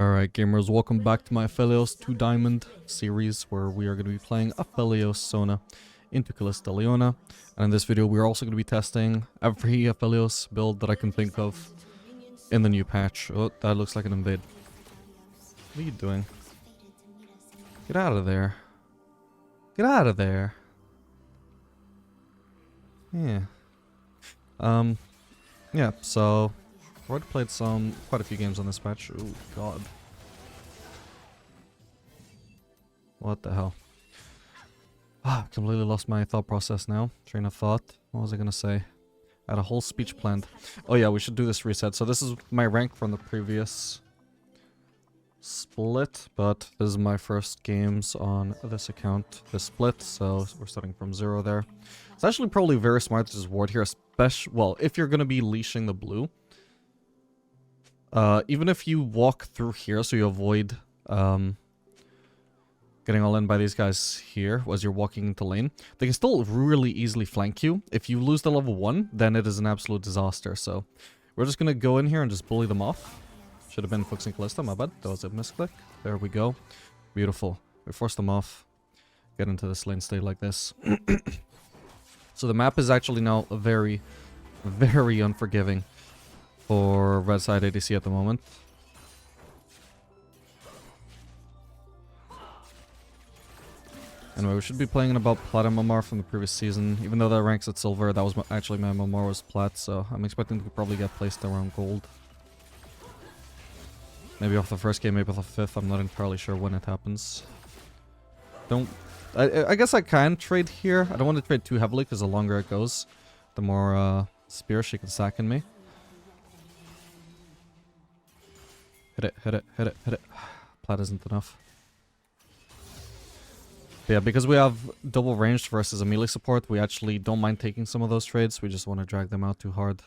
Alright gamers, welcome back to my Aphelios 2 Diamond series where we are going to be playing Aphelios Sona into Calista Leona. And in this video we are also going to be testing every Aphelios build that I can think of in the new patch. Oh, that looks like an invade. What are you doing? Get out of there. Get out of there. Yeah. Yeah, so I've already played quite a few games on this patch. Oh god. What the hell? Ah, completely lost my thought process now. Train of thought. What was I gonna say? I had a whole speech planned. Oh yeah, we should do this reset. So this is my rank from the previous split, but this is my first games on this account, this split, so we're starting from 0 there. It's actually probably very smart to just ward here, especially, well, if you're gonna be leashing the blue. Even if you walk through here, so you avoid getting all in by these guys here as you're walking into lane, they can still really easily flank you. If you lose the level 1, then it is an absolute disaster. So we're just gonna go in here and just bully them off. Should have been focusing Calista, my bad. That was a misclick. There we go. Beautiful. We forced them off. Get into this lane state like this. So the map is actually now very, very unforgiving for red side ADC at the moment. Anyway, we should be playing in about Platinum MMR from the previous season. Even though that ranks at Silver, that was actually my MMR was Plat, so I'm expecting to probably get placed around Gold. Maybe off the first game, maybe off the fifth, I'm not entirely sure when it happens. I guess I can trade here. I don't want to trade too heavily, because the longer it goes, the more spears she can sack in me. Hit it, hit it, hit it, hit it. Plat isn't enough. But yeah, because we have double ranged versus a melee support, we actually don't mind taking some of those trades. We just want to drag them out too hard.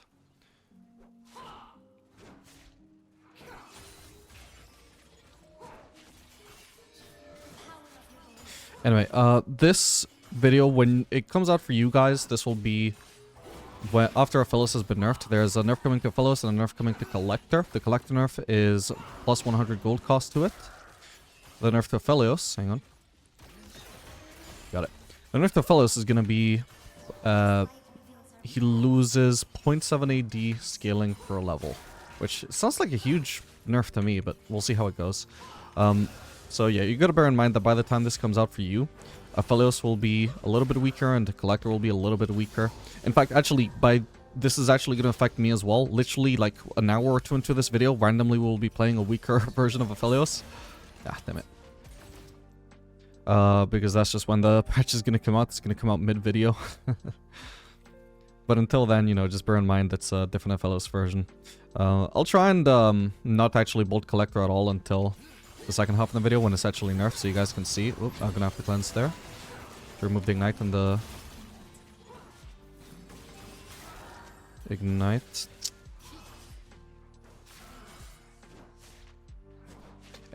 Anyway, this video, when it comes out for you guys, this will be after Aphelios has been nerfed. There's a nerf coming to Aphelios and a nerf coming to Collector. The Collector nerf is plus 100 gold cost to it. The nerf to Aphelios, hang on. Got it. The nerf to Aphelios is going to be, he loses 0.7 AD scaling per level, which sounds like a huge nerf to me, but we'll see how it goes. So yeah, you gotta bear in mind that by the time this comes out for you, Aphelios will be a little bit weaker and the Collector will be a little bit weaker. In fact, actually, this is actually gonna affect me as well. Literally, like an hour or two into this video, randomly we'll be playing a weaker version of Aphelios. Ah, damn it. Because that's just when the patch is gonna come out. It's gonna come out mid-video. But until then, you know, just bear in mind it's a different Aphelios version. I'll try and not actually bolt Collector at all until the second half of the video when it's actually nerfed, so you guys can see. Oop, I'm gonna have to cleanse there. Remove the ignite and the ignite.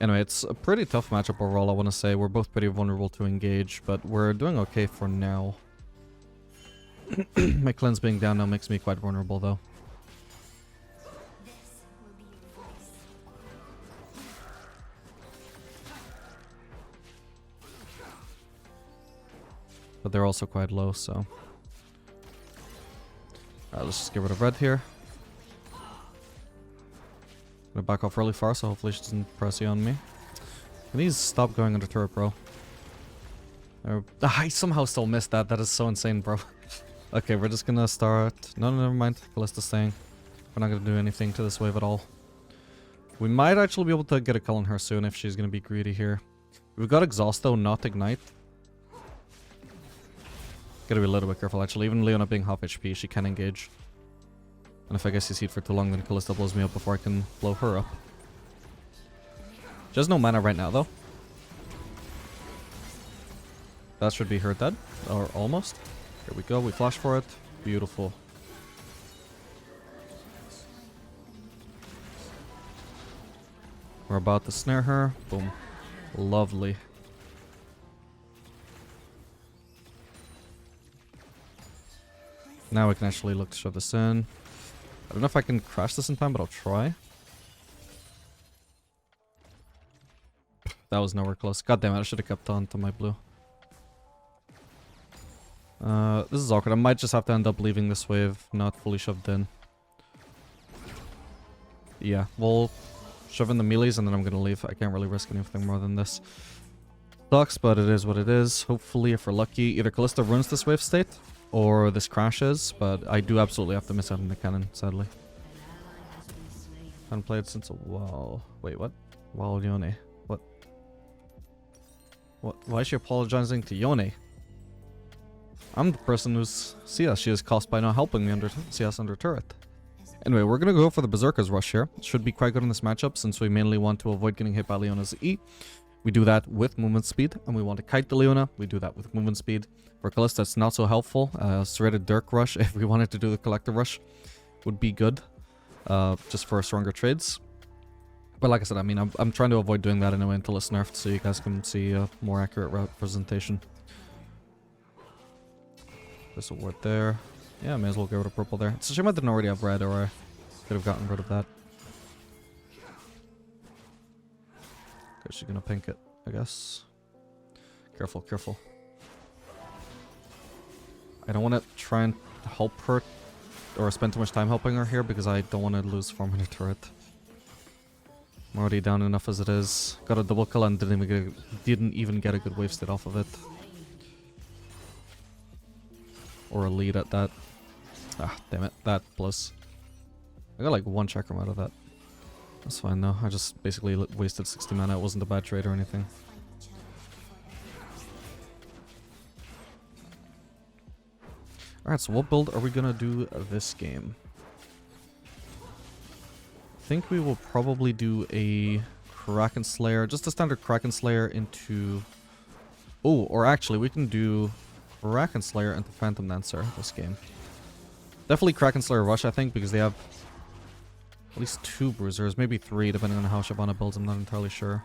Anyway, it's a pretty tough matchup overall, I want to say. We're both pretty vulnerable to engage, but we're doing okay for now. My cleanse being down now makes me quite vulnerable, though. But they're also quite low, so... Alright, let's just get rid of red here. Gonna back off really far, so hopefully she doesn't press you on me. Can you stop going under turret, bro? I somehow still missed that. That is so insane, bro. Okay, we're just gonna start... No, never mind. Calista's staying. We're not gonna do anything to this wave at all. We might actually be able to get a kill on her soon if she's gonna be greedy here. We've got exhaust though, not ignite. Gotta be a little bit careful actually. Even Leona being half HP, she can engage. And if I guess CC'd for too long, then Calista blows me up before I can blow her up. She has no mana right now though. That should be her dead. Or almost. Here we go, we flash for it. Beautiful. We're about to snare her. Boom. Lovely. Now we can actually look to shove this in. I don't know if I can crash this in time, but I'll try. That was nowhere close. God damn it, I should have kept on to my blue. This is awkward. I might just have to end up leaving this wave not fully shoved in. Yeah, we'll shove in the melees and then I'm gonna leave. I can't really risk anything more than this. Sucks, but it is what it is. Hopefully, if we're lucky, either Kalista ruins this wave state or this crashes, but I do absolutely have to miss out on the cannon, sadly. Haven't played since a while. Wait, what? Wow, Yone. What? What? Why is she apologizing to Yone? I'm the person who's CS. She is cost by not helping me under CS under turret. Anyway, we're gonna go for the Berserker's Rush here. It should be quite good in this matchup since we mainly want to avoid getting hit by Leona's E. We do that with movement speed, and we want to kite the Leona. We do that with movement speed. For Kalista, it's not so helpful. Serrated Dirk Rush, if we wanted to do the Collector Rush, would be good. Just for stronger trades. But like I said, I mean, I'm trying to avoid doing that anyway until it's nerfed, so you guys can see a more accurate representation. This will work there. Yeah, I may as well get rid of purple there. It's a shame I didn't already have red, or I could have gotten rid of that. Because she's gonna pink it, I guess. Careful, careful. I don't want to try and help her or spend too much time helping her here because I don't want to lose 4-minute turret. I'm already down enough as it is. Got a double kill and didn't even get a good wave state off of it. Or a lead at that. Ah, damn it. That plus. I got like 1 chakram out of that. That's fine though. I just basically wasted 60 mana. It wasn't a bad trade or anything. Alright, so what build are we gonna do this game? I think we will probably do a Kraken Slayer. Just a standard Kraken Slayer into... Oh, or actually we can do Kraken Slayer into Phantom Dancer this game. Definitely Kraken Slayer Rush, I think, because they have at least 2 bruisers, maybe 3, depending on how Shyvana builds. I'm not entirely sure.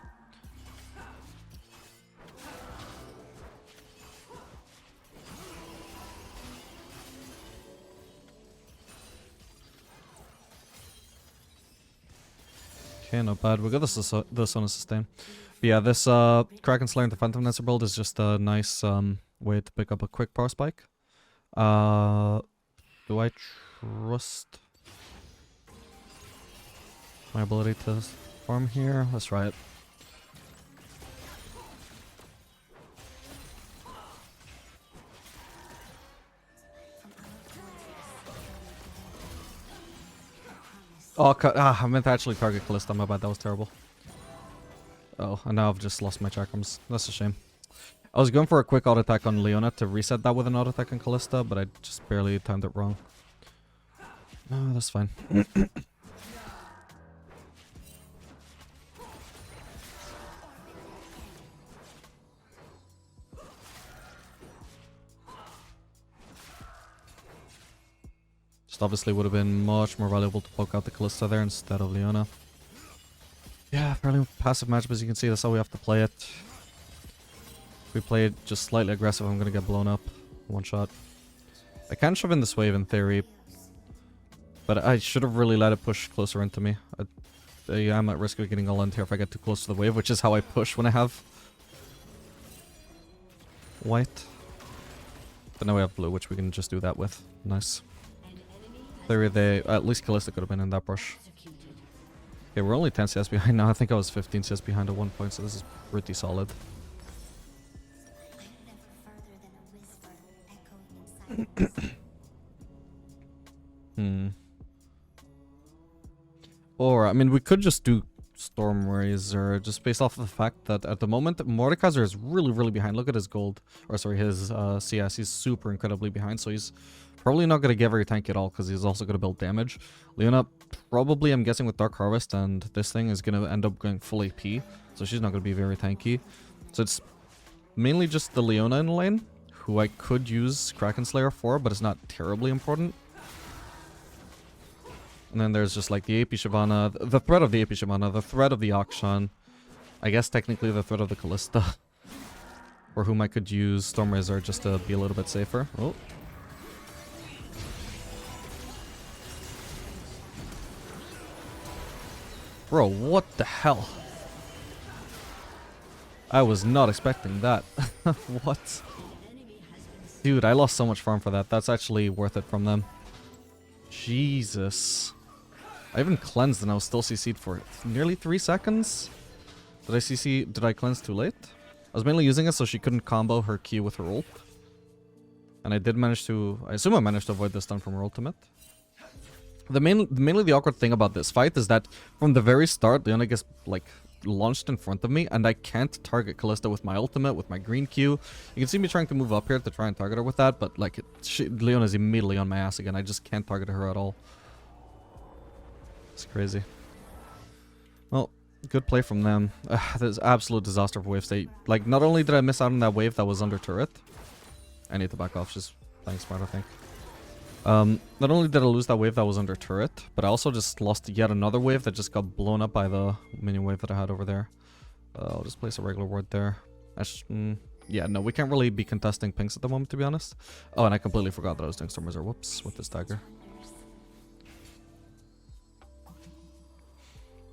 Okay, not bad. We got this on a sustain. But yeah, this Kraken Slayer into Phantom Dancer build is just a nice way to pick up a quick power spike. Do I trust my ability to farm here? Let's try it. Oh, I meant to actually target Kalista. My bad, that was terrible. Oh, and now I've just lost my chakrams. That's a shame. I was going for a quick auto attack on Leona to reset that with an auto attack on Kalista, but I just barely timed it wrong. No, that's fine. Just obviously would have been much more valuable to poke out the Kalista there instead of Leona. Yeah, fairly passive matchup as you can see. That's how we have to play it. If we play it just slightly aggressive, I'm gonna get blown up. 1 shot. I can shove in this wave in theory, but I should have really let it push closer into me. I am at risk of getting all in here if I get too close to the wave, which is how I push when I have white. But now we have blue, which we can just do that with. Nice. Theory, at least Kalista could have been in that brush. Okay, we're only 10 CS behind now. I think I was 15 CS behind at one point, so this is pretty solid. Or, I mean, we could just do Storm Razor, just based off of the fact that at the moment, Mordekaiser is really, really behind. Look at his gold, or sorry, his CS. He's super incredibly behind, so he's probably not going to get very tanky at all, because he's also going to build damage. Leona, probably, I'm guessing, with Dark Harvest, and this thing is going to end up going full AP, so she's not going to be very tanky. So it's mainly just the Leona in lane, who I could use Kraken Slayer for, but it's not terribly important. And then there's just like the AP Shyvana, the threat of the AP Shyvana, the threat of the Akshan, I guess technically the threat of the Kalista, for whom I could use Storm Razor just to be a little bit safer. Oh. Bro, what the hell? I was not expecting that. What? Dude, I lost so much farm for that. That's actually worth it from them. Jesus. I even cleansed and I was still CC'd for nearly 3 seconds. Did I CC? Did I cleanse too late? I was mainly using it so she couldn't combo her Q with her ult. And I did manage to... I assume I managed to avoid this stun from her ultimate. Mainly the awkward thing about this fight is that from the very start, Leona gets, like, launched in front of me, and I can't target Kalista with my ultimate, with my green Q. You can see me trying to move up here to try and target her with that, but, like, Leona's immediately on my ass again. I just can't target her at all. It's crazy. Well, good play from them. There's absolute disaster of wave state. Like, not only did I miss out on that wave that was under turret. I need to back off. She's playing smart, I think. Not only did I lose that wave that was under turret, but I also just lost yet another wave that just got blown up by the minion wave that I had over there. I'll just place a regular ward there. Yeah, no, we can't really be contesting pinks at the moment, to be honest. Oh, and I completely forgot that I was doing Stormers. Whoops, with this dagger.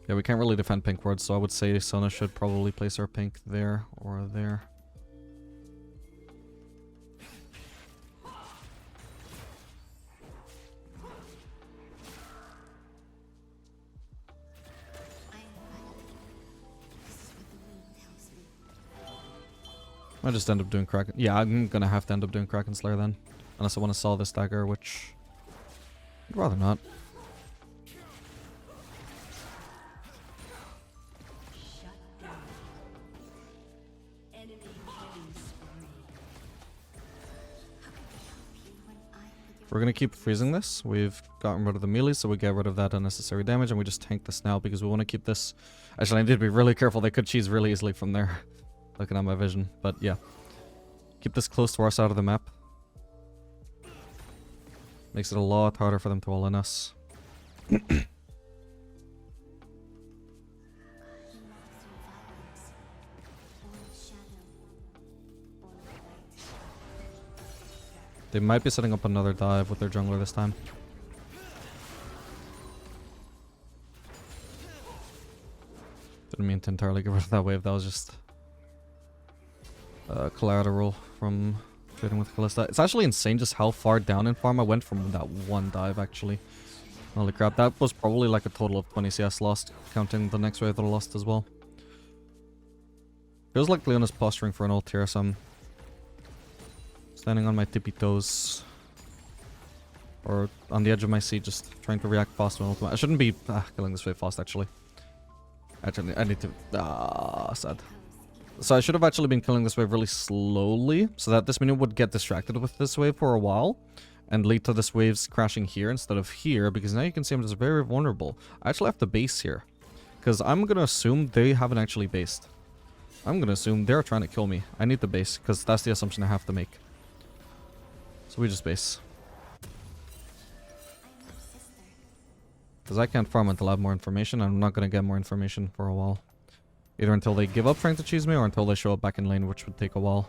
Yeah, we can't really defend pink wards, so I would say Sona should probably place her pink there or there. I just end up doing Kraken. Yeah, I'm gonna have to end up doing Kraken Slayer then. Unless I want to sell this dagger, which I'd rather not. We're gonna keep freezing this. We've gotten rid of the melee, so we get rid of that unnecessary damage, and we just tank this now because we want to keep this. Actually, I need to be really careful. They could cheese really easily from there. Looking at my vision, but yeah. Keep this close to our side of the map. Makes it a lot harder for them to all in us. They might be setting up another dive with their jungler this time. Didn't mean to entirely get rid of that wave, that was just collateral from trading with Kalista. It's actually insane just how far down in farm I went from that one dive, actually. Holy crap, that was probably like a total of 20 CS lost, counting the next wave that I lost as well. Feels like Leona's posturing for an ult here, so I'm standing on my tippy toes. Or on the edge of my seat, just trying to react fast to an ultimate. I shouldn't be killing this wave fast, actually. Actually, I need to... sad. So I should have actually been killing this wave really slowly, so that this minion would get distracted with this wave for a while, and lead to this wave's crashing here instead of here, because now you can see I'm just very vulnerable. I actually have to base here, because I'm going to assume they haven't actually based. I'm going to assume they're trying to kill me. I need to base, because that's the assumption I have to make. So we just base. Because I can't farm until I have more information, and I'm not going to get more information for a while. Either until they give up trying to cheese me, or until they show up back in lane, which would take a while.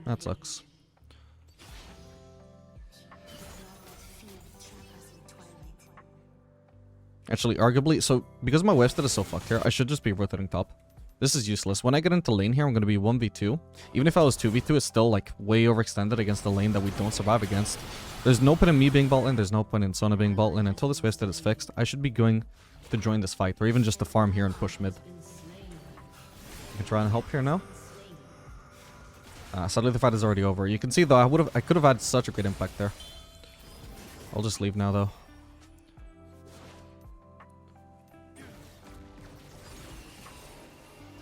That sucks. Actually, arguably, so because my wave stat is so fucked here, I should just be rotating top. This is useless. When I get into lane here, I'm going to be 1v2. Even if I was 2v2, it's still, like, way overextended against the lane that we don't survive against. There's no point in me being bot lane. There's no point in Sona being bot lane. Until this wave stat is fixed, I should be going to join this fight. Or even just to farm here and push mid. I can try and help here now. Sadly, the fight is already over. You can see, though, I could have had such a great impact there. I'll just leave now, though.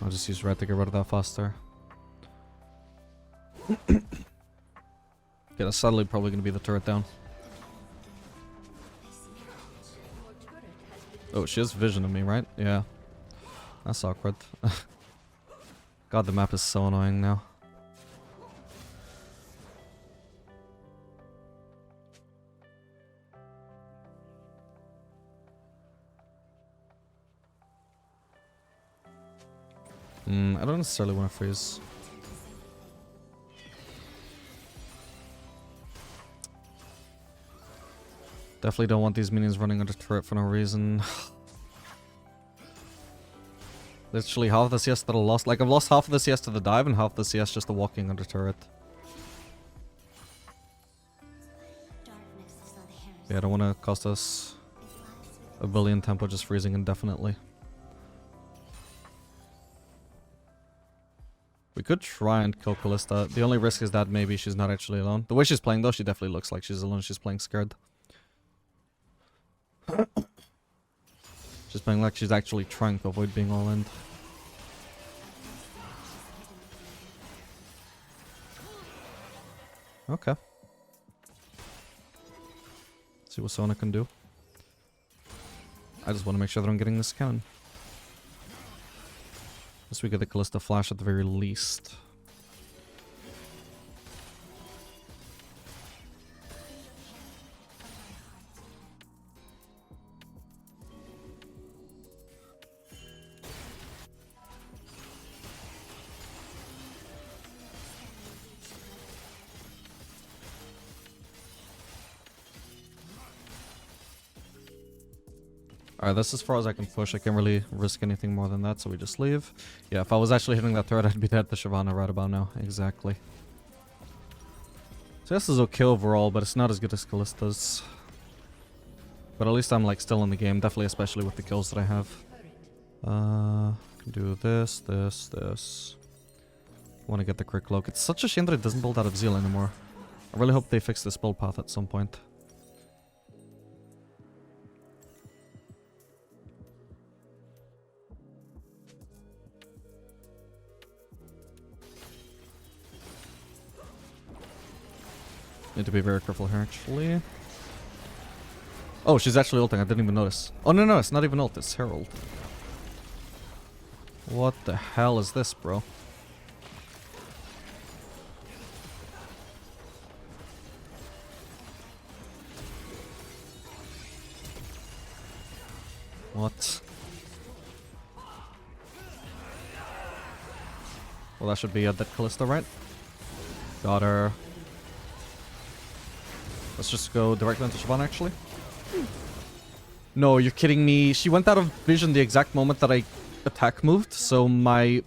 I'll just use red to get rid of that faster. Yeah, that's sadly probably going to be the turret down. Oh, she has vision of me, right? Yeah. That's awkward. God, the map is so annoying now. I don't necessarily want to freeze. Definitely don't want these minions running under turret for no reason. Literally half of the CS that I lost. Like, I've lost half of the CS to the dive and half of the CS just to walking under turret. Yeah, I don't want to cost us a billion tempo just freezing indefinitely. We could try and kill Kalista. The only risk is that maybe she's not actually alone. The way she's playing though, she definitely looks like she's alone. She's playing scared. She's playing like she's actually trying to avoid being all in. Okay. See what Sona can do. I just want to make sure that I'm getting this cannon. Unless we get the Kalista flash at the very least. Alright, that's as far as I can push. I can't really risk anything more than that, so we just leave. Yeah, if I was actually hitting that turret, I'd be dead to Shyvana right about now. Exactly. So this is okay overall, but it's not as good as Kalista's. But at least I'm like still in the game, definitely, especially with the kills that I have. Do this. Want to get the crit cloak. It's such a shame that it doesn't build out of Zeal anymore. I really hope they fix this build path at some point. Need to be very careful here, actually. Oh, she's actually ulting. I didn't even notice. Oh, no, it's not even ult. It's Herald. What the hell is this, bro? What? Well, that should be a dead Kalista, right? Got her. Let's just go directly into Shyvana, actually. No, you're kidding me. She went out of vision the exact moment that I attack moved, so my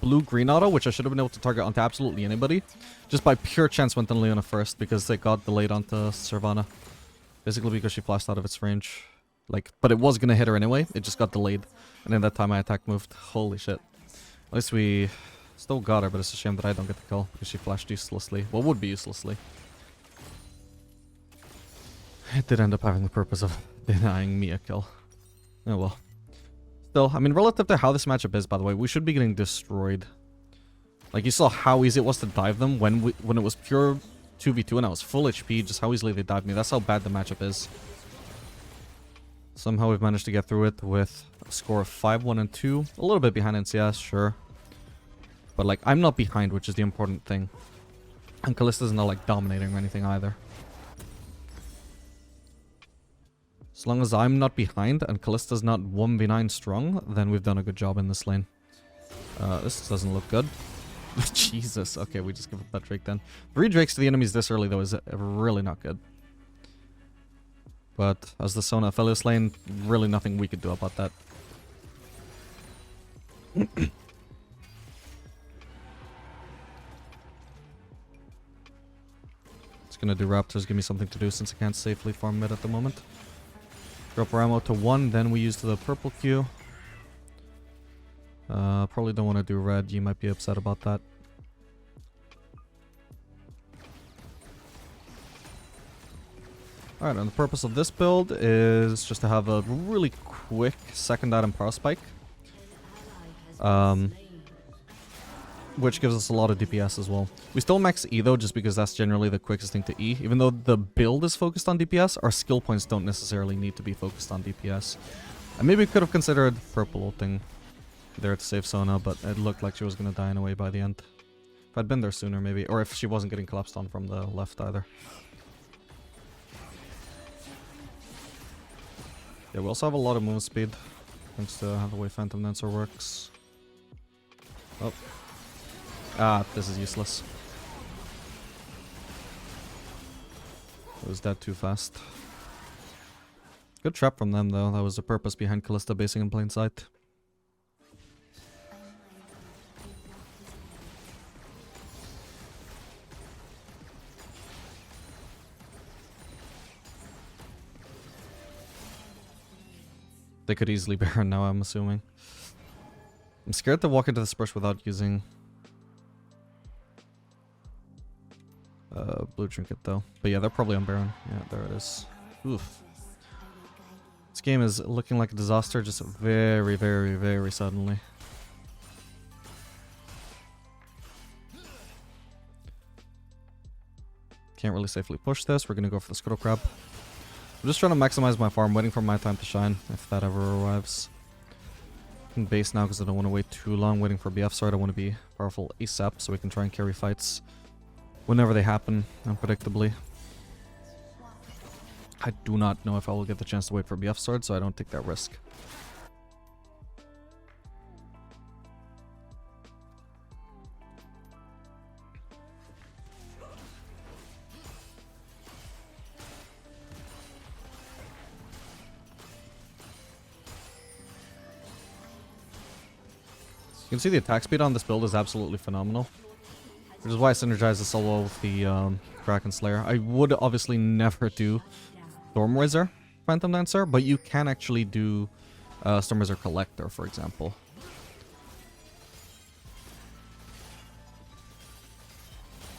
blue-green auto, which I should have been able to target onto absolutely anybody, just by pure chance went on Leona first, because it got delayed onto Shyvana. Basically because she flashed out of its range. Like, but it was gonna hit her anyway, it just got delayed. And then that time my attack moved. Holy shit. At least we still got her, but it's a shame that I don't get the kill, because she flashed uselessly. Well, would be uselessly. It did end up having the purpose of denying me a kill. Oh well. Still, I mean, relative to how this matchup is, by the way, we should be getting destroyed. Like, you saw how easy it was to dive them when it was pure 2v2 and I was full HP, just how easily they dived me. That's how bad the matchup is. Somehow we've managed to get through it with a score of 5-1 and 2. A little bit behind NCS, sure. But, like, I'm not behind, which is the important thing. And Kalista's not, like, dominating or anything either. As long as I'm not behind and Kalista's not 1v9 strong, then we've done a good job in this lane. This doesn't look good. Jesus. Okay, we just give up that Drake then. 3 Drakes to the enemies this early, though, is really not good. But as the Sona Aphelios lane, really nothing we could do about that. Just gonna do Raptors, give me something to do since I can't safely farm mid at the moment. Drop our ammo to 1, then we use the purple Q. Probably don't want to do red, you might be upset about that. Alright, and the purpose of this build is just to have a really quick second item power spike. Which gives us a lot of DPS as well. We still max E though, just because that's generally the quickest thing to E. Even though the build is focused on DPS, our skill points don't necessarily need to be focused on DPS. And maybe we could have considered purple ulting there to save Sona, but it looked like she was going to die anyway by the end. If I'd been there sooner maybe, or if she wasn't getting collapsed on from the left either. Yeah, we also have a lot of movement speed, thanks to how the way Phantom Dancer works. Oh. Ah, this is useless. It was dead too fast. Good trap from them, though. That was the purpose behind Callista basing in plain sight. They could easily Baron now, I'm assuming. I'm scared to walk into this bush without using blue trinket, though. But yeah, they're probably on Baron. Yeah, there it is. Oof. This game is looking like a disaster just very, very, very suddenly. Can't really safely push this. We're gonna go for the Scuttle Crab. I'm just trying to maximize my farm, waiting for my time to shine, if that ever arrives. I can base now because I don't want to wait too long waiting for BF, so I don't want to be powerful ASAP, so we can try and carry fights whenever they happen, unpredictably. I do not know if I will get the chance to wait for BF sword, so I don't take that risk. You can see the attack speed on this build is absolutely phenomenal, which is why I synergize this so well with the Kraken Slayer. I would obviously never do Stormwizard Phantom Dancer, but you can actually do Stormwizard Collector, for example.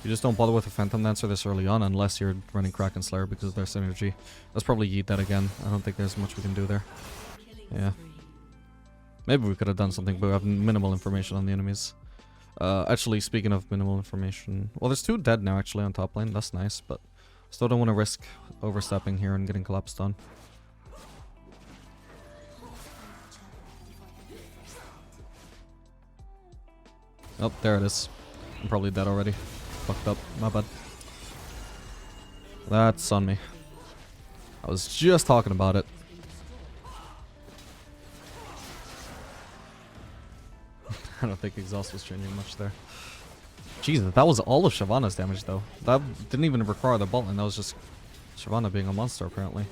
You just don't bother with a Phantom Dancer this early on unless you're running Kraken Slayer because of their synergy. Let's probably yeet that again. I don't think there's much we can do there. Yeah. Maybe we could have done something, but we have minimal information on the enemies. Actually, speaking of minimal information... Well, there's 2 dead now, actually, on top lane. That's nice, but... Still don't want to risk overstepping here and getting collapsed on. Oh, there it is. I'm probably dead already. Fucked up. My bad. That's on me. I was just talking about it. I don't think Exhaust was changing much there. Jesus, that was all of Shyvana's damage, though. That didn't even require the bolt, and that was just Shyvana being a monster, apparently.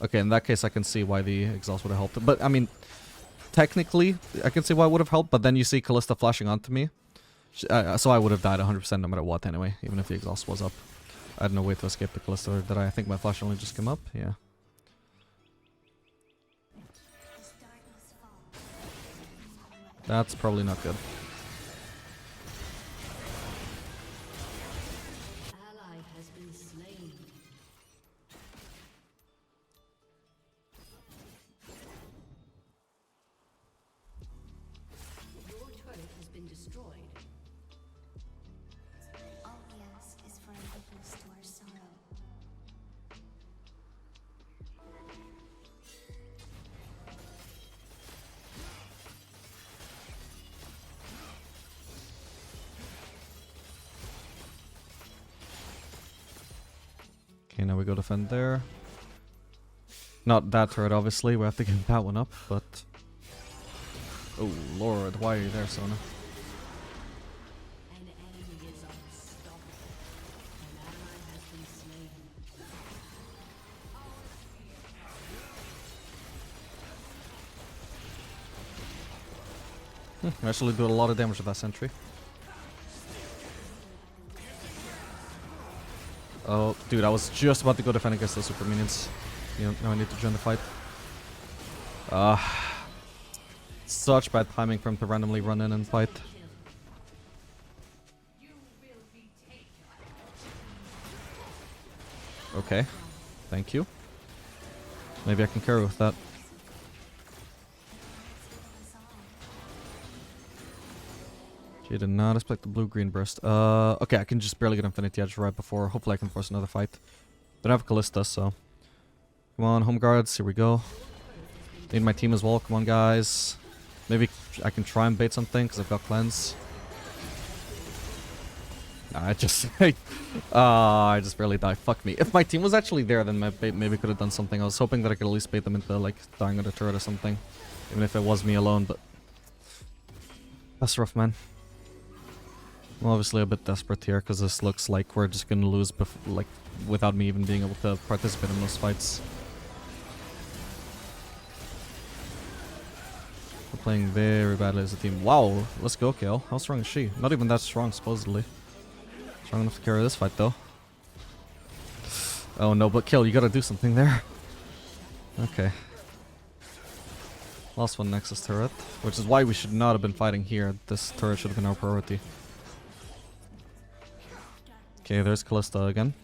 Okay, in that case, I can see why the Exhaust would have helped. But, I mean, technically, I can see why it would have helped, but then you see Callista flashing onto me. So I would have died 100% no matter what, anyway, even if the Exhaust was up. I had no way to escape the Callista, or did I? I think my flash only just came up? Yeah. That's probably not good. Ally has been slain. Your turret has been destroyed. All gas is for an witness to our sorrow. Okay, now we go defend there. Not that turret, obviously. We have to give that one up, but... Oh, Lord. Why are you there, Sona? An enemy is unstoppable. An ally has been slain. I actually do a lot of damage with that sentry. Oh, dude, I was just about to go defend against those super minions. You know, now I need to join the fight. Such bad timing for him to randomly run in and fight. Okay, thank you. Maybe I can carry with that. She did not expect the blue-green burst. Okay, I can just barely get Infinity Edge right before. Hopefully I can force another fight. Don't have Callista, so... Come on, home guards, here we go. Need my team as well, come on guys. Maybe I can try and bait something, because I've got cleanse. Nah, I just... I just barely died. Fuck me. If my team was actually there, then maybe could have done something. I was hoping that I could at least bait them into, like, dying on the turret or something. Even if it was me alone, but... That's rough, man. I'm obviously a bit desperate here because this looks like we're just gonna lose like without me even being able to participate in those fights. We're playing very badly as a team. Wow, let's go, Kale. How strong is she? Not even that strong, supposedly. Strong enough to carry this fight, though. Oh no, but Kale, you gotta do something there. Okay. Lost one Nexus turret, which is why we should not have been fighting here. This turret should have been our priority. Okay, there's Callista again.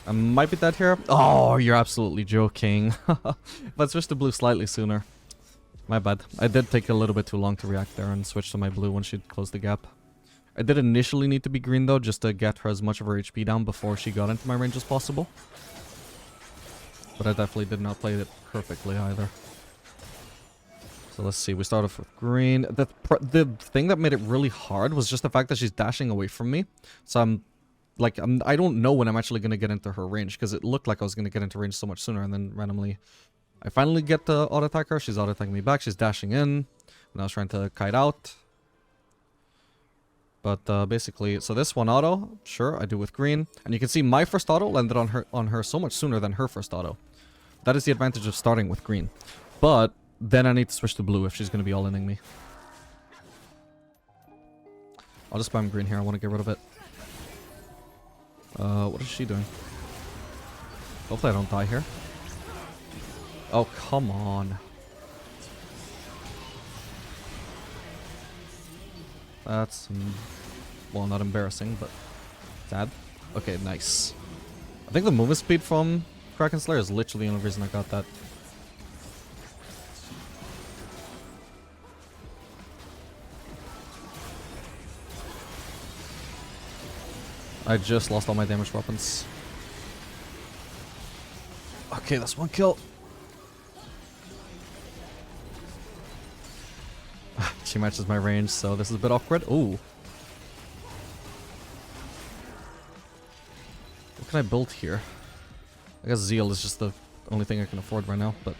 I might be dead here. Oh, you're absolutely joking. But switch to blue slightly sooner. My bad. I did take a little bit too long to react there and switch to my blue when she closed the gap. I did initially need to be green though, just to get her as much of her HP down before she got into my range as possible. But I definitely did not play it perfectly either. So let's see, we start off with green. The thing that made it really hard was just the fact that she's dashing away from me. So I don't know when I'm actually going to get into her range, because it looked like I was going to get into range so much sooner, and then randomly I finally get to auto-attack her. She's auto-attacking me back, she's dashing in, and I was trying to kite out. But basically, so this one auto, sure, I do with green. And you can see my first auto landed on her so much sooner than her first auto. That is the advantage of starting with green. But then I need to switch to blue if she's going to be all-inning me. I'll just spam green here, I want to get rid of it. What is she doing? Hopefully I don't die here. Oh, come on. That's, well, not embarrassing, but sad. Okay, nice. I think the movement speed from Kraken Slayer is literally the only reason I got that. I just lost all my damage weapons. Okay, that's one kill. She matches my range, so this is a bit awkward. Ooh. What can I build here? I guess Zeal is just the only thing I can afford right now, but...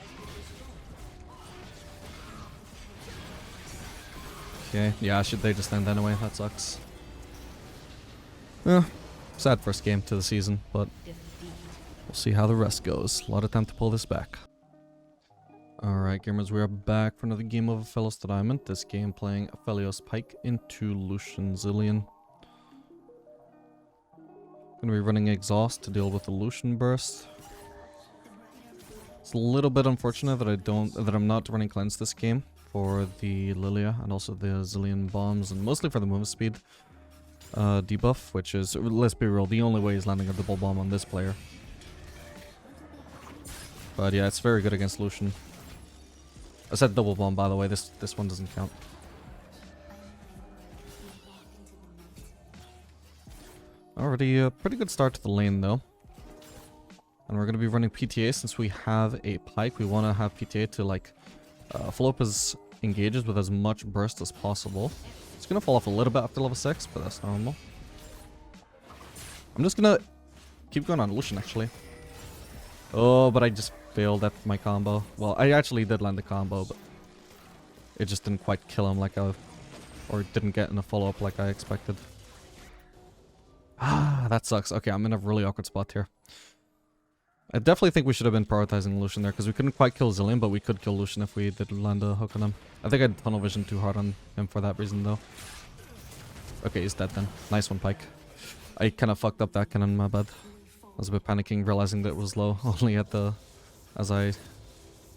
Okay, yeah, should they just end anyway? That sucks. Yeah, sad first game to the season, but we'll see how the rest goes. A lot of time to pull this back. Alright, gamers, we are back for another game of Aphelios Diamond. This game playing Aphelios Pike into Lucian Zilean. Gonna be running Exhaust to deal with the Lucian Burst. It's a little bit unfortunate that I'm not running Cleanse this game for the Lilia and also the Zilean Bombs, and mostly for the movement speed debuff, which is, let's be real, the only way is landing a double bomb on this player. But yeah, it's very good against Lucian. I said double bomb, by the way. This one doesn't count. Already a pretty good start to the lane, though. And we're going to be running PTA since we have a Pike. We want to have PTA to, like, follow up his engages with as much burst as possible. It's going to fall off a little bit after level 6, but that's normal. I'm just going to keep going on Lucian, actually. Oh, but I just failed at my combo. Well, I actually did land the combo, but it just didn't quite kill him like I... or didn't get in a follow-up like I expected. Ah, that sucks. Okay, I'm in a really awkward spot here. I definitely think we should have been prioritizing Lucian there, because we couldn't quite kill Zilean, but we could kill Lucian if we did land a hook on him. I think I tunnel vision too hard on him for that reason, though. Okay, he's dead then. Nice one, Pike. I kind of fucked up that cannon, my bad. I was a bit panicking, realizing that it was low, only at the... as I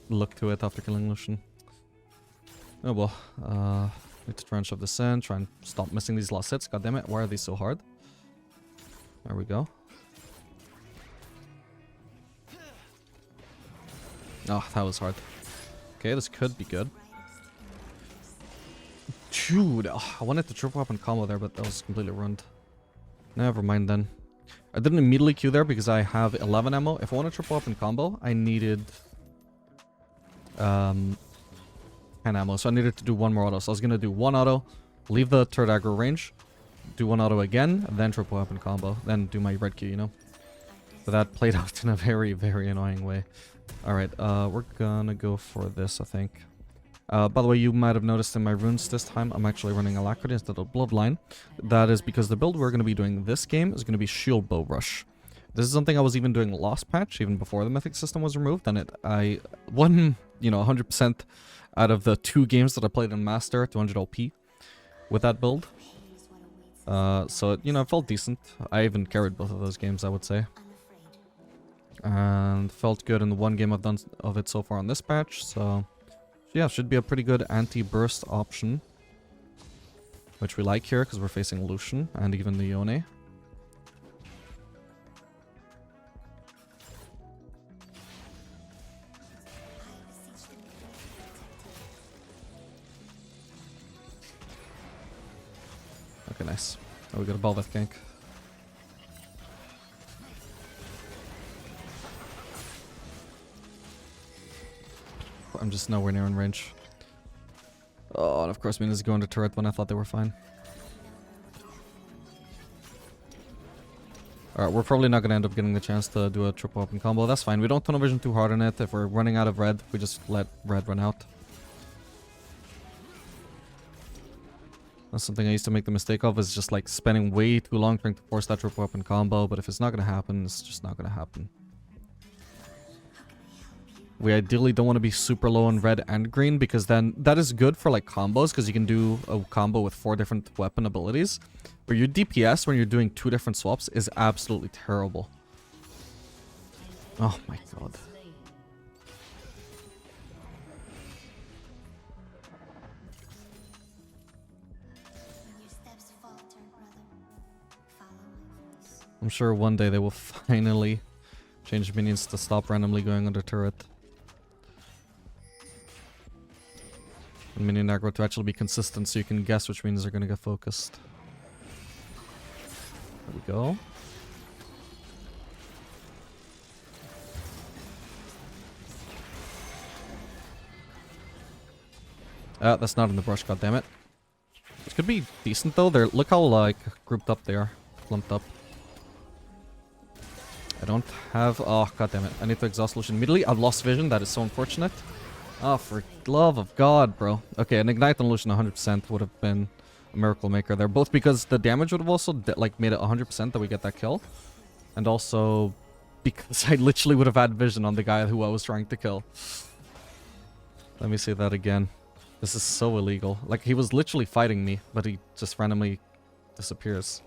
looked to it after killing Lucian. Oh well, need to try and shove this in, try and stop missing these last hits. God damn it, why are these so hard? There we go. Oh, that was hard. Okay, this could be good. Dude, oh, I wanted to triple weapon combo there, but that was completely ruined. Never mind then. I didn't immediately queue there because I have 11 ammo. If I want a triple weapon combo, I needed 10 ammo, so I needed to do one more auto. So I was gonna do one auto, leave the turret aggro range, do one auto again, and then triple weapon combo, then do my red Q, you know? But that played out in a very, very annoying way. Alright, we're gonna go for this, I think. By the way, you might have noticed in my runes this time, I'm actually running Alacrity instead of Bloodline. That is because the build we're going to be doing this game is going to be Shield Bow Rush. This is something I was even doing last patch, even before the Mythic system was removed, and I won, you know, 100% out of the 2 games that I played in Master, 200 OP, with that build. So, you know, it felt decent. I even carried both of those games, I would say. And felt good in the 1 game I've done of it so far on this patch, so... Yeah, should be a pretty good anti-burst option. Which we like here, because we're facing Lucian, and even the Yone. Okay, nice. Oh, we got a Belveth gank. I'm just nowhere near in range. Oh, and of course Mina's going to turret when I thought they were fine. Alright, we're probably not going to end up getting the chance to do a triple open combo. That's fine. We don't tunnel vision too hard on it. If we're running out of red, we just let red run out. That's something I used to make the mistake of, is just like spending way too long trying to force that triple open combo. But if it's not going to happen, it's just not going to happen. We ideally don't want to be super low on red and green, because then that is good for like combos, because you can do a combo with 4 different weapon abilities. But your DPS when you're doing 2 different swaps is absolutely terrible. Oh my god. I'm sure one day they will finally change minions to stop randomly going under turret. And minion aggro to actually be consistent, so you can guess which minions are going to get focused. There we go. That's not in the brush, goddammit. This could be decent though. Look how like grouped up they are. Clumped up. I don't have... Oh, goddammit. I need to exhaust Lucian immediately. I've lost vision. That is so unfortunate. Oh, for love of God, bro. Okay, an Ignite on Lucian 100% would have been a miracle maker there. Both because the damage would have also like made it 100% that we get that kill. And also because I literally would have had vision on the guy who I was trying to kill. Let me say that again. This is so illegal. Like, he was literally fighting me, but he just randomly disappears.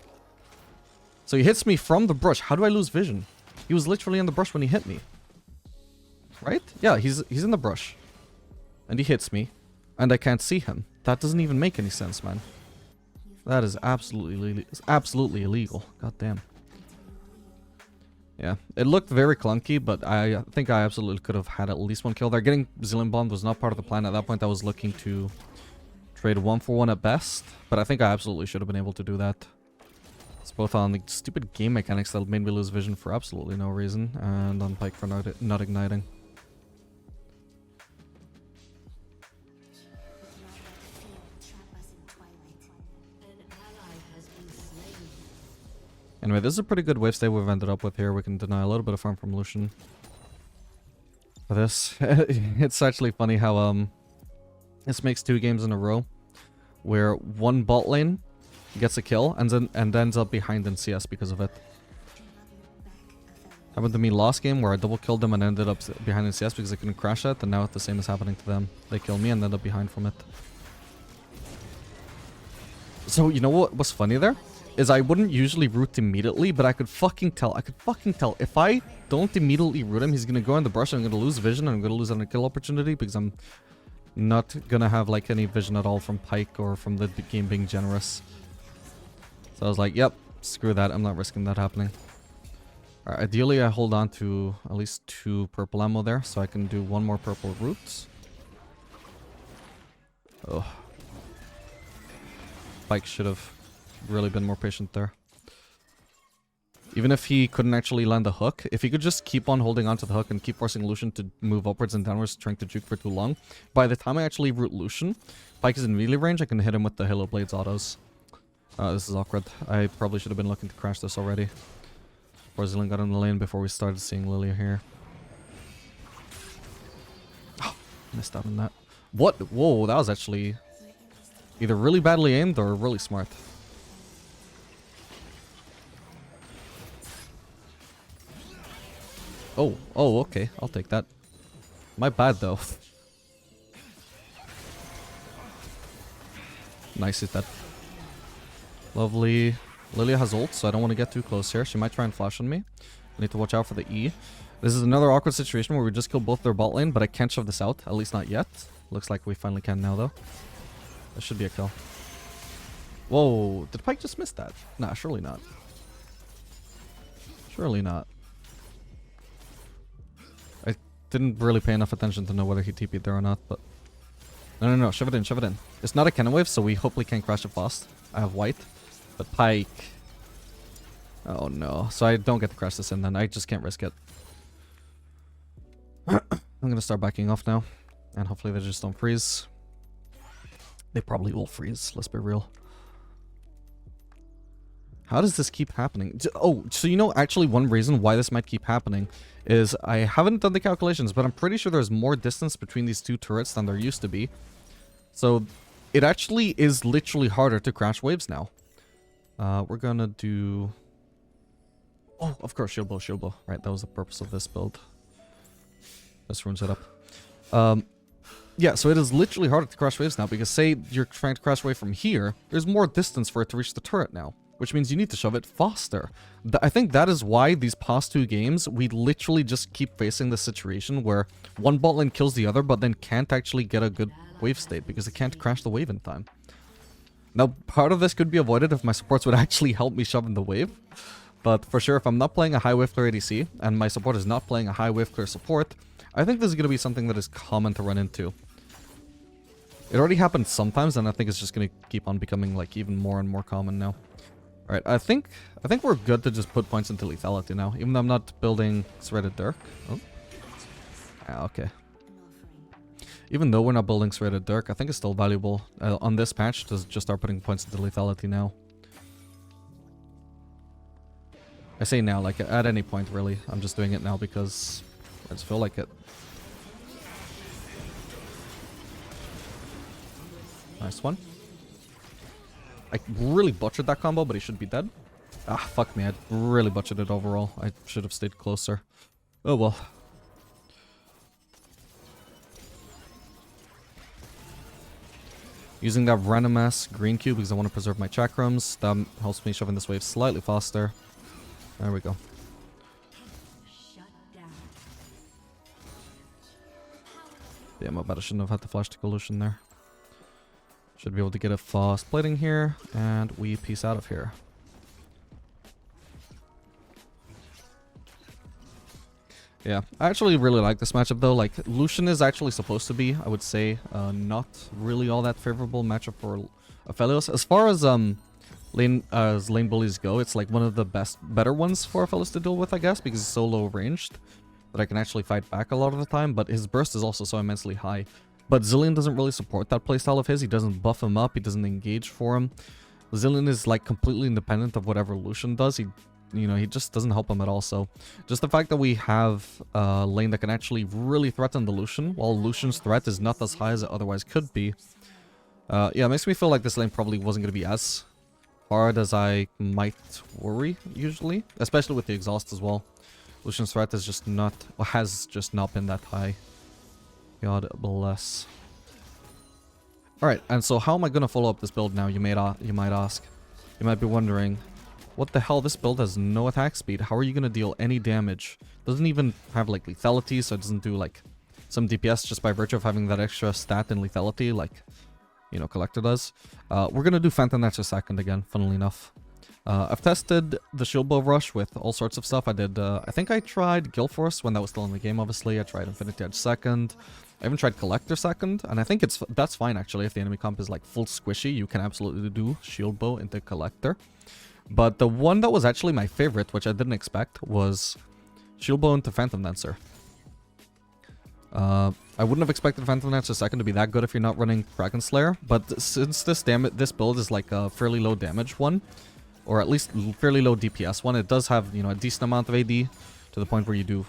So he hits me from the brush. How do I lose vision? He was literally in the brush when he hit me. Right? Yeah, he's in the brush. And he hits me. And I can't see him. That doesn't even make any sense, man. That is absolutely illegal. God damn. Yeah, it looked very clunky, but I think I absolutely could have had at least 1 kill there. Getting Zillion Bond was not part of the plan. At that point, I was looking to trade 1-for-1 at best. But I think I absolutely should have been able to do that. It's both on the stupid game mechanics that made me lose vision for absolutely no reason, and on Pyke for not igniting. Anyway, this is a pretty good wave state we've ended up with here. We can deny a little bit of farm from Lucian. For this, it's actually funny how this makes 2 games in a row where one bot lane gets a kill and ends up behind in CS because of it. Happened to me last game where I double killed them and ended up behind in CS because I couldn't crash it, and now the same is happening to them. They kill me and end up behind from it. So you know what was funny there? Is I wouldn't usually root immediately, but I could fucking tell. If I don't immediately root him, he's gonna go in the brush and I'm gonna lose vision and I'm gonna lose an kill opportunity because I'm not gonna have like any vision at all from Pyke or from the game being generous. So I was like, yep, screw that. I'm not risking that happening. Alright, ideally I hold on to at least 2 purple ammo there so I can do 1 more purple root. Oh. Pyke should have really been more patient there. Even if he couldn't actually land the hook, if he could just keep on holding onto the hook and keep forcing Lucian to move upwards and downwards, trying to juke for too long, by the time I actually root Lucian, Pyke is in melee range, I can hit him with the Halo Blades autos. This is awkward. I probably should have been looking to crash this already. Before Zillion got in the lane, before we started seeing Lilia here. Missed out on that. What? Whoa, that was actually either really badly aimed or really smart. Oh, okay. I'll take that. My bad, though. Nice, hit that. Lovely. Lilia has ult, so I don't want to get too close here. She might try and flash on me. I need to watch out for the E. This is another awkward situation where we just killed both their bot lane, but I can't shove this out. At least not yet. Looks like we finally can now, though. That should be a kill. Whoa, did Pyke just miss that? Nah, surely not. Surely not. I didn't really pay enough attention to know whether he TP'd there or not, but... No, shove it in, shove it in. It's not a cannon wave, so we hopefully can crash it fast. I have white, but Pyke... Oh no, so I don't get to crash this in then. I just can't risk it. I'm gonna start backing off now, and hopefully they just don't freeze. They probably will freeze, let's be real. How does this keep happening? Oh, so you know actually one reason why this might keep happening is I haven't done the calculations, but I'm pretty sure there's more distance between these two turrets than there used to be. So it actually is literally harder to crash waves now. We're gonna do... Oh, of course, shield blow. Right, that was the purpose of this build. This ruins it up. Yeah, so it is literally harder to crash waves now because say you're trying to crash wave from here, there's more distance for it to reach the turret now, which means you need to shove it faster. I think that is why these past two games, we literally just keep facing the situation where one bot lane kills the other, but then can't actually get a good wave state because it can't crash the wave in time. Now, part of this could be avoided if my supports would actually help me shove in the wave. But for sure, if I'm not playing a high wave clear ADC, and my support is not playing a high wave clear support, I think this is going to be something that is common to run into. It already happened sometimes, and I think it's just going to keep on becoming like even more and more common now. Alright, I think we're good to just put points into lethality now, even though I'm not building Serrated Dirk. Oh. Ah, okay. Even though we're not building Serrated Dirk, I think it's still valuable on this patch to just start putting points into lethality now. I say now, like at any point really. I'm just doing it now because I just feel like it. Nice one. I really butchered that combo, but he should be dead. Ah, fuck me. I really butchered it overall. I should have stayed closer. Oh well. Using that random ass green cube because I want to preserve my chakrams. That helps me shoving this wave slightly faster. There we go. Yeah, my bad. I shouldn't have had the flash to collusion there. Should be able to get a fast plating here, and we peace out of here. Yeah, I actually really like this matchup though. Like, Lucian is actually supposed to be, I would say, not really all that favorable matchup for Aphelios. As far as lane bullies go, it's like one of the better ones for Aphelios to deal with, I guess, because he's so low ranged that I can actually fight back a lot of the time, but his burst is also so immensely high. But Zilean doesn't really support that playstyle of his. He doesn't buff him up, he doesn't engage for him. Zilean is like completely independent of whatever Lucian does. He just doesn't help him at all. So just the fact that we have a lane that can actually really threaten the Lucian, while Lucian's threat is not as high as it otherwise could be. Yeah, it makes me feel like this lane probably wasn't going to be as hard as I might worry, usually. Especially with the exhaust as well. Lucian's threat is just not, or has just not been that high. God bless. Alright, and so how am I going to follow up this build now, you might ask. You might be wondering, what the hell, this build has no attack speed. How are you going to deal any damage? Doesn't even have like lethality, so it doesn't do like some DPS just by virtue of having that extra stat in lethality, like, you know, Collector does. We're going to do Phantom Netzer second again, funnily enough. I've tested the Shield Bow Rush with all sorts of stuff. I did, I think I tried Guild Force when that was still in the game, obviously. I tried Infinity Edge second. I even tried Collector second, and I think that's fine, actually. If the enemy comp is, like, full squishy, you can absolutely do Shield Bow into Collector. But the one that was actually my favorite, which I didn't expect, was Shield Bow into Phantom Dancer. I wouldn't have expected Phantom Dancer second to be that good if you're not running Kraken Slayer, but since this build is, like, a fairly low damage one, or at least fairly low DPS one, it does have, you know, a decent amount of AD to to the point where you do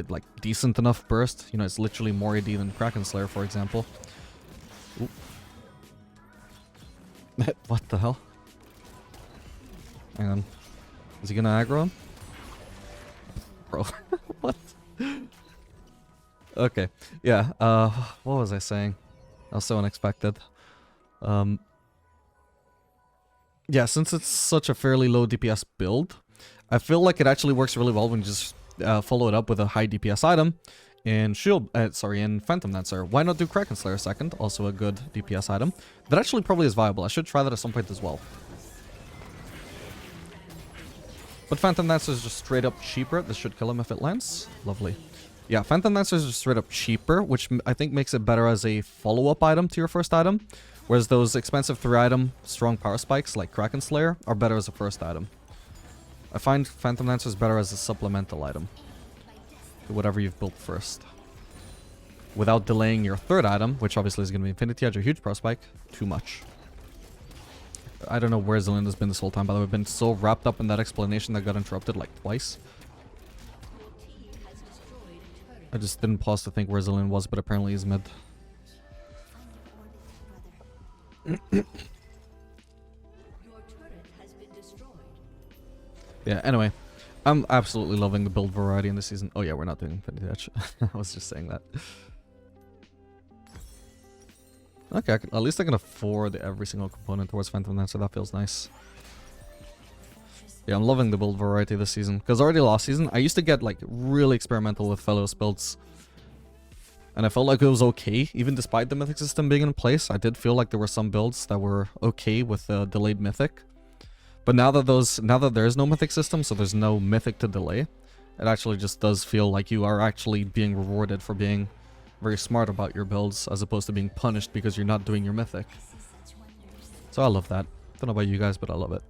like decent enough burst. You know, it's literally more AD than Kraken Slayer, for example. What the hell? Hang on. Is he gonna aggro him? Bro, what? Okay, yeah, what was I saying? That was so unexpected. Yeah, since it's such a fairly low DPS build, I feel like it actually works really well when you just follow it up with a high DPS item in in Phantom Dancer. Why not do Kraken Slayer second? Also a good DPS item. That actually probably is viable. I should try that at some point as well. But Phantom Dancer is just straight up cheaper. This should kill him if it lands. Lovely. Yeah, Phantom Dancer is just straight up cheaper, which I think makes it better as a follow-up item to your first item. Whereas those expensive 3-item strong power spikes like Kraken Slayer are better as a first item. I find Phantom Dancer is better as a supplemental item to whatever you've built first. Without delaying your third item, which obviously is going to be Infinity Edge or Huge Power Spike, too much. I don't know where Zelinda's been this whole time, by the way. I've been so wrapped up in that explanation that got interrupted like twice. I just didn't pause to think where Zelinda was, but apparently he's mid. Yeah, anyway. I'm absolutely loving the build variety in this season. Oh yeah, we're not doing Infinity Edge. I was just saying that. Okay, at least I can afford every single component towards Phantom Dancer. That feels nice. Yeah, I'm loving the build variety this season. Because already last season, I used to get like really experimental with Aphelios builds. And I felt like it was okay, even despite the mythic system being in place. I did feel like there were some builds that were okay with delayed mythic. But now that there is no mythic system, so there's no mythic to delay, it actually just does feel like you are actually being rewarded for being very smart about your builds, as opposed to being punished because you're not doing your mythic. So I love that. Don't know about you guys, but I love it.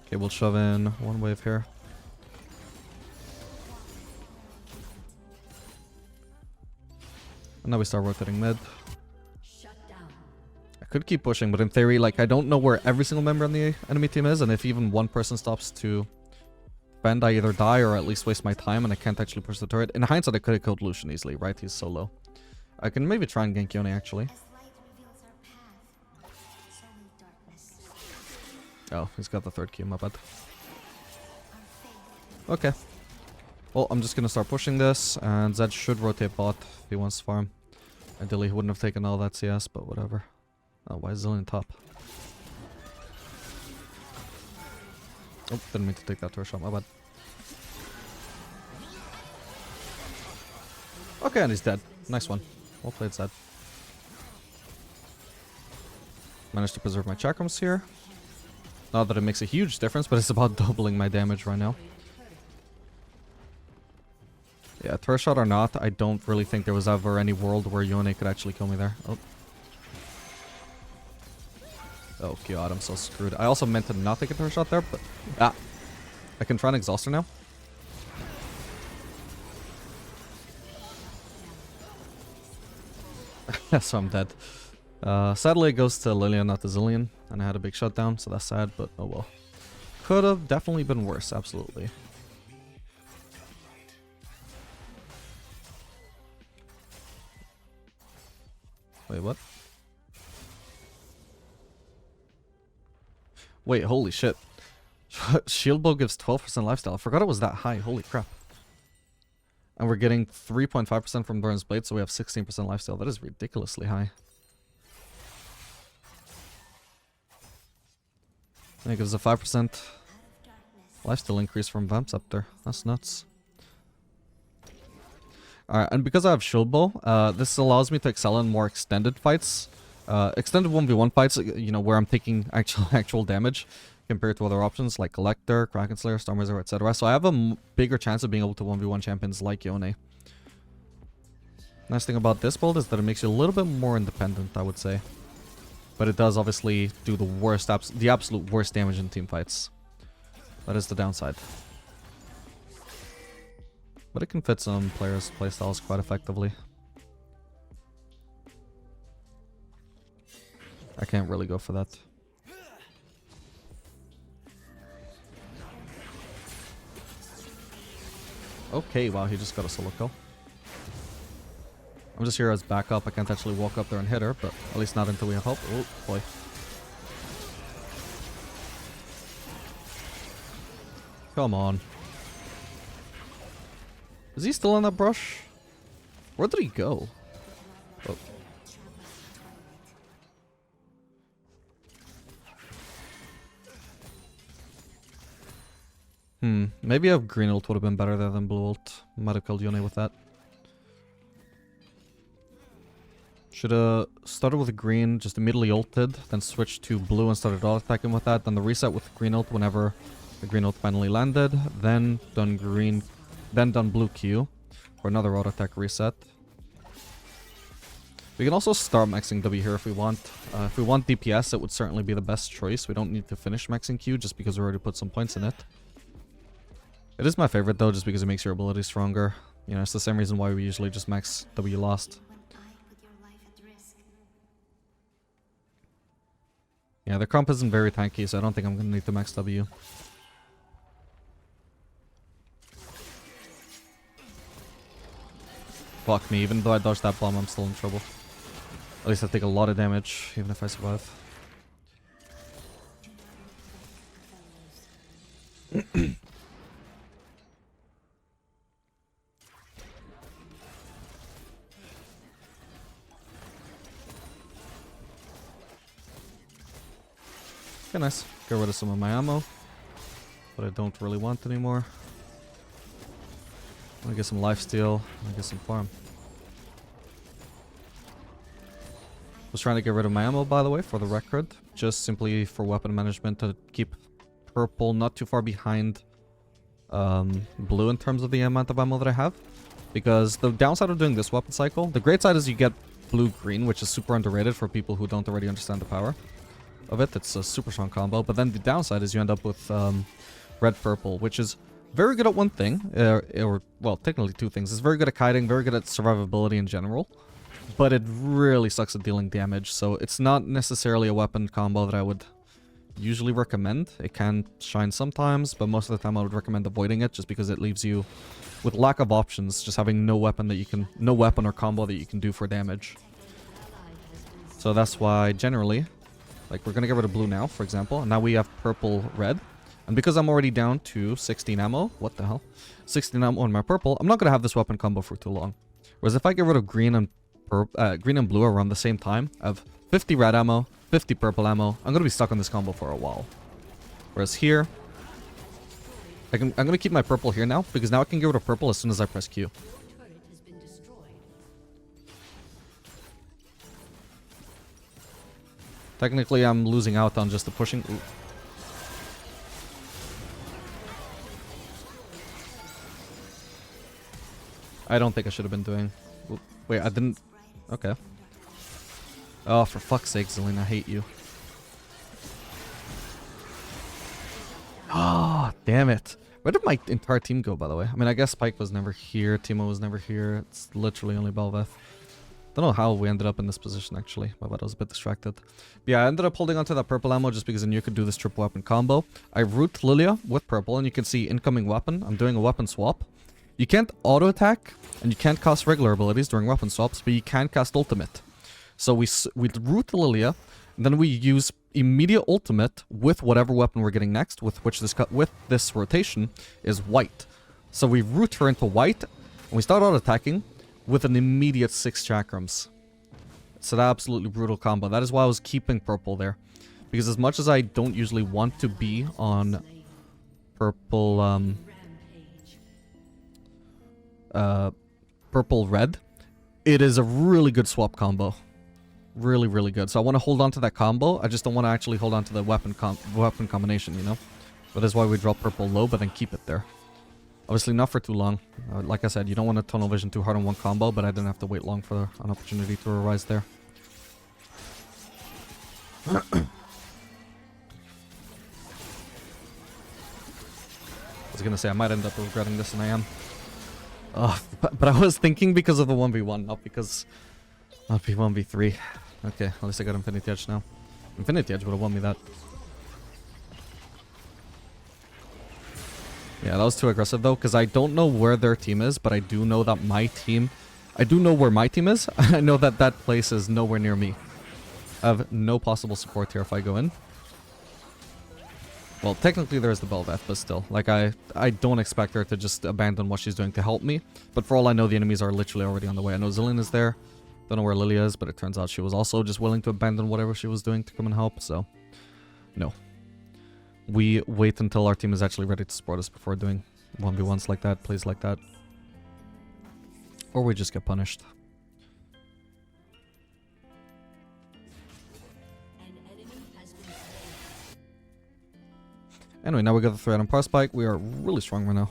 Okay, we'll shove in one wave here. And now we start rotating mid. I could keep pushing, but in theory, like, I don't know where every single member on the enemy team is, and if even one person stops to defend, I either die or at least waste my time, and I can't actually push the turret. In hindsight, I could have killed Lucian easily, right? He's so low. I can maybe try and gank Yone, actually. Oh, he's got the third Q, my bad. Okay. Well, I'm just gonna start pushing this, and Zed should rotate bot if he wants to farm. Ideally, he wouldn't have taken all that CS, but whatever. Oh, why is Zillion top? Oh, didn't mean to take that to a shot, my bad. Okay, and he's dead. Nice one. Well played, Zed. Managed to preserve my chakrams here. Not that it makes a huge difference, but it's about doubling my damage right now. Yeah, turret shot or not, I don't really think there was ever any world where Yone could actually kill me there. Oh. Oh god, I'm so screwed. I also meant to not take a turret shot there, but... Ah! I can try and exhaust her now. So I'm dead. Sadly, it goes to Lillian, not to Zillion. And I had a big shutdown, so that's sad, but oh well. Could have definitely been worse, absolutely. Wait, what? Wait, holy shit. Shield bow gives 12% lifesteal. I forgot it was that high, holy crap. And we're getting 3.5% from Doran's Blade, so we have 16% lifesteal. That is ridiculously high. It gives a 5% lifesteal increase from Vamp Scepter. That's nuts. Alright, and because I have Shield Bow, this allows me to excel in more extended fights. Extended 1v1 fights, you know, where I'm taking actual damage compared to other options like Collector, Kraken Slayer, Storm Wizard, etc. So I have a bigger chance of being able to 1v1 champions like Yone. Nice thing about this build is that it makes you a little bit more independent, I would say. But it does obviously do the absolute worst damage in team fights. That is the downside. But it can fit some players' playstyles quite effectively. I can't really go for that. Okay, wow, he just got a solo kill. I'm just here as backup. I can't actually walk up there and hit her, but at least not until we have help. Oh, boy. Come on. Is he still in that brush? Where did he go? Oh. Maybe a green ult would have been better there than blue ult. Might have killed Yone with that. Should have started with a green, just immediately ulted, then switched to blue and started auto-attacking with that. Then the reset with green ult whenever the green ult finally landed. Then done green, then done blue Q for another auto-attack reset. We can also start maxing W here if we want. If we want DPS, it would certainly be the best choice. We don't need to finish maxing Q just because we already put some points in it. It is my favorite though, just because it makes your ability stronger. You know, it's the same reason why we usually just max W last. Yeah, the comp isn't very tanky, so I don't think I'm gonna need to max W. Fuck me, even though I dodged that bomb, I'm still in trouble. At least I take a lot of damage, even if I survive. Okay, nice. Get rid of some of my ammo. But I don't really want anymore. I'm gonna get some lifesteal. I'm gonna get some farm. Was trying to get rid of my ammo, by the way, for the record. Just simply for weapon management to keep purple not too far behind blue in terms of the amount of ammo that I have. Because the downside of doing this weapon cycle, the great side is you get blue-green, which is super underrated for people who don't already understand the power of it. It's a super strong combo. But then the downside is you end up with red-purple, which is very good at one thing, or, well, technically two things. It's very good at kiting, very good at survivability in general, but it really sucks at dealing damage, so it's not necessarily a weapon combo that I would usually recommend. It can shine sometimes, but most of the time I would recommend avoiding it, just because it leaves you with lack of options, just having no weapon that you can, no weapon or combo that you can do for damage. So that's why, generally, like, we're gonna get rid of blue now, for example, and now we have purple-red. And because I'm already down to 16 ammo, what the hell? 16 ammo on my purple, I'm not going to have this weapon combo for too long. Whereas if I get rid of green and blue around the same time, I have 50 red ammo, 50 purple ammo. I'm going to be stuck on this combo for a while. Whereas here, I'm going to keep my purple here now, because now I can get rid of purple as soon as I press Q. Technically, I'm losing out on just the pushing. Ooh. I don't think I should have been doing... Wait, I didn't... Okay. Oh, for fuck's sake, Zelina, I hate you. Oh, damn it. Where did my entire team go, by the way? I mean, I guess Spike was never here, Timo was never here. It's literally only Belveth. Don't know how we ended up in this position, actually. My bad, I was a bit distracted. But yeah, I ended up holding onto that purple ammo just because I knew you could do this triple weapon combo. I root Lilia with purple, and you can see incoming weapon. I'm doing a weapon swap. You can't auto-attack, and you can't cast regular abilities during weapon swaps, but you can cast ultimate. So we root Lilia, and then we use immediate ultimate with whatever weapon we're getting next, with this rotation is white. So we root her into white, and we start auto-attacking with an immediate 6 chakrams. It's an absolutely brutal combo. That is why I was keeping purple there. Because as much as I don't usually want to be on purple, purple-red, it is a really good swap combo. Really, really good. So I want to hold on to that combo. I just don't want to actually hold on to the weapon combination, you know? But that's why we drop purple low, but then keep it there. Obviously not for too long. Like I said, you don't want to tunnel vision too hard on one combo, but I didn't have to wait long for an opportunity to arise there. I was gonna say I might end up regretting this, and I am. But I was thinking because of the 1v1, not because of the 1v3. Okay, at least I got Infinity Edge now. Infinity Edge would have won me that. Yeah, that was too aggressive though, because I don't know where their team is, but I do know that my team... I do know where my team is. I know that that place is nowhere near me. I have no possible support here if I go in. Well, technically there is the Belveth, but still. Like, I don't expect her to just abandon what she's doing to help me. But for all I know, the enemies are literally already on the way. I know Zillion is there. Don't know where Lilia is, but it turns out she was also just willing to abandon whatever she was doing to come and help, so... No. We wait until our team is actually ready to support us before doing 1v1s like that, plays like that. Or we just get punished. Anyway, now we got the threat on Power Spike. We are really strong right now.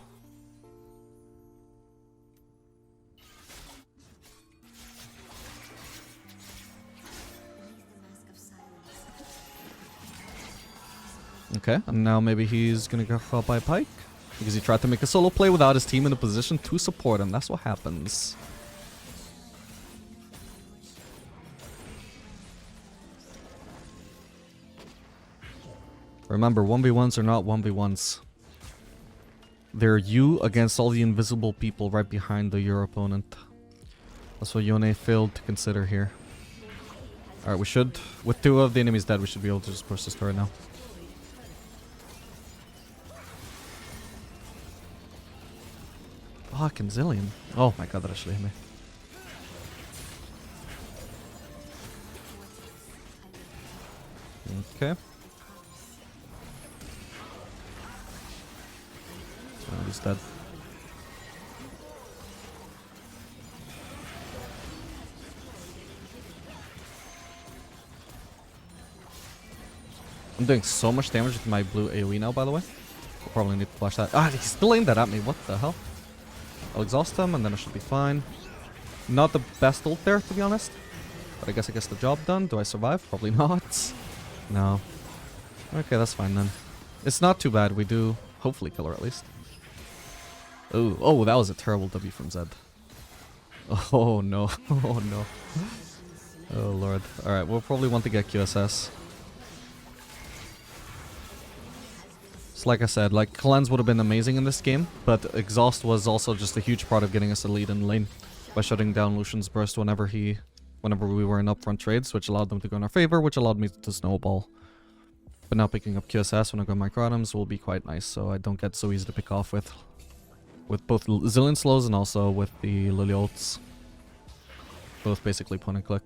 Okay, and now maybe he's gonna get caught by Pike. Because he tried to make a solo play without his team in a position to support him. That's what happens. Remember, 1v1s are not 1v1s. They're you against all the invisible people right behind your opponent. That's what Yone failed to consider here. Alright, we should... With 2 of the enemies dead, we should be able to just push this turret now. Fucking Zillion. Oh my god, that actually hit me. Okay. So he's dead. I'm doing so much damage with my blue AoE now, by the way. I'll probably need to flash that. Ah, he's still aimed that at me. What the hell? I'll exhaust him and then it should be fine. Not the best ult there, to be honest. But I guess the job done. Do I survive? Probably not. No. Okay, that's fine then. It's not too bad. We do hopefully kill her at least. Oh, that was a terrible W from Zed. Oh no. Oh no. Oh lord. Alright, we'll probably want to get QSS. So like I said, like, cleanse would have been amazing in this game, but exhaust was also just a huge part of getting us a lead in lane by shutting down Lucian's burst whenever we were in upfront trades, which allowed them to go in our favor, which allowed me to snowball. But now picking up QSS when I go micro items will be quite nice, so I don't get so easy to pick off with both Zillion slows and also with the Lily ults. Both basically point and click.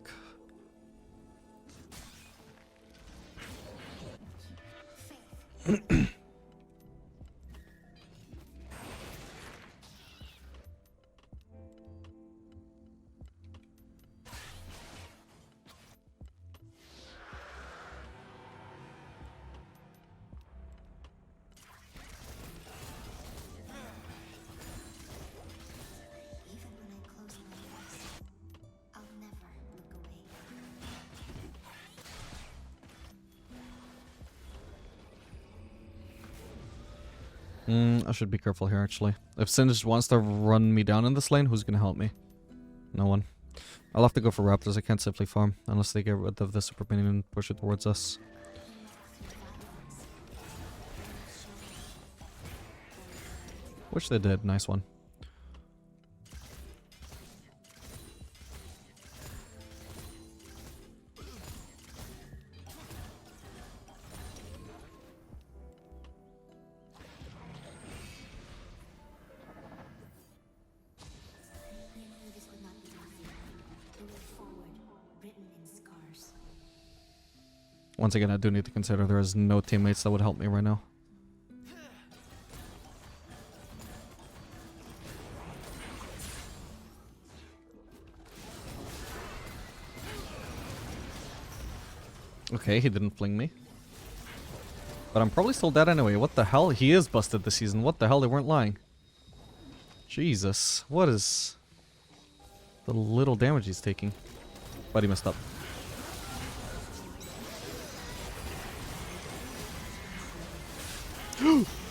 I should be careful here, actually. If Sindge wants to run me down in this lane, who's gonna help me? No one. I'll have to go for Raptors. I can't simply farm unless they get rid of the super minion and push it towards us. Which they did. Nice one. Once again, I do need to consider there is no teammates that would help me right now. Okay, he didn't fling me. But I'm probably still dead anyway. What the hell? He is busted this season. What the hell? They weren't lying. Jesus. What is the little damage he's taking? But he messed up.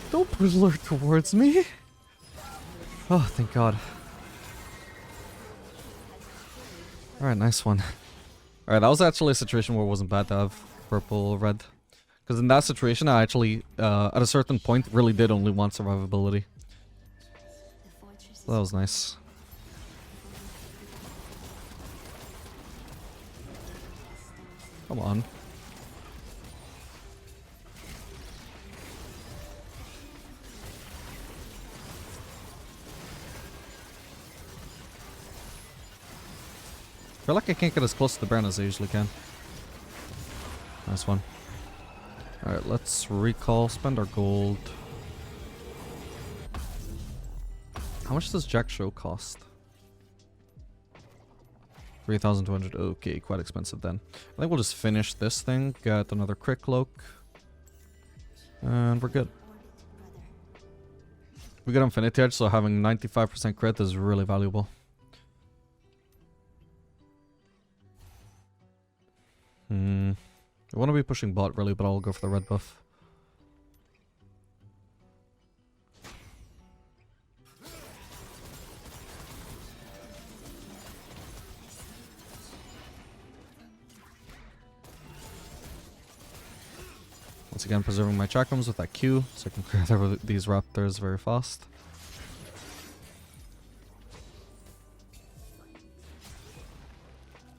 Don't push her towards me. Oh, thank God. Alright, nice one. Alright, that was actually a situation where it wasn't bad to have purple red. Because in that situation, I actually, at a certain point, really did only want survivability. So that was nice. Come on. I feel like I can't get as close to the Baron as I usually can. Nice one. Alright, let's recall, spend our gold. How much does Jack Show cost? 3,200. Okay, quite expensive then. I think we'll just finish this thing, get another crit cloak, and we're good. We get Infinity Edge, so having 95% crit is really valuable. I want to be pushing bot really, but I'll go for the red buff. Once again, preserving my chakrams with that Q, so I can clear these raptors very fast.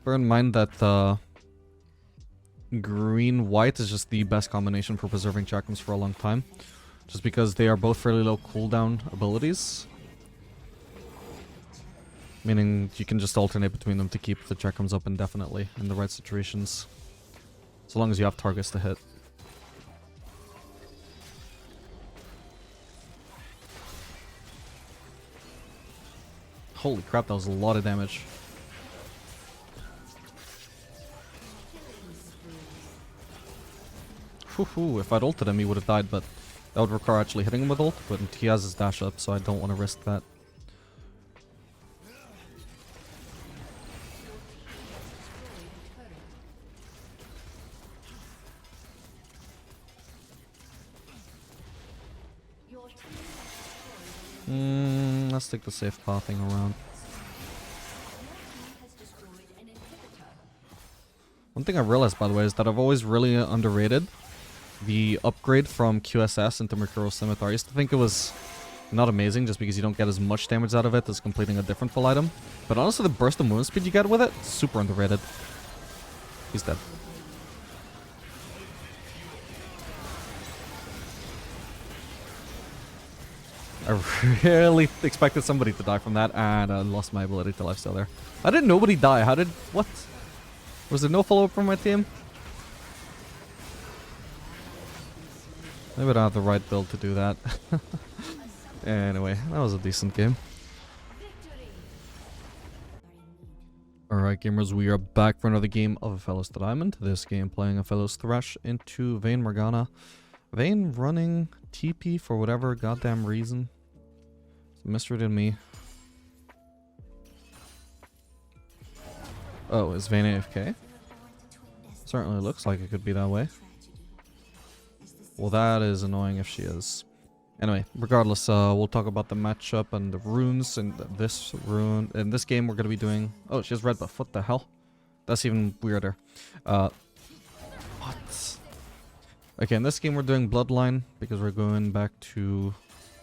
Bear in mind that green-white is just the best combination for preserving chakrams for a long time. Just because they are both fairly low cooldown abilities. Meaning you can just alternate between them to keep the chakrams up indefinitely in the right situations. So long as you have targets to hit. Holy crap, that was a lot of damage. Whew, if I'd ulted him, he would have died, but that would require actually hitting him with ult, but he has his dash up, so I don't want to risk that. Let's take the safe pathing around. One thing I realized, by the way, is that I've always really underrated the upgrade from QSS into Mercurial Scimitar. I used to think it was not amazing just because you don't get as much damage out of it as completing a different full item. But honestly, the burst of movement speed you get with it, super underrated. He's dead. I really expected somebody to die from that, and I lost my ability to lifesteal there. How did nobody die? How did... what? Was there no follow-up from my team? Maybe I don't have the right build to do that. Anyway, that was a decent game. Alright gamers, we are back for another game of Aphelios the Diamond. This game playing Aphelios Thresh into Vayne Morgana. Vayne running TP for whatever goddamn reason. It's a mystery to me. Oh, is Vayne AFK? Certainly looks like it could be that way. Well, that is annoying if she is. Anyway, regardless, we'll talk about the matchup and the runes and this rune. In this game, we're going to be doing... oh, she has red buff. What the hell? That's even weirder. What? Okay, in this game, we're doing Bloodline because we're going back to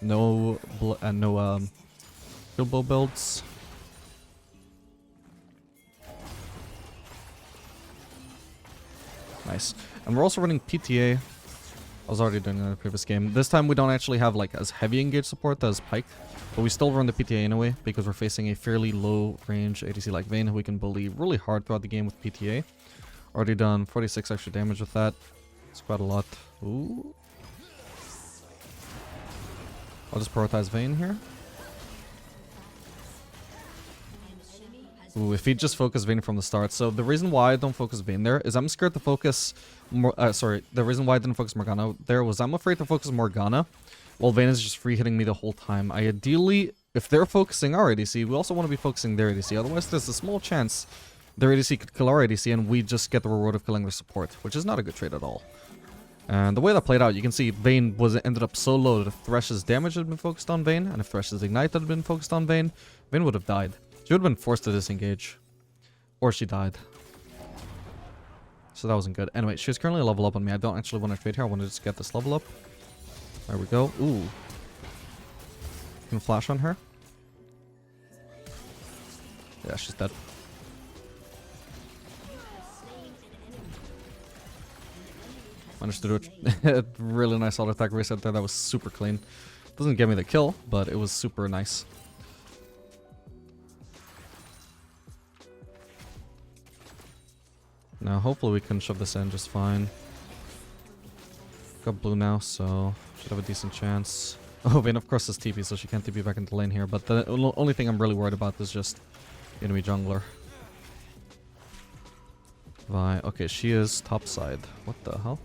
no field bow builds. Nice. And we're also running PTA. I was already doing it in the previous game. This time we don't actually have like as heavy engage support as Pike, but we still run the PTA anyway because we're facing a fairly low range ADC like Vayne who we can bully really hard throughout the game with PTA. Already done 46 extra damage with that. It's quite a lot. Ooh. I'll just prioritize Vayne here. Ooh, if he just focused Vayne from the start. So the reason why I don't focus Vayne there is I'm scared to focus... the reason why I didn't focus Morgana there was I'm afraid to focus Morgana while Vayne is just free hitting me the whole time. I ideally, if they're focusing our ADC, we also want to be focusing their ADC. Otherwise, there's a small chance their ADC could kill our ADC and we just get the reward of killing their support, which is not a good trade at all. And the way that played out, you can see Vayne ended up so low that if Thresh's damage had been focused on Vayne, and if Thresh's ignite had been focused on Vayne, Vayne would have died. She would have been forced to disengage. Or she died. So that wasn't good. Anyway, she's currently a level up on me. I don't actually want to trade here. I want to just get this level up. There we go. Ooh. Can flash on her. Yeah, she's dead. Managed to do it. Really nice auto attack reset there. That was super clean. Doesn't get me the kill, but it was super nice. Now, hopefully we can shove this in just fine. Got blue now, so should have a decent chance. Oh, Vayne of course is TP, so she can't TP back into lane here. But the only thing I'm really worried about is just enemy jungler. Vi, okay, she is topside. What the hell?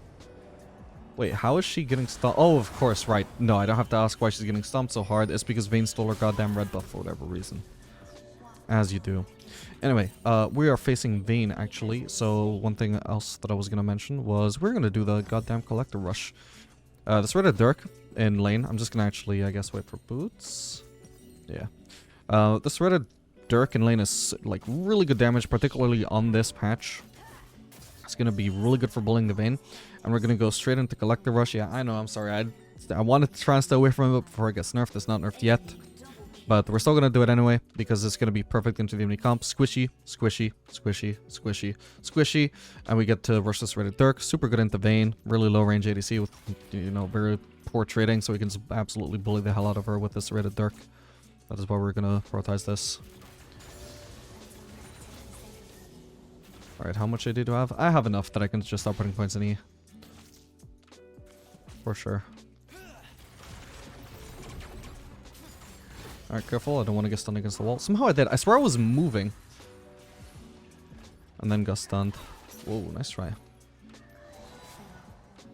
Wait, how is she getting stumped? Oh, of course, right. No, I don't have to ask why she's getting stumped so hard. It's because Vayne stole her goddamn red buff for whatever reason. As you do. Anyway, we are facing Vayne, actually. So, one thing else that I was going to mention was we're going to do the goddamn collector rush. This red of Dirk in lane. I'm just going to actually, I guess, wait for boots. Yeah. This red of Dirk in lane is, like, really good damage, particularly on this patch. It's going to be really good for bullying the Vayne. And we're going to go straight into collector rush. Yeah, I know, I'm sorry. I wanted to try and stay away from it before it gets nerfed. It's not nerfed yet. But we're still going to do it anyway, because it's going to be perfect into the enemy comp. Squishy, squishy, squishy, squishy, squishy. And we get to rush this Reddit Dirk. Super good into Vayne. Really low range ADC with, you know, very poor trading. So we can absolutely bully the hell out of her with this Reddit Dirk. That is why we're going to prioritize this. Alright, how much AD do I have? I have enough that I can just start putting points in E. For sure. Alright, careful. I don't want to get stunned against the wall. Somehow I did. I swear I was moving. And then got stunned. Whoa, nice try.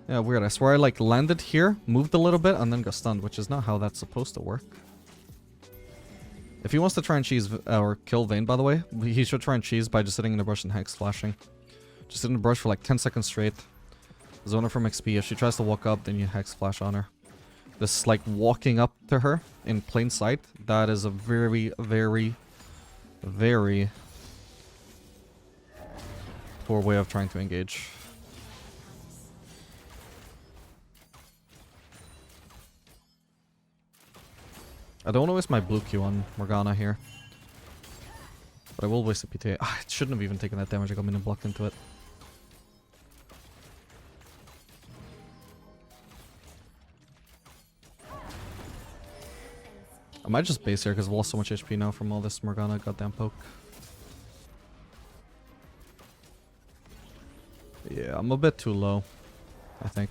Yeah, weird. I swear I like landed here, moved a little bit, and then got stunned, which is not how that's supposed to work. If he wants to try and cheese or kill Vayne, by the way, he should try and cheese by just sitting in the brush and hex flashing. Just sit in the brush for like 10 seconds straight. Zone her from XP. If she tries to walk up, then you hex flash on her. This, like, walking up to her in plain sight, that is a very, very, very poor way of trying to engage. I don't want to waste my blue Q on Morgana here. But I will waste a PTA. Ah, it shouldn't have even taken that damage. I got minion blocked into it. I might just base here because I've lost so much HP now from all this Morgana goddamn poke. Yeah, I'm a bit too low, I think.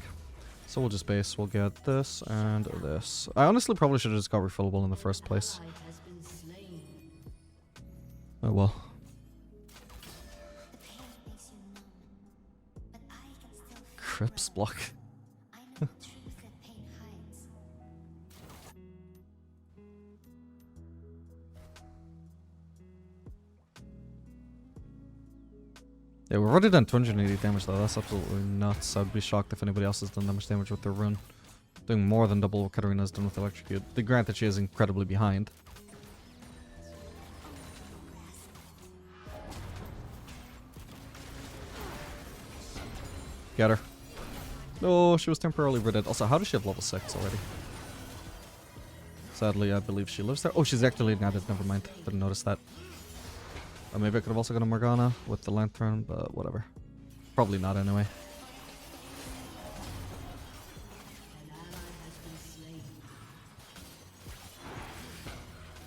So we'll just base. We'll get this and this. I honestly probably should have just got refillable in the first place. Oh well. Crips block. Yeah, we've already done 280 damage though. That's absolutely nuts. I'd be shocked if anybody else has done that much damage with their rune. Doing more than double what Katarina's done with Electrocute. Granted, she is incredibly behind. Get her. No, she was temporarily ridded. Also, how does she have level 6 already? Sadly, I believe she lives there. Oh, she's actually added. Never mind. Didn't notice that. Maybe I could have also got a Morgana with the Lantern, but whatever. Probably not anyway.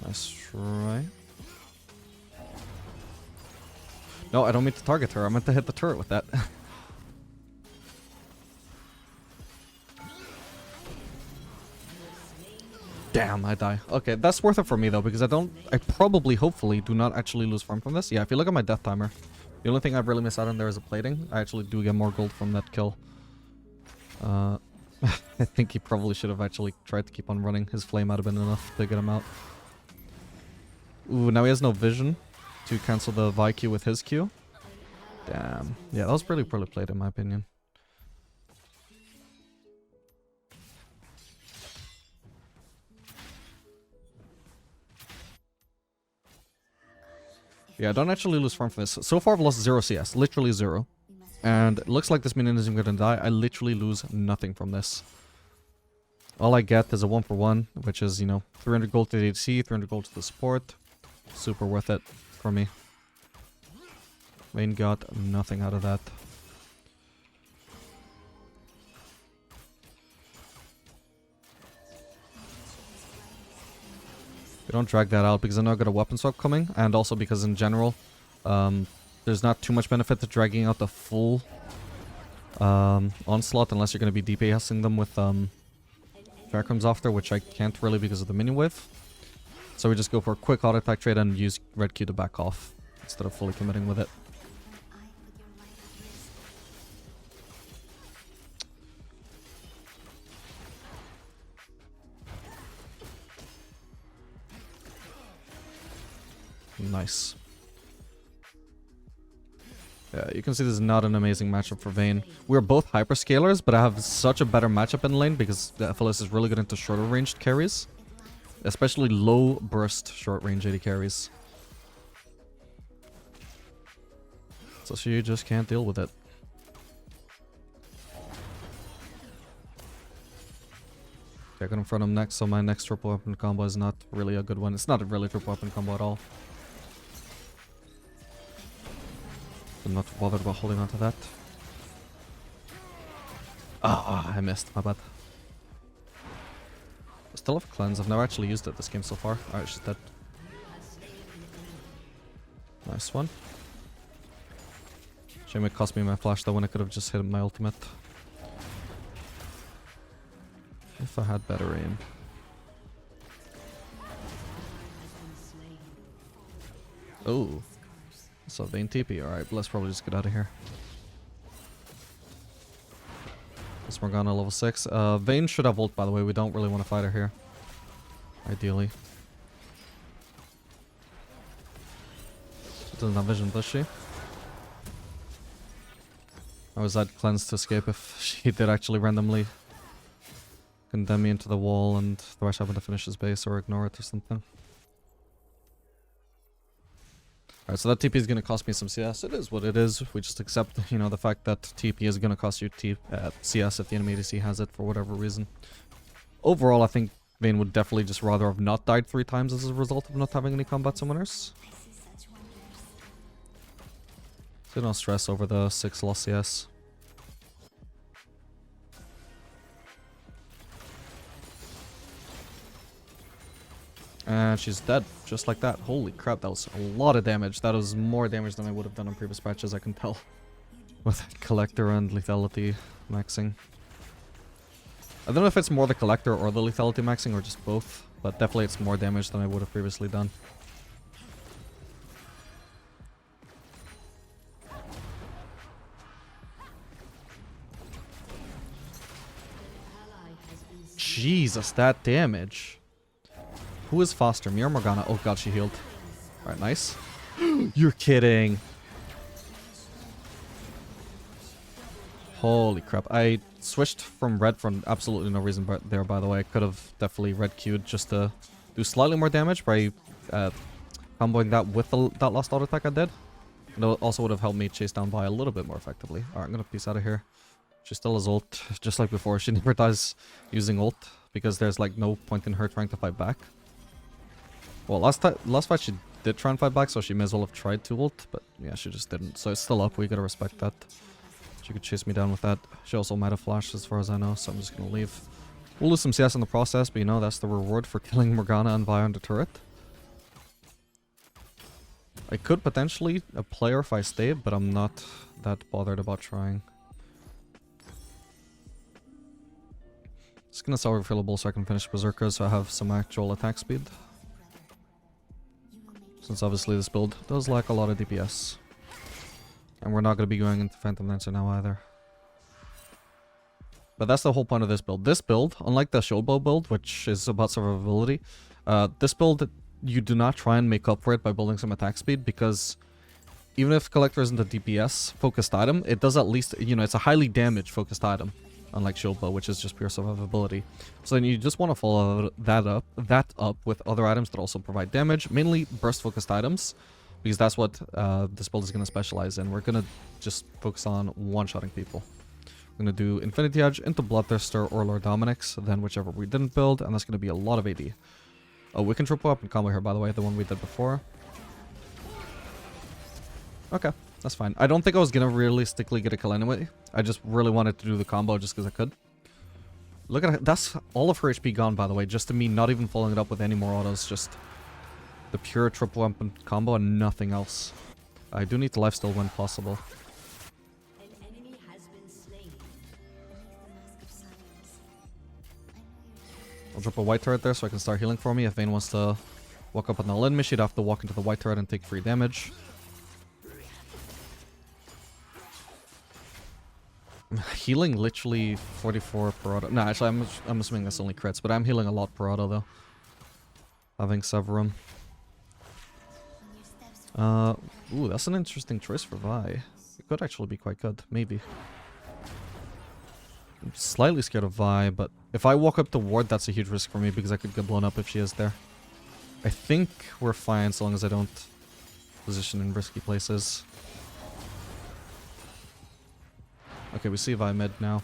Nice try. No, I don't mean to target her. I meant to hit the turret with that. Damn, I die. Okay, that's worth it for me though, because I probably, hopefully, do not actually lose farm from this. Yeah, if you look at my death timer, the only thing I've really missed out on there is a plating. I actually do get more gold from that kill. I think he probably should have actually tried to keep on running. His flame might have been enough to get him out. Ooh, now he has no vision to cancel the Vi Q with his Q. Damn. Yeah, that was pretty poorly played in my opinion. Yeah, I don't actually lose farm for this. So far I've lost 0 CS, literally 0. And it looks like this minion isn't gonna die. I literally lose nothing from this. All I get is a 1-for-1, which is, you know, 300 gold to the ADC, 300 gold to the support. Super worth it for me. Vayne got nothing out of that. We don't drag that out because I know I got a weapon swap coming, and also because in general, there's not too much benefit to dragging out the full onslaught unless you're going to be DPSing them with Faircomes after, which I can't really because of the minion wave. So we just go for a quick auto attack trade and use red Q to back off instead of fully committing with it. Nice. Yeah, you can see this is not an amazing matchup for Vayne. We're both hyperscalers, but I have such a better matchup in lane because Aphelios is really good into shorter ranged carries. Especially low burst short range AD carries. So she just can't deal with it. Okay, I got in front of him next, so my next triple weapon combo is not really a good one. It's not a really triple weapon combo at all. I'm not bothered about holding on to that. Ah, I missed. My bad. I still have cleanse. I've never actually used it this game so far. Alright, she's dead. Nice one. Shame it cost me my flash though when I could have just hit my ultimate. If I had better aim. Oh. So Vayne TP. Alright, let's probably just get out of here. It's Morgana level 6. Vayne should have ult, by the way. We don't really want to fight her here. Ideally. She doesn't have vision, does she? Or was that cleanse to escape if she did actually randomly condemn me into the wall and Thresh happened to finish his base or ignore it or something? Alright, so that TP is going to cost me some CS. It is what it is. We just accept, you know, the fact that TP is going to cost you CS if the enemy ADC has it for whatever reason. Overall, I think Vayne would definitely just rather have not died 3 times as a result of not having any combat summoners. So no stress over the 6 lost CS. And she's dead, just like that. Holy crap, that was a lot of damage. That was more damage than I would have done on previous patches, I can tell. With Collector and Lethality maxing. I don't know if it's more the Collector or the Lethality maxing, or just both. But definitely it's more damage than I would have previously done. Jesus, that damage. Who is faster, me or Morgana? Oh god, she healed. Alright, nice. You're kidding. Holy crap. I switched from red for absolutely no reason there, by the way. I could have definitely red queued just to do slightly more damage by comboing that with that last auto attack I did. And it also would have helped me chase down Vi a little bit more effectively. Alright, I'm gonna peace out of here. She still has ult, just like before. She never dies using ult because there's like no point in her trying to fight back. Well, last fight she did try and fight back, so she may as well have tried to ult, but yeah, she just didn't. So it's still up, we gotta respect that. She could chase me down with that. She also might have flashed as far as I know, so I'm just gonna leave. We'll lose some CS in the process, but you know, that's the reward for killing Morgana and Vi on the turret. I could potentially play her if I stay, but I'm not that bothered about trying. Just gonna sell refillable so I can finish Berserker so I have some actual attack speed. Since obviously this build does lack a lot of DPS. And we're not going to be going into Phantom Dancer now either. But that's the whole point of this build. This build, unlike the Showbow build, which is about survivability, this build, you do not try and make up for it by building some attack speed, because even if Collector isn't a DPS focused item, it does at least, you know, it's a highly damage focused item. Unlike Shieldbow, which is just pure survivability. So then you just want to follow that up with other items that also provide damage, mainly burst-focused items. Because that's what this build is going to specialize in. We're going to just focus on one-shotting people. We're going to do Infinity Edge into Bloodthirster or Lord Dominic's, then whichever we didn't build, and that's going to be a lot of AD. Oh, we can triple up and combo here, by the way, the one we did before. Okay, that's fine. I don't think I was going to realistically get a kill anyway. I just really wanted to do the combo just because I could. Look at it. That's all of her HP gone, by the way, just to me not even following it up with any more autos, just the pure triple weapon combo and nothing else. I do need to lifesteal when possible. An enemy has been slain. I'll drop a white turret there so I can start healing for me. If Vayne wants to walk up and all in me, she'd have to walk into the white turret and take free damage. I'm healing literally 44 per auto. No, actually, I'm assuming that's only crits, but I'm healing a lot per auto though. Having Severum. Ooh, that's an interesting choice for Vi. It could actually be quite good, maybe. I'm slightly scared of Vi, but if I walk up to ward, that's a huge risk for me because I could get blown up if she is there. I think we're fine so long as I don't position in risky places. Okay, we see Vi mid now.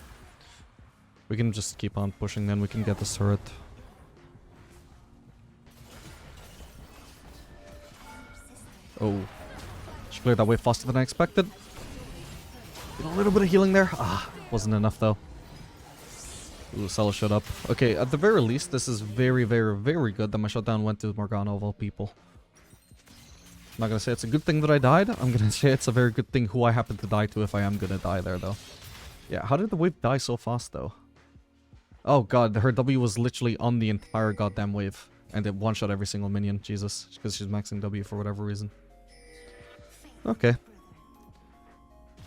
We can just keep on pushing, then we can get this turret. Oh. She cleared that way faster than I expected. Did a little bit of healing there. Ah, wasn't enough though. Ooh, Sella showed up. Okay, at the very least, this is very, very, very good that my shutdown went to Morgana of all people. I'm not gonna say it's a good thing that I died. I'm gonna say it's a very good thing who I happen to die to if I am gonna die there though. Yeah, how did the wave die so fast though? Oh god, her W was literally on the entire goddamn wave. And it one-shot every single minion. Jesus, because she's maxing W for whatever reason. Okay.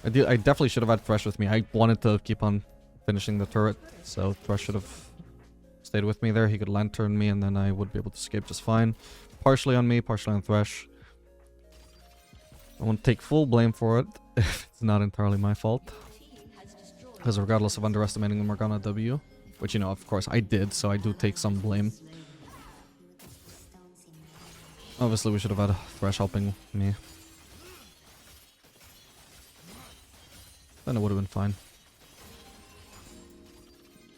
I definitely should have had Thresh with me. I wanted to keep on finishing the turret, so Thresh should have stayed with me there. He could lantern me, and then I would be able to escape just fine. Partially on me, partially on Thresh. I won't take full blame for it if it's not entirely my fault. Because regardless of underestimating the Morgana W, which, you know, of course I did, so I do take some blame. Obviously, we should have had Thresh helping me. Then it would have been fine.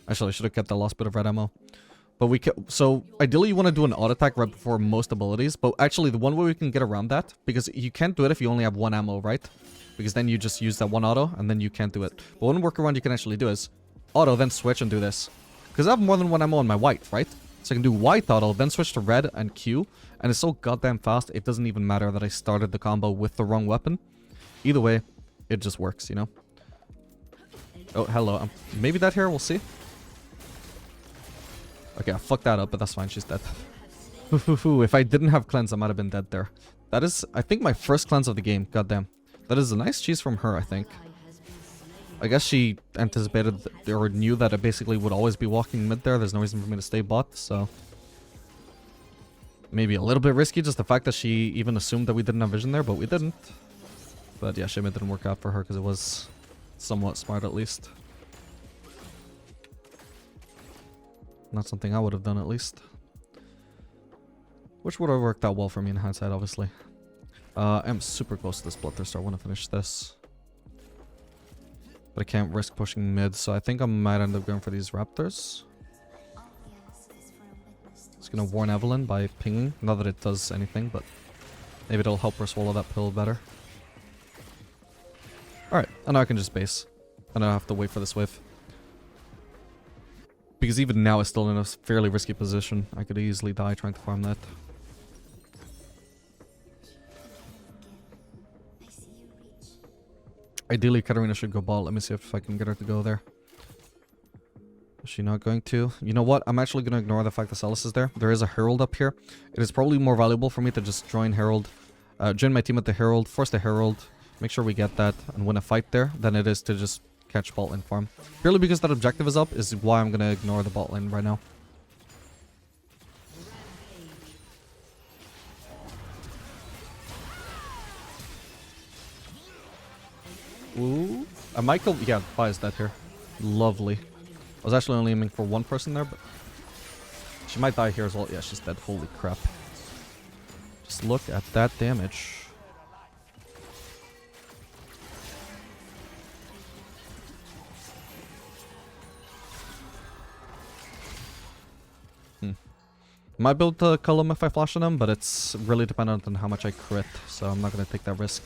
Actually, I should have kept the last bit of red ammo. But we can. So, ideally, you want to do an auto attack right before most abilities. But actually, the one way we can get around that, because you can't do it if you only have one ammo, right? Because then you just use that one auto, and then you can't do it. But one workaround you can actually do is auto, then switch and do this. Because I have more than one ammo on my white, right? So I can do white auto, then switch to red and Q. And it's so goddamn fast, it doesn't even matter that I started the combo with the wrong weapon. Either way, it just works, you know? Oh, hello. Maybe that here, we'll see. Okay, I fucked that up, but that's fine, she's dead. If I didn't have cleanse, I might have been dead there. That is, I think, my first cleanse of the game. Goddamn. That is a nice cheese from her, I think. I guess she anticipated or knew that I basically would always be walking mid there. There's no reason for me to stay bot, so... Maybe a little bit risky, just the fact that she even assumed that we didn't have vision there, but we didn't. But yeah, shame it didn't work out for her because it was somewhat smart at least. Not something I would have done at least. Which would have worked out well for me in hindsight, obviously. I'm super close to this Bloodthirster. I want to finish this. But I can't risk pushing mid, so I think I might end up going for these Raptors. It's gonna warn Evelyn by pinging. Not that it does anything, but maybe it'll help her swallow that pill better. Alright, and now I can just base. And I don't have to wait for this wave. Because even now it's still in a fairly risky position. I could easily die trying to farm that. Ideally, Katarina should go ball. Let me see if I can get her to go there. Is she not going to? You know what? I'm actually going to ignore the fact that Celis is there. There is a Herald up here. It is probably more valuable for me to just join Herald. Join my team at the Herald. Force the Herald. Make sure we get that and win a fight there. Than it is to just catch bot lane farm. Purely because that objective is up is why I'm going to ignore the bot lane right now. Ooh. I might go... Yeah, Vi is dead here. Lovely. I was actually only aiming for one person there, but... She might die here as well. Yeah, she's dead. Holy crap. Just look at that damage. Might build to kill him if I flash on him, but it's really dependent on how much I crit, so I'm not going to take that risk.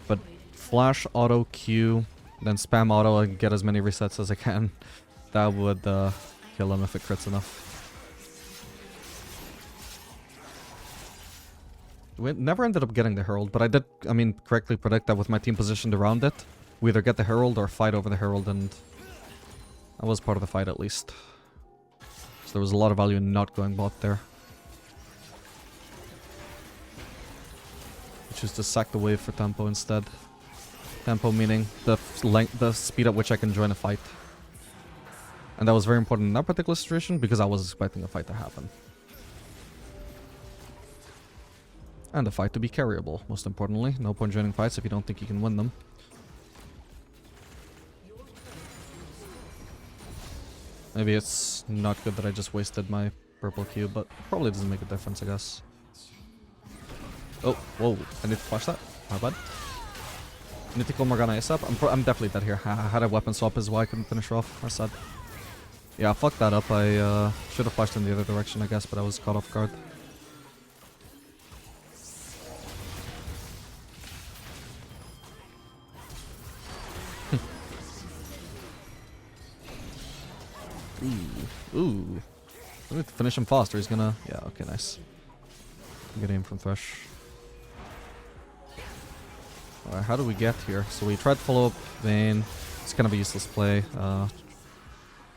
But flash, auto, Q, then spam auto and get as many resets as I can. That would kill him if it crits enough. We never ended up getting the Herald, but I did, correctly predict that with my team positioned around it, we either get the Herald or fight over the Herald, and that was part of the fight at least. So there was a lot of value in not going bot there. I choose to sack the wave for tempo instead. Tempo meaning the speed at which I can join a fight. And that was very important in that particular situation because I was expecting a fight to happen. And a fight to be carryable, most importantly. No point joining fights if you don't think you can win them. Maybe it's not good that I just wasted my purple cube, but probably doesn't make a difference, I guess. Oh, whoa, I need to flash that. My bad. I need to kill Morgana ASAP. I'm definitely dead here. I had a weapon swap is why I couldn't finish her off. That's sad. Yeah, fuck that up. I should have flashed in the other direction, I guess, but I was caught off guard. Ooh. I need to finish him faster. He's gonna... Yeah, okay, nice. Good aim from Thresh. Alright, how do we get here? So we tried to follow up Vayne. It's kind of a useless play.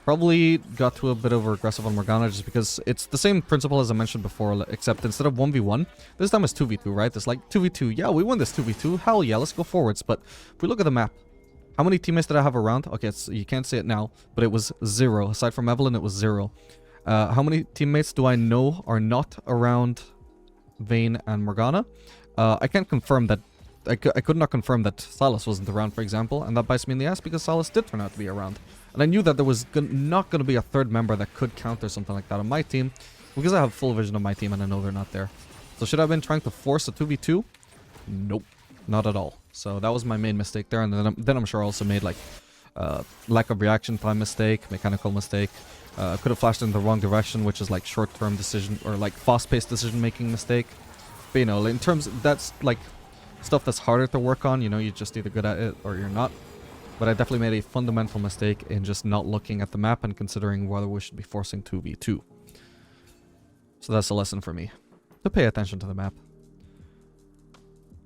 Probably got to a bit over aggressive on Morgana just because it's the same principle as I mentioned before, except instead of 1v1, this time it's 2v2, right? It's like 2v2. Yeah, we won this 2v2. Hell yeah, let's go forwards. But if we look at the map, how many teammates did I have around? Okay, you can't see it now, but it was 0. Aside from Evelyn, it was 0. How many teammates do I know are not around Vayne and Morgana? I can't confirm that. I could not confirm that Sylas wasn't around, for example, and that bites me in the ass because Sylas did turn out to be around. And I knew that there was not going to be a third member that could counter something like that on my team because I have full vision of my team and I know they're not there. So should I have been trying to force a 2v2? Nope. Not at all. So that was my main mistake there, and then I'm sure I also made like lack of reaction time mistake, mechanical mistake. Could have flashed in the wrong direction, which is like short-term decision or like fast-paced decision-making mistake. But you know, in terms that's like stuff that's harder to work on. You know, you're just either good at it or you're not. But I definitely made a fundamental mistake in just not looking at the map and considering whether we should be forcing 2v2. So that's a lesson for me, to pay attention to the map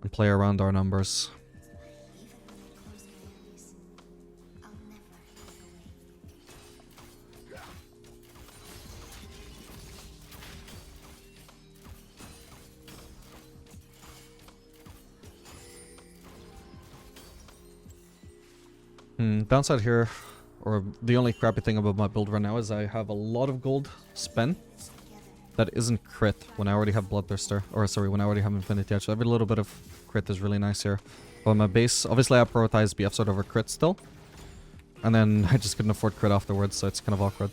and play around our numbers. Downside here, or the only crappy thing about my build right now is I have a lot of gold spent that isn't crit when I already have Bloodthirster, or sorry, when I already have Infinity Edge. So every little bit of crit is really nice here. But my base, obviously I prioritize BF sword over crit still. And then I just couldn't afford crit afterwards, so it's kind of awkward.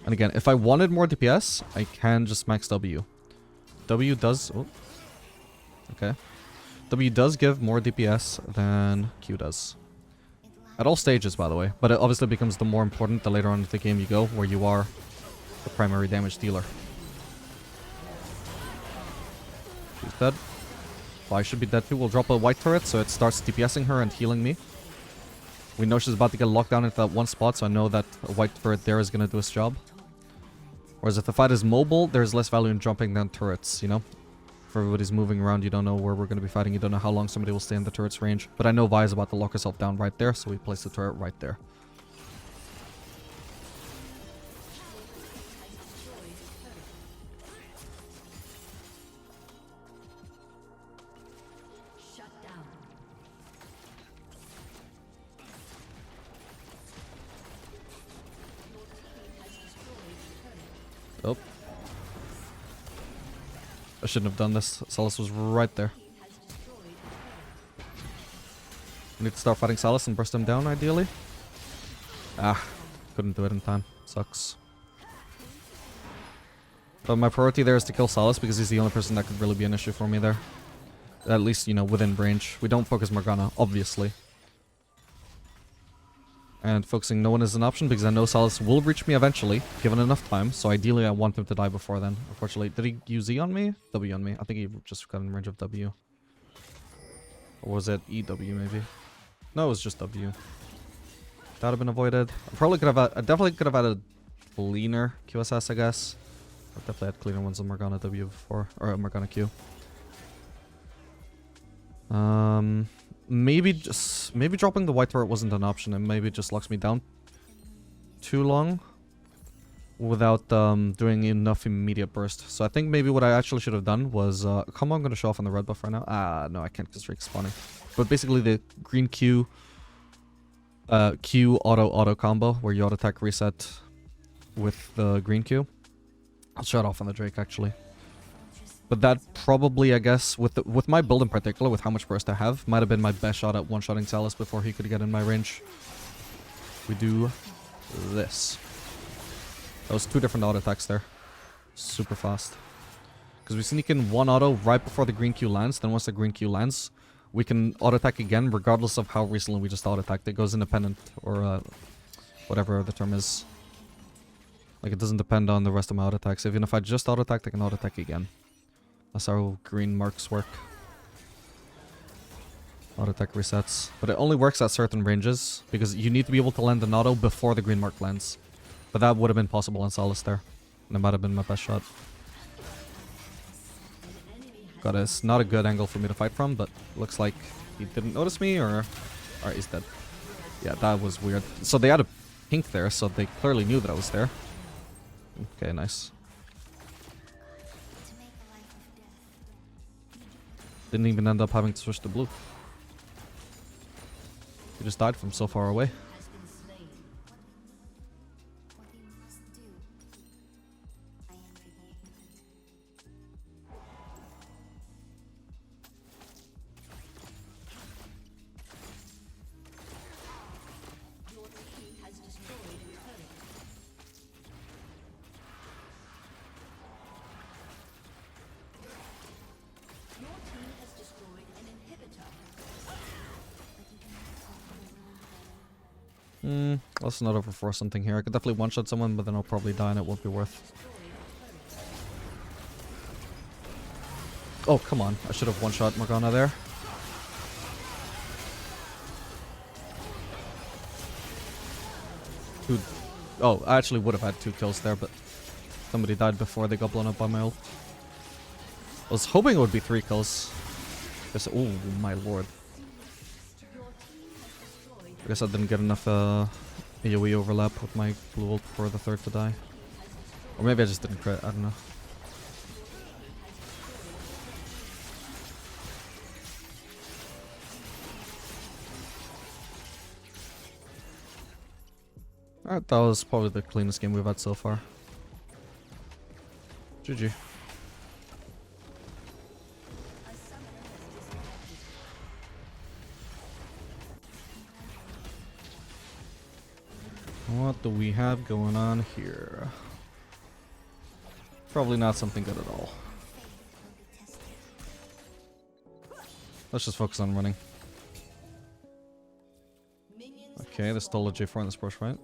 And again, if I wanted more DPS, I can just max W. W does... Oh. Okay. W does give more DPS than Q does. At all stages, by the way. But it obviously becomes the more important the later on in the game you go, where you are the primary damage dealer. She's dead. Well, I should be dead too. We'll drop a white turret, so it starts DPSing her and healing me. We know she's about to get locked down into that one spot, so I know that a white turret there is going to do its job. Whereas if the fight is mobile, there's less value in jumping than turrets, you know? If everybody's moving around, you don't know where we're going to be fighting, you don't know how long somebody will stay in the turret's range. But I know Vi is about to lock herself down right there, so we place the turret right there. Oh. I shouldn't have done this. Sylas was right there. I need to start fighting Sylas and burst him down, ideally. Ah, couldn't do it in time. Sucks. But my priority there is to kill Sylas because he's the only person that could really be an issue for me there. At least, you know, within range. We don't focus Morgana, obviously. And focusing no one is an option because I know Salas will reach me eventually, given enough time. So ideally I want him to die before then. Unfortunately, did he use E on me? W on me. I think he just got in range of W. Or was it EW maybe? No, it was just W. That would have been avoided. I definitely could have had a cleaner QSS, I guess. I definitely had cleaner ones than Morgana W before. Or Morgana Q. Maybe dropping the white turret wasn't an option, and maybe it just locks me down too long without doing enough immediate burst. So I think maybe what I actually should have done was come on, I'm gonna show off on the red buff right now. No, I can't because Drake's spawning. But basically the green Q auto combo where you auto attack reset with the green Q. I'll show it off on the Drake actually. But that probably, I guess, with my build in particular, with how much burst I have, might have been my best shot at one-shotting Salas before he could get in my range. We do this. That was 2 different auto attacks there. Super fast. Because we sneak in 1 auto right before the green Q lands, then once the green Q lands, we can auto attack again regardless of how recently we just auto attacked. It goes independent, or whatever the term is. Like, it doesn't depend on the rest of my auto attacks. Even if I just auto attacked, I can auto attack again. That's how green marks work. Auto attack resets. But it only works at certain ranges, because you need to be able to land an auto before the green mark lands. But that would have been possible on Salas there. And it might have been my best shot. God, it's not a good angle for me to fight from, but looks like he didn't notice me, or... Alright, he's dead. Yeah, that was weird. So they had a pink there, so they clearly knew that I was there. Okay, nice. Didn't even end up having to switch to blue. He just died from so far away. Let's not overforce something here. I could definitely one-shot someone, but then I'll probably die and it won't be worth. Oh, come on. I should have one-shot Morgana there. Dude. Oh, I actually would have had 2 kills there, but somebody died before they got blown up by my ult. I was hoping it would be 3 kills. Oh, my lord. I guess I didn't get enough AoE overlap with my blue ult for the 3rd to die. Or maybe I just didn't crit, I don't know. Alright, that was probably the cleanest game we've had so far. GG. What do we have going on here? Probably not something good at all. Let's just focus on running. Okay, there's still a J4 in this brush, right?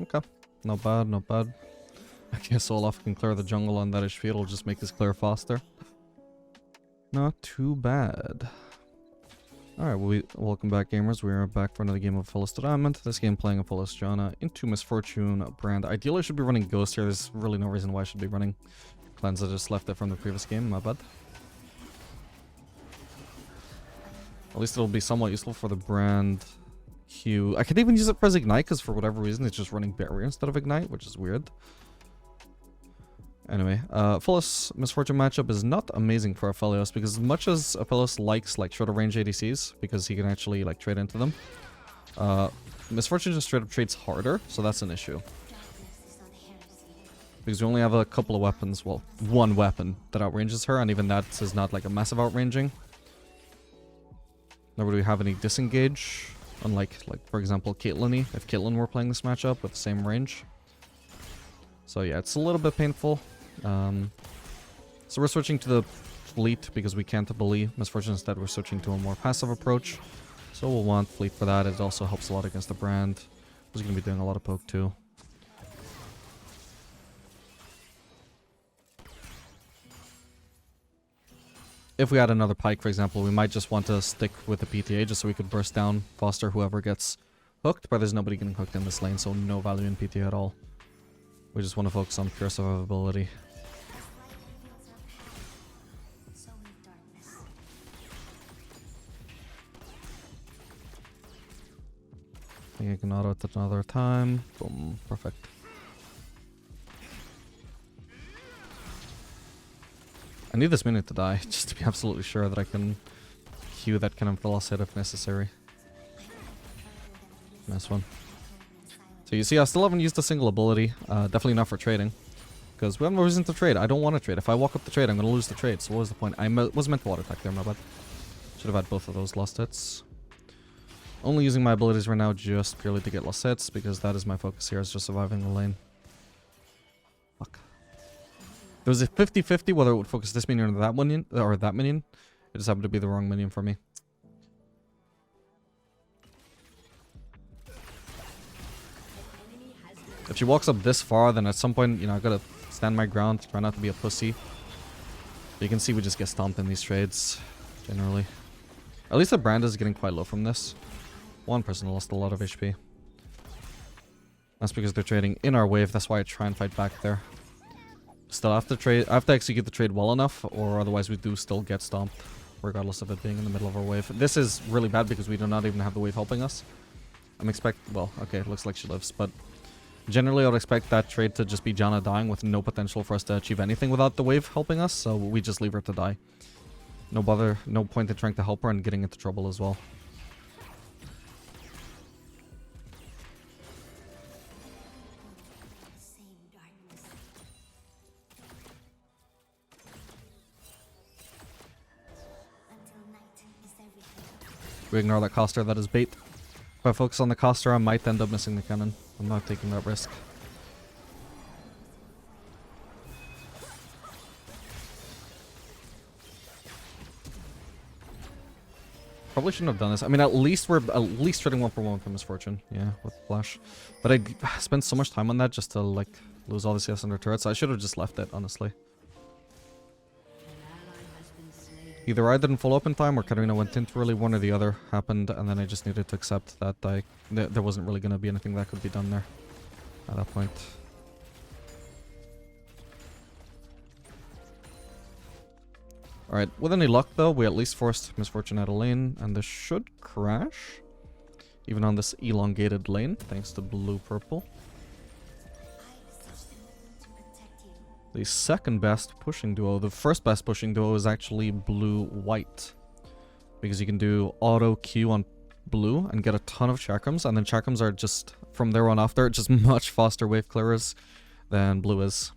Okay. Not bad, not bad. I guess Olaf can clear the jungle on that HP. It'll just make his clear faster. Not too bad. Alright, welcome back, gamers. We are back for another game of Aphelios ADC. This game playing Aphelios Janna into Misfortune brand. Ideally, I should be running Ghost here. There's really no reason why I should be running Cleanse. I just left it from the previous game. My bad. At least it'll be somewhat useful for the brand Q. I could even use it for his Ignite, because for whatever reason, it's just running Barrier instead of Ignite, which is weird. Anyway, Aphelios Misfortune matchup is not amazing for Aphelios, because as much as Aphelios likes like shorter range ADCs, because he can actually like trade into them, Misfortune just straight up trades harder, so that's an issue. Because we only have a couple of weapons, well, 1 weapon that outranges her, and even that is not like a massive outranging. Nor do we have any disengage, unlike, like, for example, Caitlyn-y, if Caitlyn were playing this matchup with the same range. So yeah, it's a little bit painful. So we're switching to the fleet because we can't bully Misfortune. Instead, we're switching to a more passive approach. So we'll want Fleet for that. It also helps a lot against the brand. Who's going to be doing a lot of poke too. If we had another Pike, for example, we might just want to stick with the PTA just so we could burst down, foster whoever gets hooked. But there's nobody getting hooked in this lane, so no value in PTA at all. We just want to focus on pure survivability. I think I can auto it another time. Boom. Perfect. I need this minion to die, just to be absolutely sure that I can Q that kind of loss hit if necessary. Nice one. So you see, I still haven't used a single ability. Definitely not for trading. Because we have no reason to trade. I don't want to trade. If I walk up the trade, I'm going to lose the trade. So what was the point? I was meant to auto attack there, my bad. Should have had both of those lost hits. Only using my abilities right now just purely to get lost hits, because that is my focus here, is just surviving the lane. Fuck. There was a 50-50 whether it would focus this minion or that minion, It just happened to be the wrong minion for me. If she walks up this far, then at some point, you know, I gotta stand my ground, try not to be a pussy. But you can see we just get stomped in these trades, generally. At least the brand is getting quite low from this. One person lost a lot of HP. That's because they're trading in our wave, that's why I try and fight back there. Still have to execute the trade well enough, or otherwise we do still get stomped, regardless of it being in the middle of our wave. This is really bad because we do not even have the wave helping us. Well, okay, it looks like she lives, but generally I would expect that trade to just be Janna dying with no potential for us to achieve anything without the wave helping us, so we just leave her to die. No point in trying to help her and getting into trouble as well. We ignore that caster, that is bait. If I focus on the caster, I might end up missing the cannon. I'm not taking that risk. Probably shouldn't have done this. I mean, at least we're trading 1 for 1 for Misfortune. Yeah, with Flash. But I spent so much time on that just to, like, lose all the CS under turrets. I should have just left it, honestly. Either I didn't follow up in time or Katarina went into early, one or the other happened, and then I just needed to accept that there wasn't really going to be anything that could be done there at that point. Alright, with any luck though, we at least forced Misfortune out of lane, and this should crash. Even on this elongated lane, thanks to blue-purple. The second best pushing duo. The first best pushing duo is actually blue-white. Because you can do auto Q on blue and get a ton of chakrams. And then chakrams are just, from there on after, just much faster wave clearers than blue is.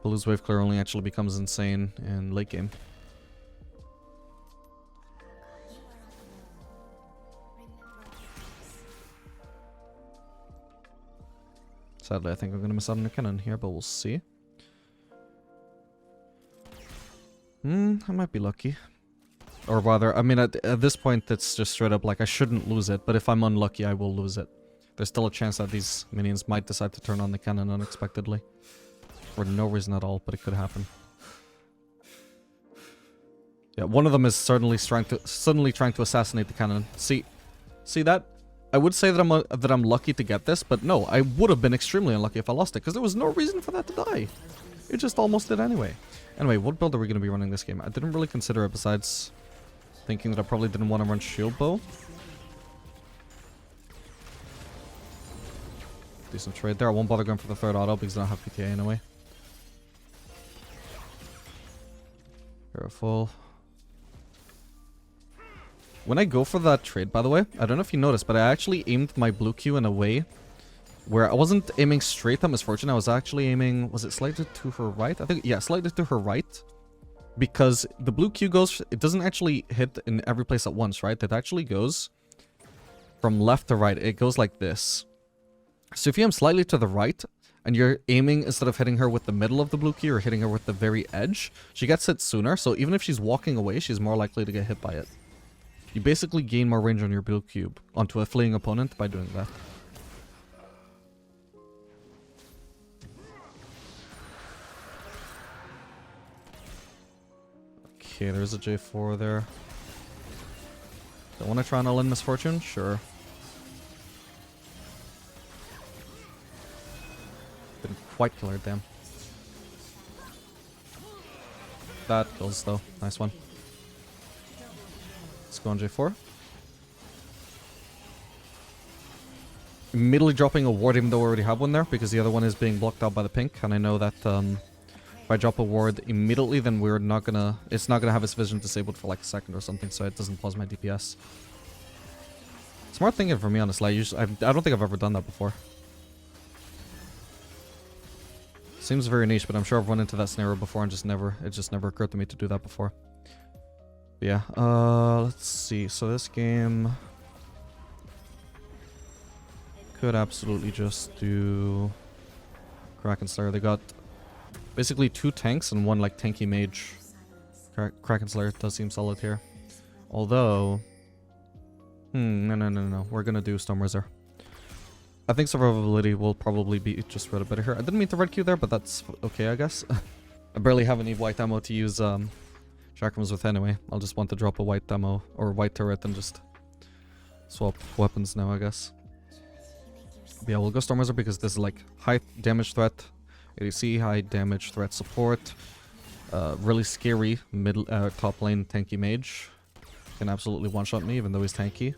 Blue's wave clear only actually becomes insane in late game. Sadly, I think I'm going to miss out on a cannon here, but we'll see. I might be lucky. Or rather, I mean, at this point, it's just straight up like I shouldn't lose it, but if I'm unlucky, I will lose it. There's still a chance that these minions might decide to turn on the cannon unexpectedly. For no reason at all, but it could happen. Yeah, one of them is suddenly trying to assassinate the cannon. See that? I would say that I'm lucky to get this, but no, I would have been extremely unlucky if I lost it, because there was no reason for that to die. It just almost did anyway. Anyway, what build are we going to be running this game? I didn't really consider it, besides thinking that I probably didn't want to run shield bow. Decent trade there. I won't bother going for the third auto because I don't have PTA anyway. Careful. When I go for that trade, by the way, I don't know if you noticed, but I actually aimed my blue Q in a way where I wasn't aiming straight at Misfortune. I was actually aiming, was it slightly to her right? I think, yeah, slightly to her right. Because the blue Q goes, it doesn't actually hit in every place at once, right? It actually goes from left to right. It goes like this. So if you aim slightly to the right, and you're aiming, instead of hitting her with the middle of the blue key, or hitting her with the very edge, she gets hit sooner. So even if she's walking away, she's more likely to get hit by it. You basically gain more range on your blue cube onto a fleeing opponent by doing that. Okay, there's a J4 there. Don't want to try and all in Misfortune? Sure. Didn't quite kill her, damn. That kills though. Nice one. Let's go on J4. Immediately dropping a ward even though we already have one there because the other one is being blocked out by the pink, and I know that if I drop a ward immediately then we're not gonna, it's not gonna have its vision disabled for like a second or something, so it doesn't pause my DPS. Smart thinking for me, honestly. I don't think I've ever done that before. Seems very niche, but I'm sure I've run into that scenario before and it just never occurred to me to do that before. But yeah, let's see. So this game could absolutely just do Kraken Slayer. They got basically 2 tanks and 1 like tanky mage. Kraken Slayer does seem solid here. Although, no. We're gonna do Storm Razor. I think survivability will probably be just red a bit here. I didn't mean to red Q there, but that's okay, I guess. I barely have any white ammo to use chakrams with anyway. I'll just want to drop a white ammo or white turret and just swap weapons now, I guess. But yeah, we'll go Storm Razor because this is like high damage threat, ADC, high damage threat support, really scary middle top lane tanky mage. Can absolutely one-shot me even though he's tanky.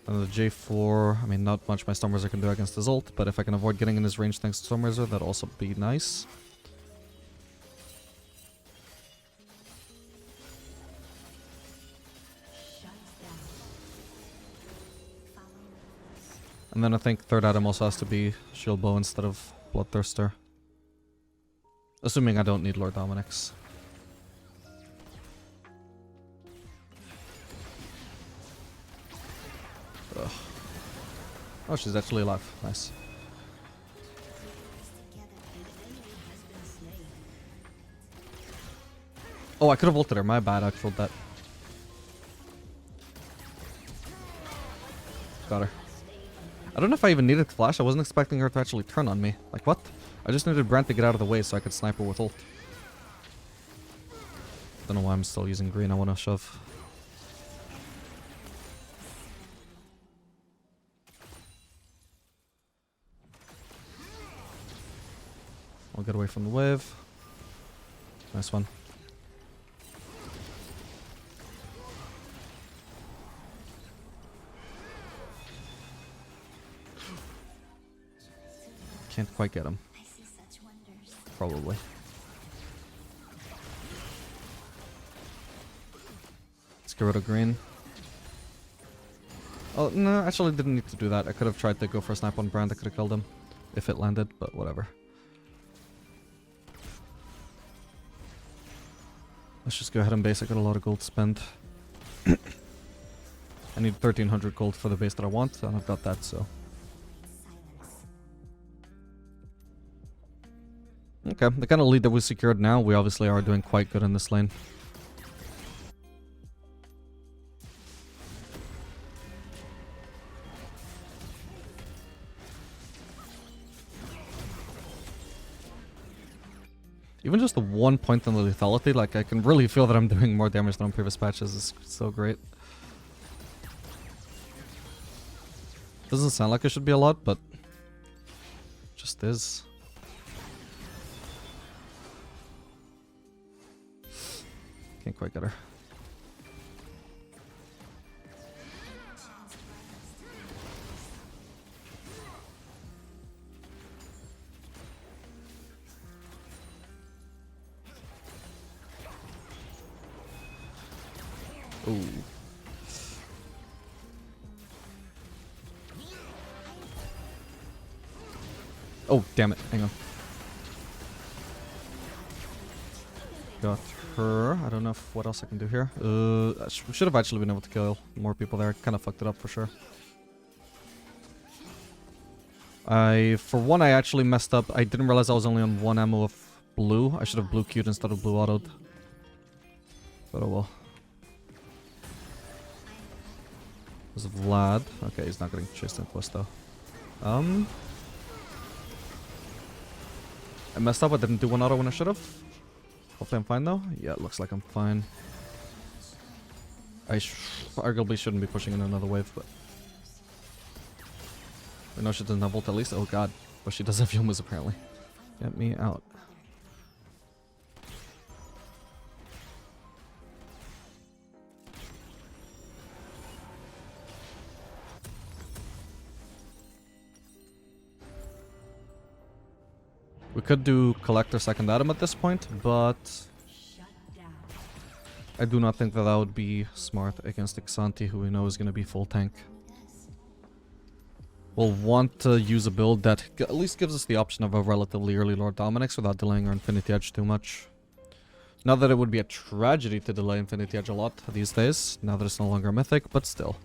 And the J4, I mean, not much my Storm Razor can do against his ult, but if I can avoid getting in his range thanks to Storm Razor, that'd also be nice. And then I think third item also has to be Shield Bow instead of Bloodthirster. Assuming I don't need Lord Dominic's. Ugh. Oh, she's actually alive. Nice. Oh, I could have ulted her. My bad. I trolled that. Got her. I don't know if I even needed flash. I wasn't expecting her to actually turn on me. Like, what? I just needed Brand to get out of the way so I could snipe her with ult. Don't know why I'm still using green. I want to shove. I'll get away from the wave. Nice one. Can't quite get him. I see such wonders. Probably. Let's get rid of green. Oh, no, actually didn't need to do that. I could have tried to go for a snipe on Brand. I could have killed him if it landed, but whatever. Let's just go ahead and base. I got a lot of gold to spend. I need 1300 gold for the base that I want, and I've got that, so. Okay, the kind of lead that we secured now, we obviously are doing quite good in this lane. Even just the 1 point on the lethality, like I can really feel that I'm doing more damage than on previous patches. It's so great. Doesn't sound like it should be a lot, but just is. Can't quite get her. Ooh. Oh, damn it. Hang on. Got her. I don't know what else I can do here. I should have actually been able to kill more people there. Kind of fucked it up for sure. For one, I actually messed up. I didn't realize I was only on 1 ammo of blue. I should have blue queued instead of blue autoed. But oh well. There's Vlad. Okay, he's not getting chased in quest though. I messed up. I didn't do one auto when I should have. Hopefully I'm fine though. Yeah, it looks like I'm fine. I arguably shouldn't be pushing in another wave, but... I know she doesn't have ult at least. Oh god. But she does have Youmu's apparently. Get me out. We could do Collector second item at this point, but... I do not think that that would be smart against Ixanti, who we know is going to be full tank. We'll want to use a build that at least gives us the option of a relatively early Lord Dominix without delaying our Infinity Edge too much. Not that it would be a tragedy to delay Infinity Edge a lot these days, now that it's no longer a mythic, but still.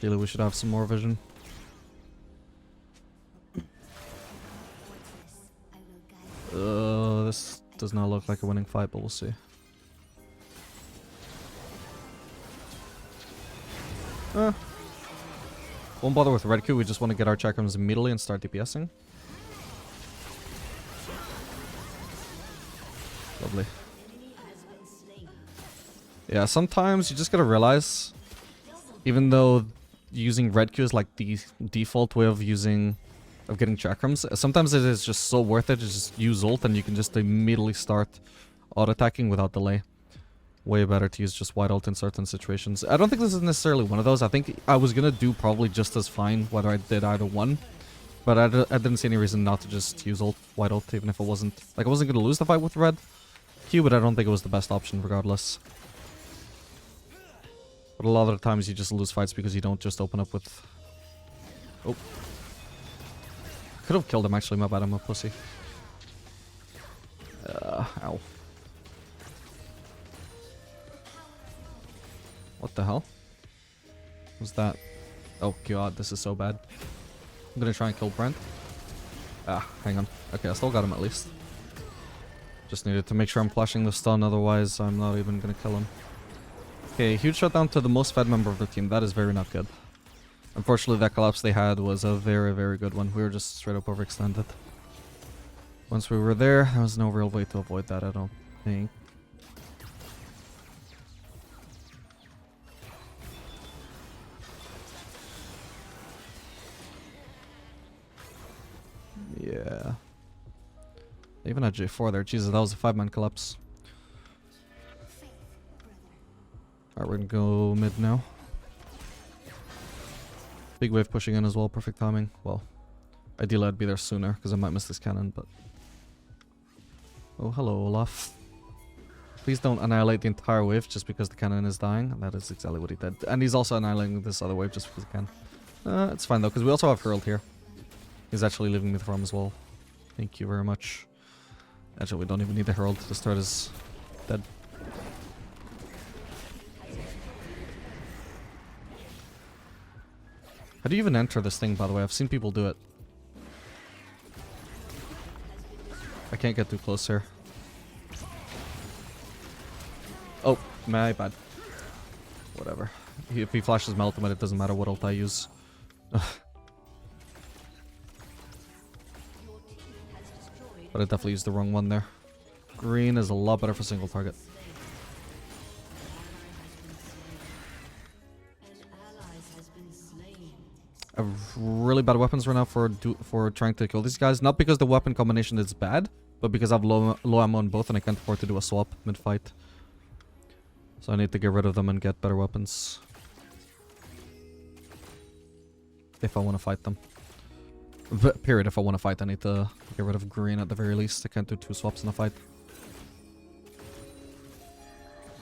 Really, we should have some more vision. This does not look like a winning fight, but we'll see. Won't bother with red Q, we just want to get our chakrams immediately and start DPSing. Lovely. Yeah, sometimes you just gotta realize, even though using red Q is like the default way of getting chakrams, sometimes it is just so worth it to just use ult and you can just immediately start auto-attacking without delay. Way better to use just white ult in certain situations. I don't think this is necessarily one of those. I think I was gonna do probably just as fine whether I did either one, but I didn't see any reason not to just use white ult, even if it wasn't... Like, I wasn't gonna lose the fight with red Q, but I don't think it was the best option regardless. But a lot of the times you just lose fights because you don't just open up with... Oh. Could have killed him actually, my bad, I'm a pussy. Ow. What the hell? Was that? Oh god, this is so bad. I'm gonna try and kill Brent. Hang on. Okay, I still got him at least. Just needed to make sure I'm flashing the stun, otherwise I'm not even gonna kill him. Okay, huge shutdown to the most fed member of the team. That is very not good. Unfortunately, that collapse they had was a very, very good one. We were just straight up overextended. Once we were there was no real way to avoid that, I don't think. Yeah. They even had J4 there. Jesus, that was a 5-man collapse. Alright, we're gonna go mid now. Big wave pushing in as well, perfect timing. Well, ideally I'd be there sooner, because I might miss this cannon, but... Oh, hello, Olaf. Please don't annihilate the entire wave just because the cannon is dying. That is exactly what he did. And he's also annihilating this other wave just because he can. It's fine though, because we also have Herald here. He's actually leaving me the farm as well. Thank you very much. Actually, we don't even need the Herald. The start is dead. How do you even enter this thing, by the way? I've seen people do it. I can't get too close here. Oh, my bad. Whatever. If he flashes my ultimate, it doesn't matter what ult I use. But I definitely used the wrong one there. Green is a lot better for single target. I have really bad weapons right now for trying to kill these guys. Not because the weapon combination is bad, but because I have low ammo on both and I can't afford to do a swap mid-fight. So I need to get rid of them and get better weapons. If I want to fight them. Period, if I want to fight, I need to get rid of green at the very least. I can't do 2 swaps in a fight.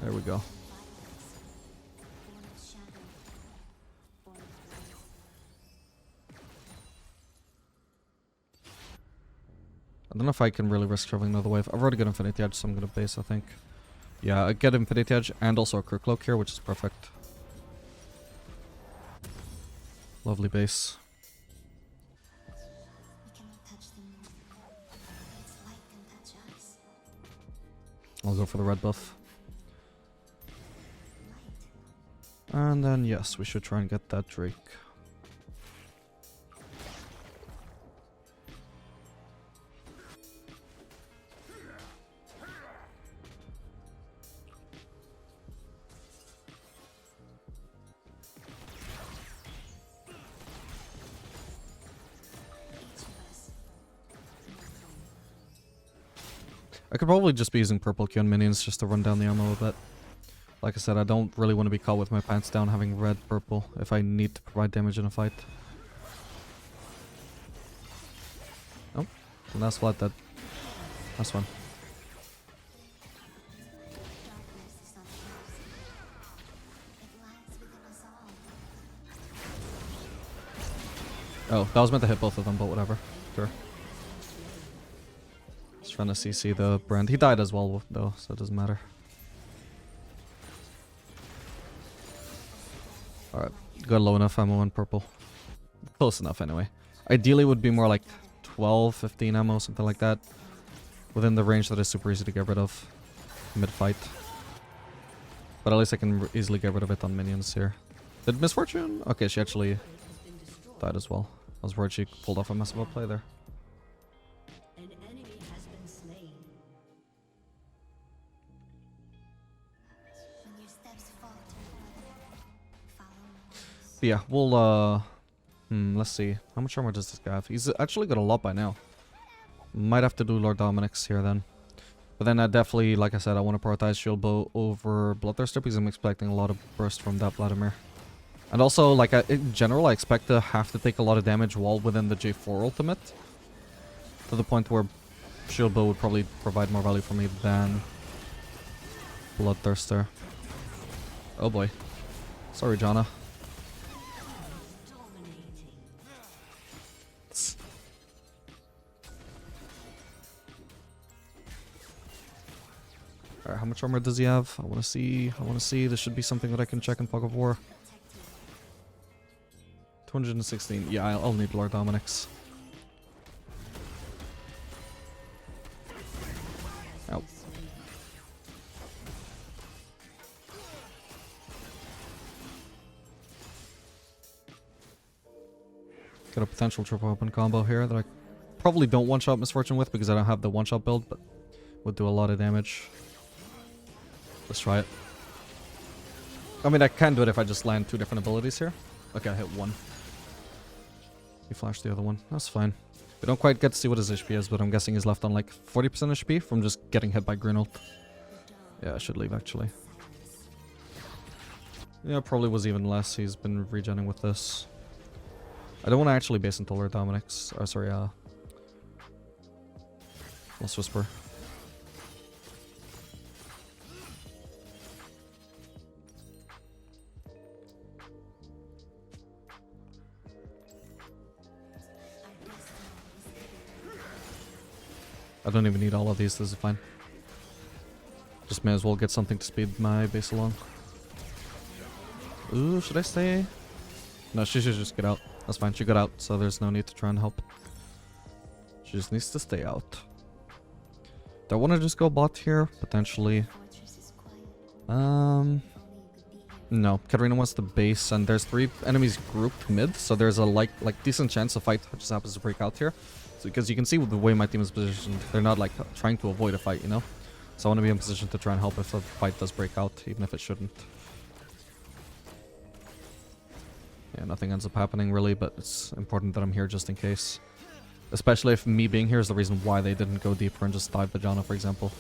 There we go. I don't know if I can really risk traveling another wave. I've already got Infinity Edge, so I'm gonna base, I think. Yeah, I get Infinity Edge and also a Crew Cloak here, which is perfect. Lovely base. We cannot touch the moon. Its light can touch us. I'll go for the red buff. Light. And then, yes, we should try and get that Drake. Each of us. I could probably just be using purple Q on minions just to run down the ammo a bit. Like I said, I don't really want to be caught with my pants down having red, purple if I need to provide damage in a fight. Oh, and that's flat dead. That's one. Darkness is not yours. It lies within us all. Oh, that was meant to hit both of them, but whatever. Sure. Just trying to CC the brand. He died as well, though, so it doesn't matter. Alright, got low enough ammo on purple. Close enough, anyway. Ideally, would be more like 12, 15 ammo, something like that. Within the range that is super easy to get rid of mid-fight. But at least I can easily get rid of it on minions here. Did Misfortune? Okay, she actually died as well. I was worried she pulled off a mess of a play there. An enemy has been slain. When your steps falter, brother, follow yours. But yeah, we'll, let's see. How much armor does this guy have? He's actually got a lot by now. Might have to do Lord Dominic's here then. But then I definitely, like I said, I want to prioritize Shield Bow over Bloodthirster because I'm expecting a lot of burst from that Vladimir. And also, like, in general, I expect to have to take a lot of damage while within the J4 ultimate. To the point where Shield Bow would probably provide more value for me than Bloodthirster. Oh boy. Sorry, Jana. Dominating. Alright, how much armor does he have? I want to see. I want to see. This should be something that I can check in Fog of War. 216. Yeah, I'll need Lord Dominic's. Ow. Got a potential triple open combo here that I probably don't one-shot Misfortune with because I don't have the one-shot build, but would do a lot of damage. Let's try it. I mean, I can do it if I just land two different abilities here. Okay, I hit one. He flashed the other one. That's fine. We don't quite get to see what his HP is, but I'm guessing he's left on like 40% HP from just getting hit by Green Ult. Yeah, I should leave actually. Yeah, probably was even less. He's been regenning with this. I don't want to actually base into Lord Dominic's. Oh, sorry, Lost Whisper. I don't even need all of these, this is fine. Just may as well get something to speed my base along. Ooh, should I stay? No, she should just get out. That's fine, she got out, so there's no need to try and help. She just needs to stay out. Do I want to just go bot here? Potentially. Fortress is quiet. Only you could be here. No, Katarina wants the base, and there's 3 enemies grouped mid, so there's a like decent chance a fight just happens to break out here. So, because you can see with the way my team is positioned, they're not like trying to avoid a fight, you know? So I want to be in position to try and help if a fight does break out, even if it shouldn't. Yeah, nothing ends up happening really, but it's important that I'm here just in case. Especially if me being here is the reason why they didn't go deeper and just dive the Janna, for example.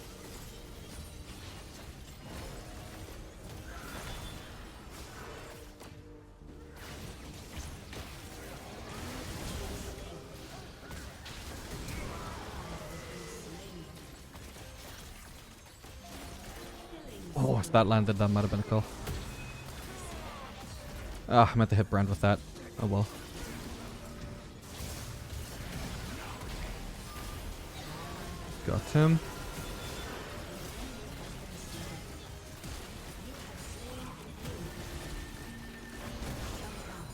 Oh, if that landed, that might have been a kill. Ah, I meant to hit Brand with that. Oh well. Got him.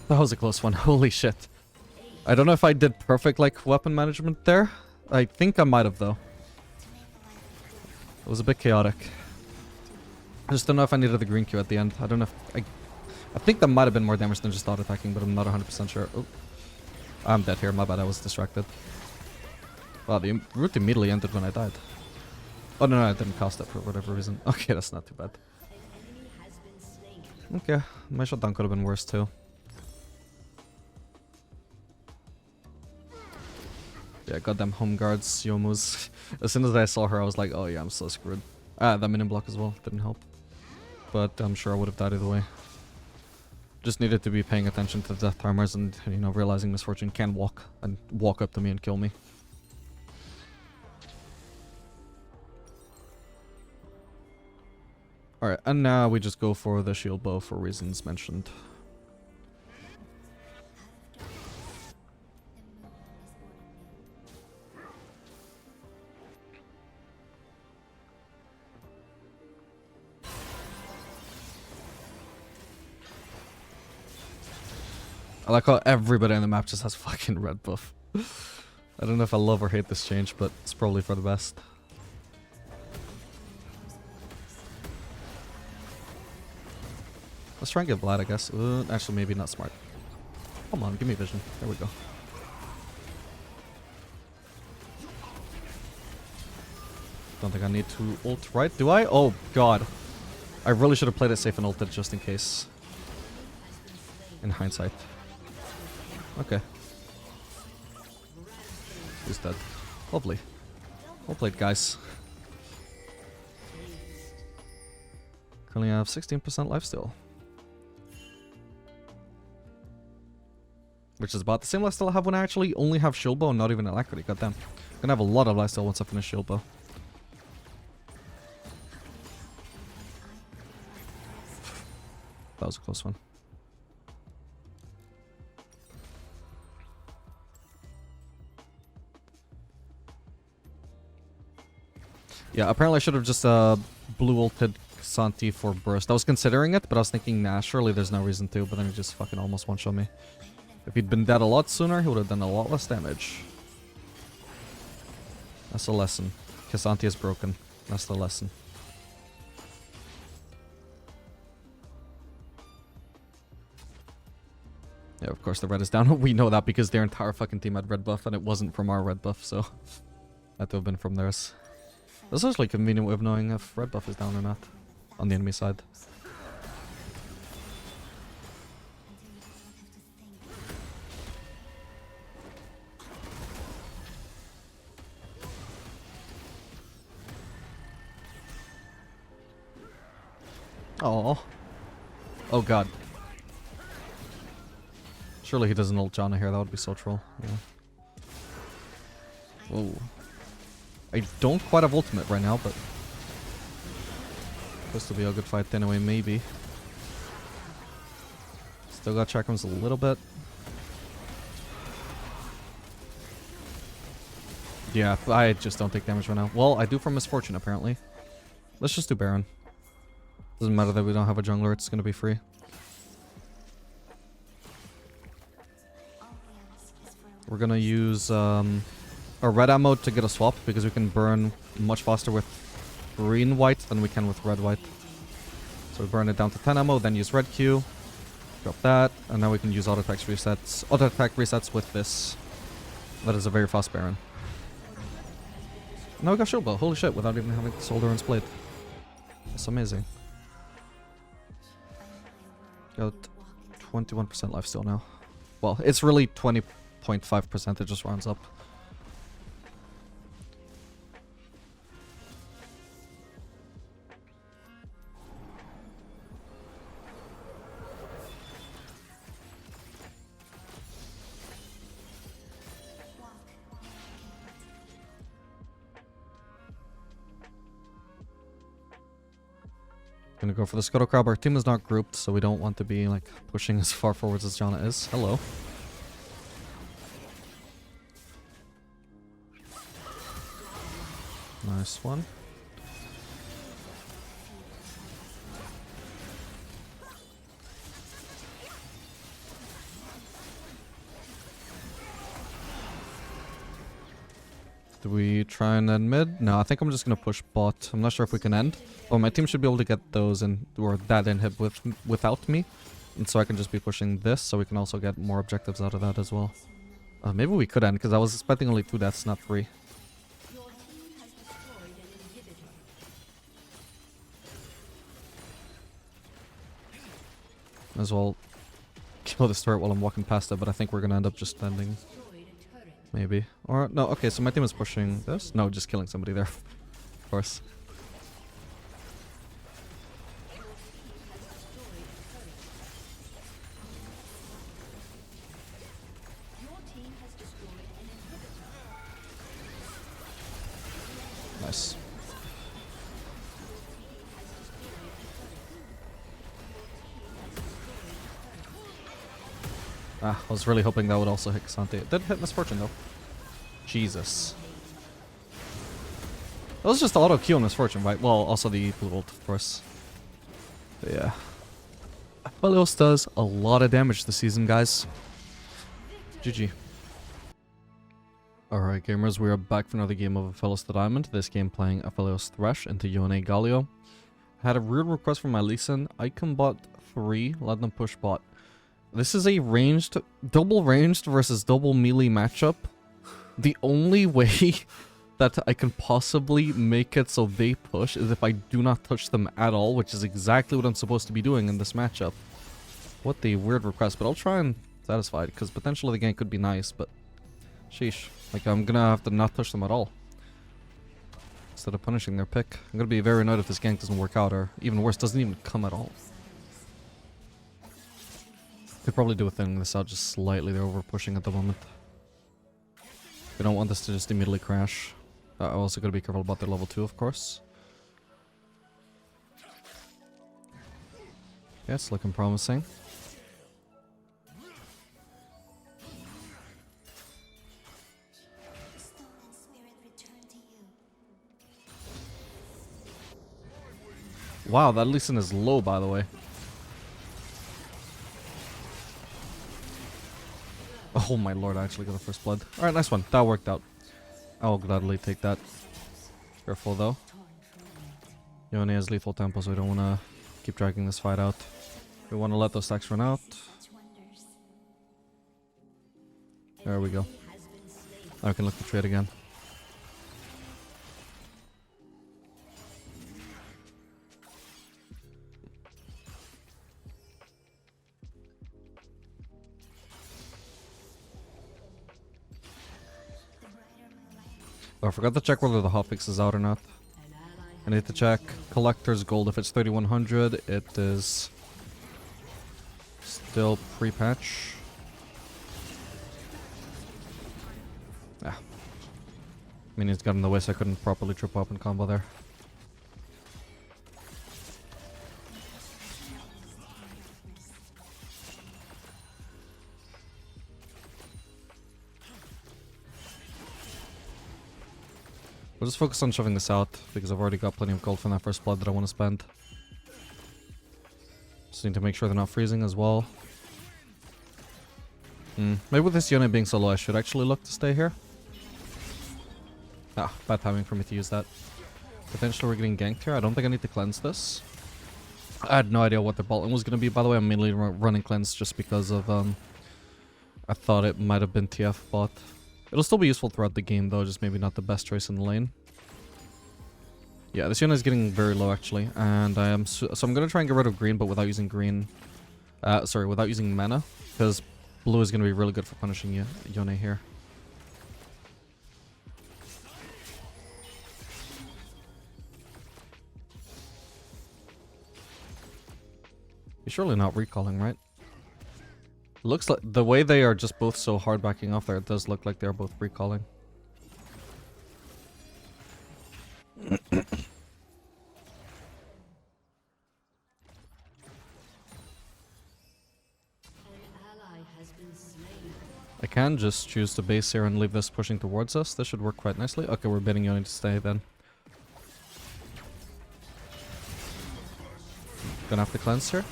That was a close one. Holy shit. I don't know if I did perfect, like, weapon management there. I think I might have, though. It was a bit chaotic. I just don't know if I needed the green Q at the end. I don't know if... I think that might have been more damage than just auto-attacking, but I'm not 100% sure. Oh. I'm dead here. My bad. I was distracted. Wow, the route immediately ended when I died. Oh, no, I didn't cast it for whatever reason. Okay, that's not too bad. Okay, my shutdown could have been worse, too. Yeah, goddamn home guards, Yomus. As soon as I saw her, I was like, oh yeah, I'm so screwed. Ah, that minion block as well. Didn't help. But I'm sure I would have died either way. Just needed to be paying attention to the death timers and, you know, realizing Misfortune can walk and walk up to me and kill me. Alright, and now we just go for the shield bow for reasons mentioned. I like how everybody in the map just has fucking red buff. I don't know if I love or hate this change, but it's probably for the best. Let's try and get Vlad, I guess. Actually, maybe not smart. Come on, give me vision. There we go. Don't think I need to ult, right? Do I? Oh, God. I really should have played it safe and ulted just in case. In hindsight. Okay. Who's dead? Lovely. Well played, guys. Currently I have 16% lifesteal. Which is about the same lifesteal I have when I actually only have shield bow and not even alacrity. Goddamn. I'm gonna have a lot of lifesteal once I finish shield bow. That was a close one. Yeah, apparently I should have just blue ulted Santi for burst. I was considering it, but I was thinking, nah, surely there's no reason to, but then he just fucking almost one-shot me. If he'd been dead a lot sooner, he would have done a lot less damage. That's a lesson. Santi is broken. That's the lesson. Yeah, of course the red is down. We know that because their entire fucking team had red buff, and it wasn't from our red buff, so... Had to have been from theirs. That's actually a convenient way of knowing if red buff is down or not. On the enemy side. Oh. Oh god. Surely he doesn't ult Janna here, that would be so troll. Yeah. Whoa. I don't quite have ultimate right now, but... This will be a good fight anyway, maybe. Still got chakrams a little bit. Yeah, I just don't take damage right now. Well, I do from Misfortune, apparently. Let's just do Baron. Doesn't matter that we don't have a jungler, it's gonna be free. We're gonna use a red ammo to get a swap because we can burn much faster with green-white than we can with red-white. So we burn it down to 10 ammo, then use red Q, drop that, and now we can use auto-attack resets with this. That is a very fast Baron. Now we got shield bow, holy shit, without even having Soldier and Blade. That's amazing. Got 21% lifesteal now. Well, it's really 20.5%, it just rounds up. Gonna go for the Scuttle Crab. Our team is not grouped, so we don't want to be like pushing as far forwards as Janna is. Hello. Nice one. Do we try and end mid? No, I think I'm just gonna push bot. I'm not sure if we can end. Oh, my team should be able to get those in, or that inhib without me. And so I can just be pushing this, so we can also get more objectives out of that as well. Maybe we could end, because I was expecting only 2 deaths, not 3. Your team has destroyed an inhibitor. As well kill this turret while I'm walking past it, but I think we're gonna end up just ending. Destroyed a turret. Maybe. Or, no, okay, so my team is pushing this? No, just killing somebody there. Of course. Your team has destroyed an inhibitor. Nice. Ah, I was really hoping that would also hit Casante. It did hit Misfortune though. Jesus. That was just auto Q on Misfortune, right? Well, also the blue ult, of course. But yeah. Aphelios does a lot of damage this season, guys. GG. Alright gamers, we are back for another game of Aphelios the Diamond. This game playing Aphelios Thresh into Yone Galio. Had a weird request from my Leeson. Icon bot 3, let them push bot. This is a ranged, double ranged versus double melee matchup. The only way that I can possibly make it so they push is if I do not touch them at all, which is exactly what I'm supposed to be doing in this matchup. What the weird request, but I'll try and satisfy it, because potentially the gank could be nice, but sheesh. Like, I'm gonna have to not touch them at all instead of punishing their pick. I'm gonna be very annoyed if this gank doesn't work out, or even worse, doesn't even come at all. Could probably do a thing this out just slightly. They're over pushing at the moment. We don't want this to just immediately crash. I'm also gotta be careful about their level 2, of course. Yeah, it's looking promising. Stolen spirit return to you. Wow, that Leeson is low, by the way. Oh my lord, I actually got the first blood. Alright, nice one. That worked out. I will gladly take that. Careful though. Yone has lethal tempo, so we don't want to keep dragging this fight out. We want to let those stacks run out. Such wonders. There we go. Now we can look to trade again. Oh, I forgot to check whether the hotfix is out or not. I need to check. Collector's gold. If it's 3100, it is still pre-patch. Ah. Minions got in the way, so I couldn't properly trip up and combo there. We'll just focus on shoving this out, because I've already got plenty of gold from that first blood that I want to spend. Just need to make sure they're not freezing as well. Maybe with this unit being so low, I should actually look to stay here. Ah, bad timing for me to use that. Potentially we're getting ganked here. I don't think I need to cleanse this. I had no idea what their bot lane was going to be. By the way, I'm mainly running cleanse just because of, I thought it might have been TF bot. It'll still be useful throughout the game though, just maybe not the best choice in the lane. Yeah, this unit is getting very low actually, and I am so I'm gonna try and get rid of green, but without using green. Sorry, without using mana, because blue is gonna be really good for punishing Yone here. You're surely not recalling, right? Looks like the way they are just both so hard backing off there, it does look like they're both recalling. I can just choose to base here and leave this pushing towards us. This should work quite nicely. Okay, we're bidding Yone to stay then. Gonna have to cleanse here.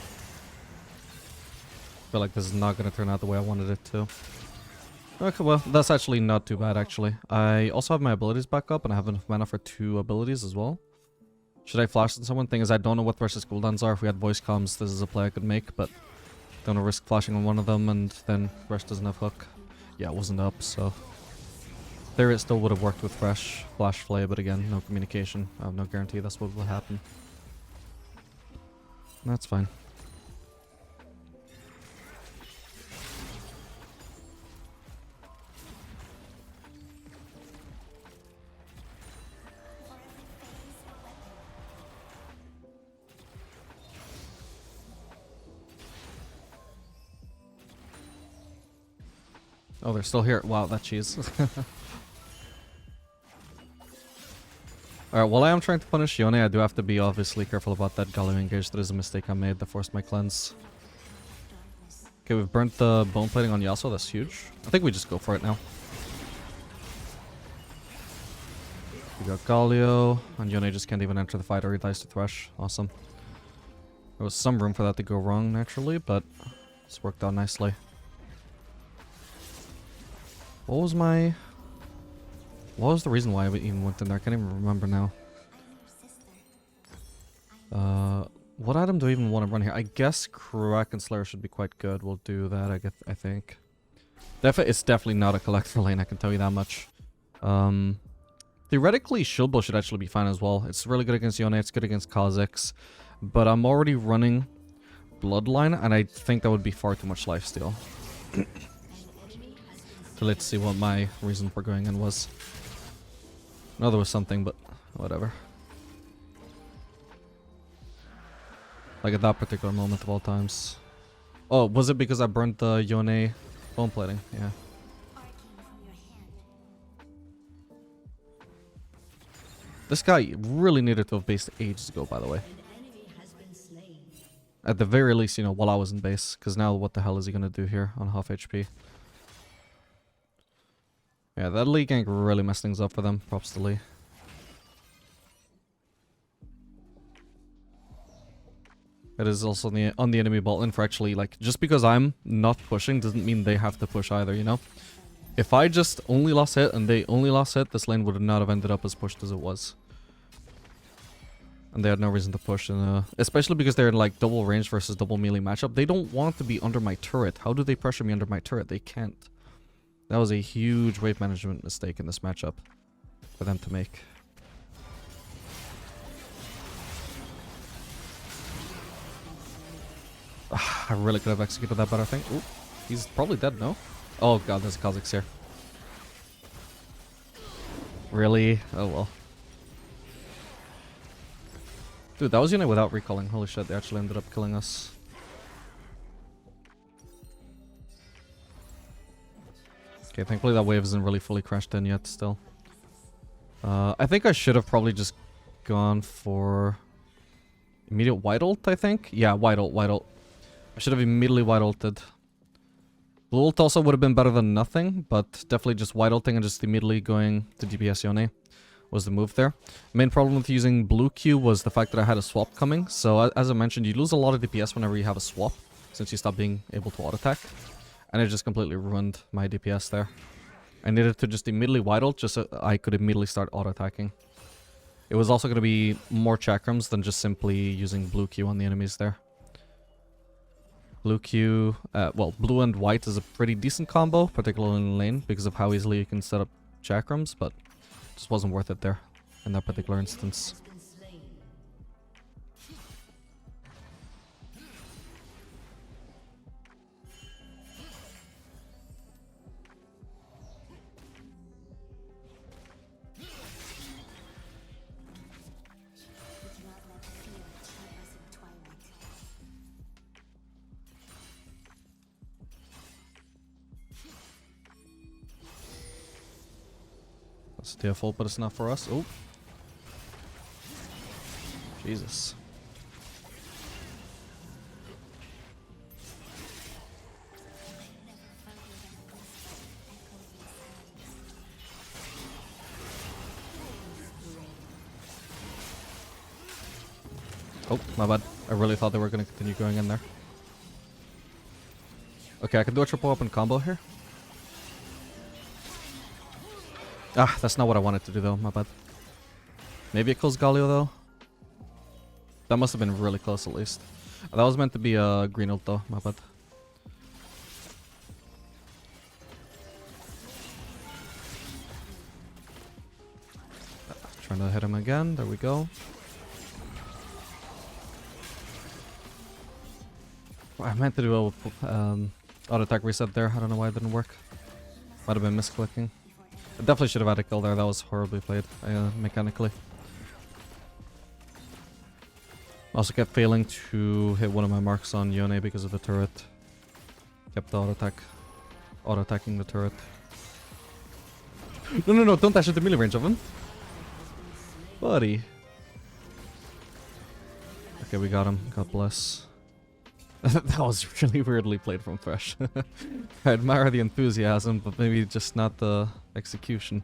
Feel like this is not gonna turn out the way I wanted it to. Okay, well, that's actually not too bad, actually. I also have my abilities back up, and I have enough mana for 2 abilities as well. Should I flash on someone? Thing is, I don't know what Thresh's cooldowns are. If we had voice comms, this is a play I could make, but don't want to risk flashing on one of them, and then Thresh doesn't have hook. Yeah, it wasn't up, so... There it still would have worked with Thresh, flash flay, but again, no communication. I have no guarantee that's what will happen. That's fine. Oh, they're still here. Wow, that cheese. Alright, while I am trying to punish Yone, I do have to be obviously careful about that Galio engage. That is a mistake I made that forced my cleanse. Okay, we've burnt the bone plating on Yasuo. That's huge. I think we just go for it now. We got Galio, and Yone just can't even enter the fight or he dies to Thresh. Awesome. There was some room for that to go wrong, naturally, but it's worked out nicely. What was the reason why I even went in there? I can't even remember now. What item do I even want to run here? I guess Kraken Slayer should be quite good. We'll do that, I think. It's definitely not a collector lane, I can tell you that much. Theoretically, Shield Bow should actually be fine as well. It's really good against Yone, it's good against Kha'Zix. But I'm already running Bloodline, and I think that would be far too much lifesteal. So let's see what my reason for going in was. No, there was something, but whatever. Like at that particular moment of all times. Oh, was it because I burnt the Yone bone plating? Yeah. This guy really needed to have based ages ago, by the way. At the very least, you know, while I was in base. Because now what the hell is he going to do here on half HP? Yeah, that Lee gank really messed things up for them. Props to Lee. It is also on the enemy bot lane for actually, like, just because I'm not pushing doesn't mean they have to push either, you know? If I just only lost hit and they only lost hit, this lane would not have ended up as pushed as it was. And they had no reason to push, especially because they're in, like, double range versus double melee matchup. They don't want to be under my turret. How do they pressure me under my turret? They can't. That was a huge wave management mistake in this matchup for them to make. I really could have executed that better, I think. Ooh, he's probably dead, no? Oh god, there's a Kha'Zix here. Really? Oh well. Dude, that was Yone without recalling. Holy shit, they actually ended up killing us. Okay, thankfully that wave isn't really fully crashed in yet still. I think I should have probably just gone for immediate white ult, I think. Yeah, white ult. I should have immediately white ulted. Blue ult also would have been better than nothing, but definitely just white ulting and just immediately going to DPS Yone was the move there. Main problem with using blue Q was the fact that I had a swap coming. So as I mentioned, you lose a lot of DPS whenever you have a swap, since you stop being able to auto attack. And it just completely ruined my DPS there. I needed to just immediately white ult just so I could immediately start auto-attacking. It was also going to be more chakrams than just simply using blue Q on the enemies there. Blue Q, well, blue and white is a pretty decent combo, particularly in lane, because of how easily you can set up chakrams, but it just wasn't worth it there in that particular instance. That's their fault, but it's not for us. Oh. Jesus. Oh, my bad. I really thought they were going to continue going in there. Okay, I can do a triple open combo here. Ah, that's not what I wanted to do though, my bad. Maybe it kills Galio though. That must have been really close at least. That was meant to be a green ult though, my bad. Trying to hit him again, there we go. I meant to do a auto attack reset there, I don't know why it didn't work. Might have been misclicking. I definitely should have had a kill there, that was horribly played mechanically. Also kept failing to hit one of my marks on Yone because of the turret. Kept auto attacking the turret. No, don't dash into melee range of him. Buddy. Okay, we got him, God bless. That was really weirdly played from Thresh. I admire the enthusiasm, but maybe just not the execution.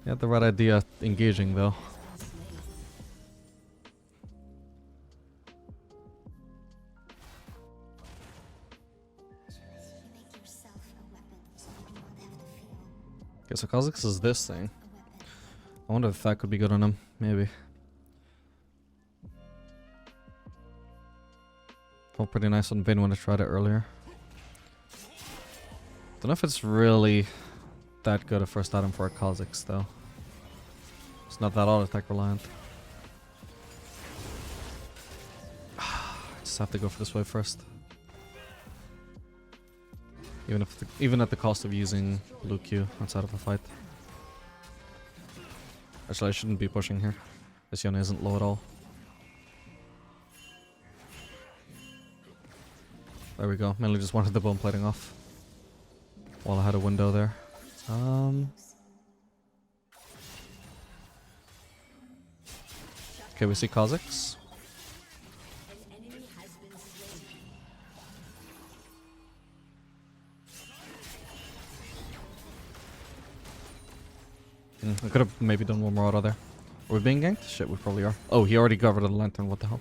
You had the right idea engaging though. Okay, so Kha'Zix is this thing. I wonder if that could be good on him. Maybe. Felt pretty nice on Vayne when I tried it earlier. Don't know if it's really that good a first item for a Kha'Zix though. It's not that auto attack reliant. Just have to go for this wave first. Even at the cost of using blue Q outside of a fight. Actually, I shouldn't be pushing here. This Yone isn't low at all. There we go. Mainly just wanted the bone plating off. While I had a window there. Okay, we see Kha'Zix. I could have maybe done one more auto there. Are we being ganked? Shit, we probably are. Oh, he already covered the lantern. What the hell?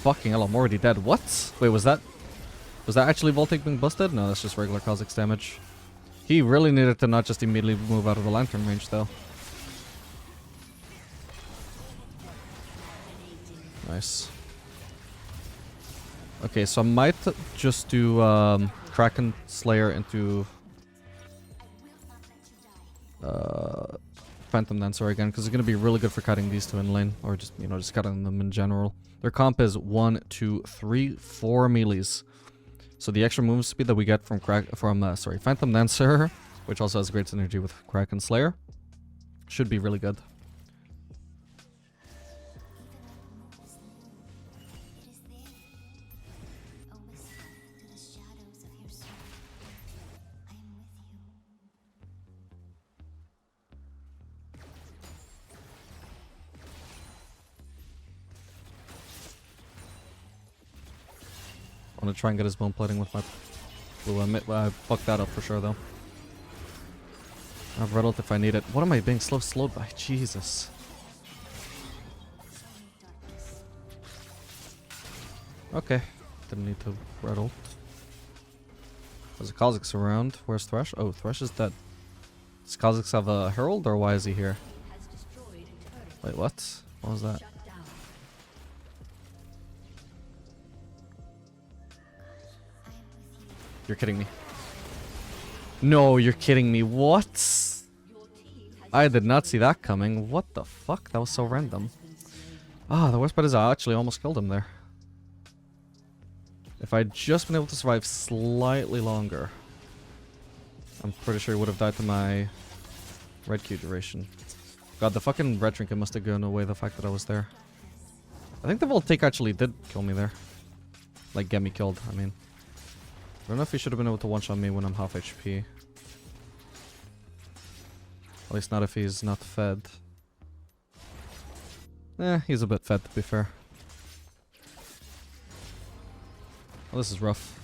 Fucking hell, I'm already dead. What? Wait, was that actually Voltic being busted? No, that's just regular Kha'Zix damage. He really needed to not just immediately move out of the lantern range, though. Nice. Okay, so I might just do Kraken Slayer into Phantom Dancer again, because it's going to be really good for cutting these two in lane, or just, you know, just cutting them in general. Their comp is 1, 2, 3, 4 melees. So the extra move speed that we get from Phantom Dancer, which also has great synergy with Kraken Slayer, should be really good. I'm gonna try and get his bone plating with my blue. I fucked that up for sure though. I have red ult if I need it. What am I being slowed by? Jesus. Okay. Didn't need to red ult. There's a Kha'Zix around. Where's Thresh? Oh, Thresh is dead. Does Kha'Zix have a herald or why is he here? Wait, what? What was that? You're kidding me. No, you're kidding me. What? I did not see that coming. What the fuck? That was so random. Ah, the worst part is I actually almost killed him there. If I'd just been able to survive slightly longer, I'm pretty sure he would have died to my red Q duration. God, the fucking red trinket must have gone away the fact that I was there. I think the Voltic actually did kill me there. Like, get me killed, I mean. I don't know if he should have been able to one-shot me when I'm half HP. At least not if he's not fed. He's a bit fed to be fair. Well, this is rough.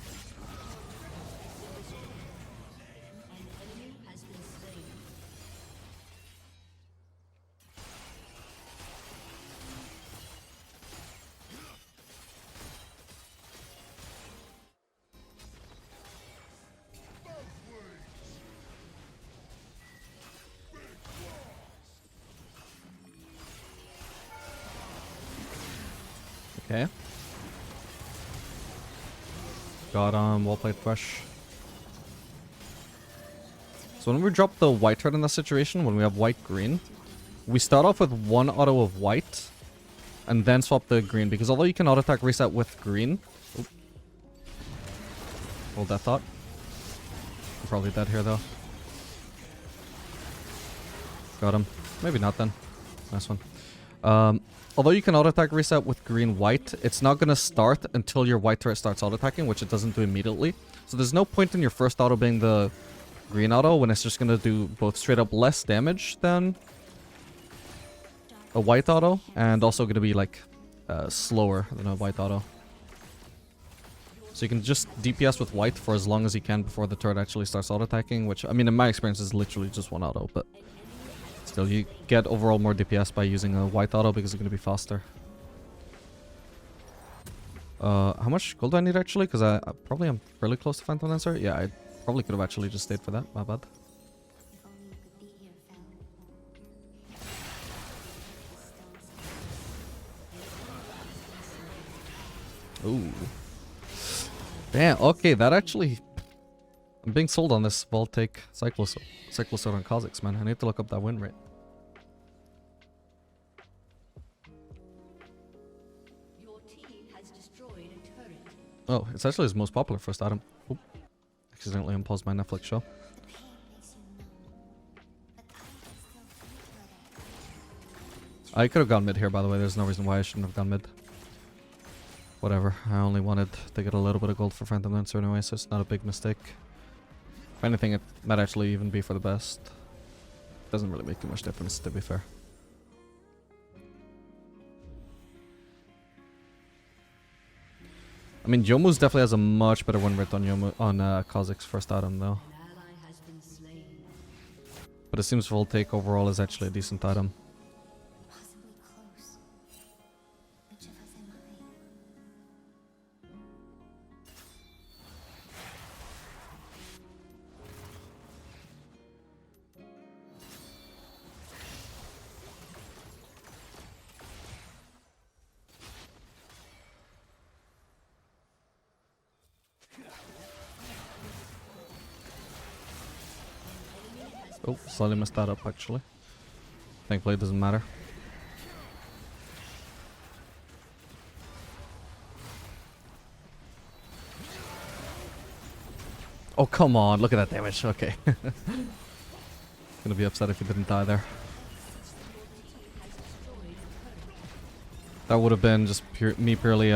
Got well played, Fresh. So when we drop the white turret in that situation, when we have white-green, we start off with one auto of white, and then swap the green, because although you can auto-attack reset with green... Oop. Hold that thought. I'm probably dead here, though. Got him. Maybe not, then. Nice one. Although you can auto-attack reset with green-white, it's not going to start until your white turret starts auto-attacking, which it doesn't do immediately. So there's no point in your first auto being the green auto when it's just going to do both straight up less damage than a white auto, and also going to be like slower than a white auto. So you can just DPS with white for as long as you can before the turret actually starts auto-attacking, which, I mean, in my experience is literally just one auto, but still, you get overall more DPS by using a white auto because it's going to be faster. How much gold do I need actually? Because I probably am fairly close to Phantom Lancer. Yeah, I probably could have actually just stayed for that. My bad. If only you could be here, Fel. Ooh. Damn, okay, that actually... I'm being sold on this Voltaic Cyclosword on Kha'Zix, man. I need to look up that win rate. Your team has destroyed a turret. Oh, it's actually his most popular first item. Oop. Accidentally unpaused my Netflix show. The pain makes you numb, but the height is still fleet-footed. I could have gone mid here, by the way. There's no reason why I shouldn't have gone mid. Whatever. I only wanted to get a little bit of gold for Phantom Lancer anyway, so it's not a big mistake. If anything, it might actually even be for the best. Doesn't really make too much difference, to be fair. I mean, Youmuu's definitely has a much better win rate on Kha'Zix's first item, though. An ally has been slain. But it seems Voltaic overall is actually a decent item. Possibly close. Which of us am I? Oh, slightly messed that up, actually. Thankfully, it doesn't matter. Oh, come on. Look at that damage. Okay. Gonna be upset if he didn't die there. That would have been just me purely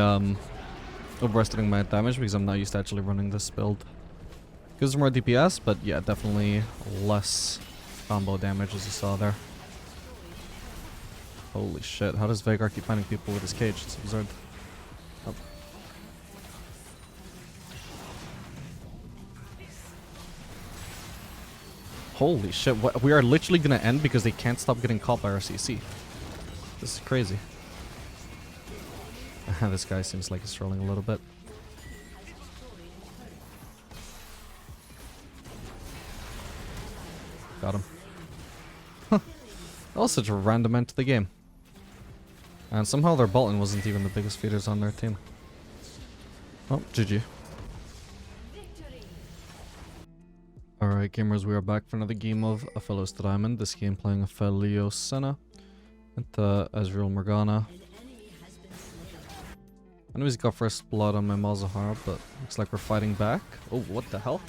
overestimating my damage because I'm not used to actually running this build. Gives more DPS, but yeah, definitely less combo damage as you saw there. Holy shit, how does Veigar keep finding people with his cage? It's absurd. Oh. Holy shit, what, we are literally gonna end because they can't stop getting caught by our CC. This is crazy. This guy seems like he's trolling a little bit. Got him. That was such a random end to the game. And somehow their Bolton wasn't even the biggest feeders on their team. Oh, GG. Alright gamers, we are back for another game of Aphelios Diamond. This game playing Aphelios Senna into Ezreal Morgana. I know he's got first blood on my Malzahar, but looks like we're fighting back. Oh, what the hell?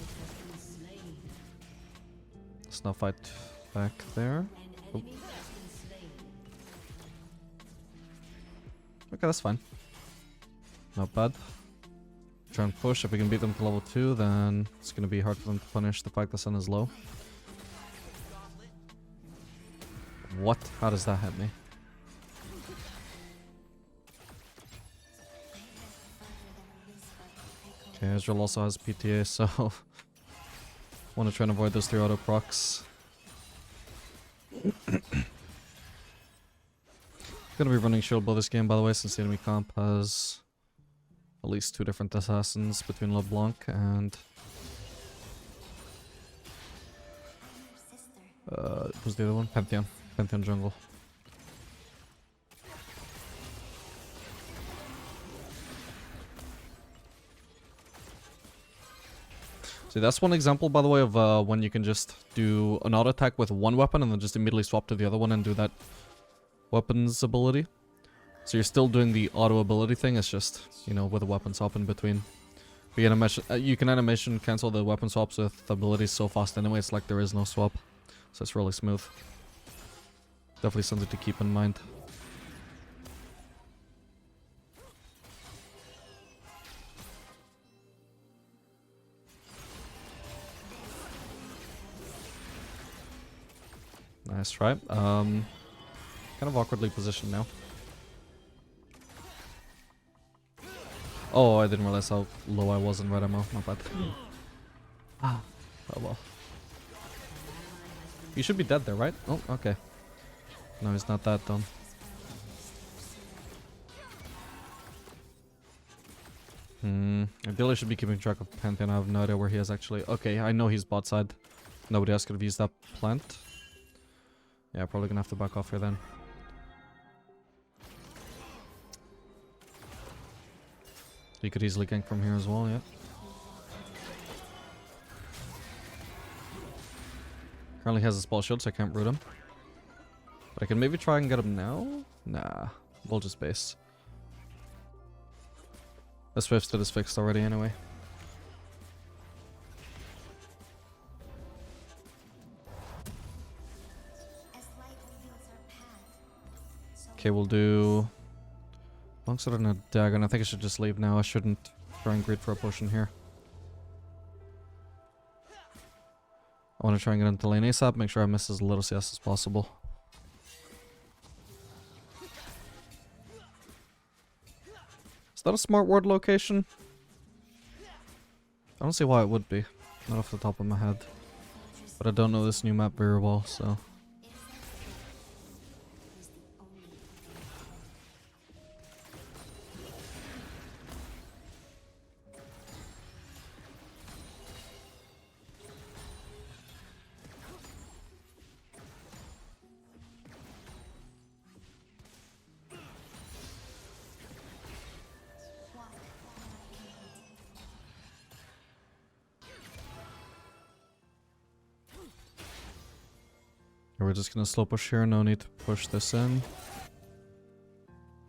Let's not fight back there. Oh. Okay, that's fine. Not bad. Try and push. If we can beat them to level 2, then it's going to be hard for them to punish the fact the sun is low. What? How does that hit me? Okay, Ezreal also has PTA, so want to try and avoid those 3 auto procs. Gonna be running shield bow this game, by the way, since the enemy comp has at least 2 different assassins between LeBlanc and who's the other one? Pantheon. Pantheon jungle. See, that's one example, by the way, of when you can just do an auto attack with one weapon and then just immediately swap to the other one and do that weapon's ability. So you're still doing the auto ability thing, it's just, you know, with a weapon swap in between. But you can animation cancel the weapon swaps with abilities so fast anyway, it's like there is no swap. So it's really smooth. Definitely something to keep in mind. Nice try. Kind of awkwardly positioned now. Oh, I didn't realize how low I was in red ammo. Not bad. Ah, oh well. You should be dead there, right? Oh, okay. No, he's not that done. Ideally I should be keeping track of Pantheon. I have no idea where he is actually. Okay, I know he's bot side. Nobody else could have used that plant. Yeah, probably gonna have to back off here then. He could easily gank from here as well, yeah. Currently has a spell shield, so I can't root him. But I can maybe try and get him now? Nah, we'll just base. The Swiftstead is fixed already anyway. Okay, we'll do longsword and a dagger, and I think I should just leave now. I shouldn't try and greed for a potion here. I want to try and get into lane ASAP, make sure I miss as little CS as possible. Is that a smart ward location? I don't see why it would be. Not off the top of my head. But I don't know this new map very well, so... We're just gonna slow push here, no need to push this in.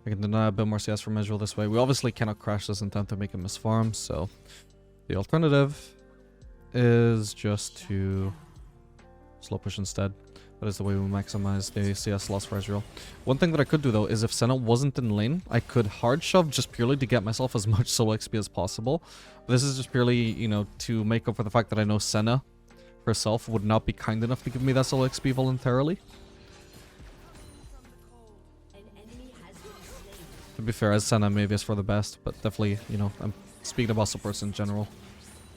I can deny a bit more CS for Visual this way. We obviously cannot crash this in time to make him miss farm, so the alternative is just to slow push instead. That is the way we maximize the CS loss for Ezreal. One thing that I could do though is if Senna wasn't in lane, I could hard shove just purely to get myself as much solo XP as possible. But this is just purely, you know, to make up for the fact that I know Senna herself would not be kind enough to give me that solo XP voluntarily. To be fair, as Senna maybe is for the best, but definitely, you know, I'm speaking about supports in general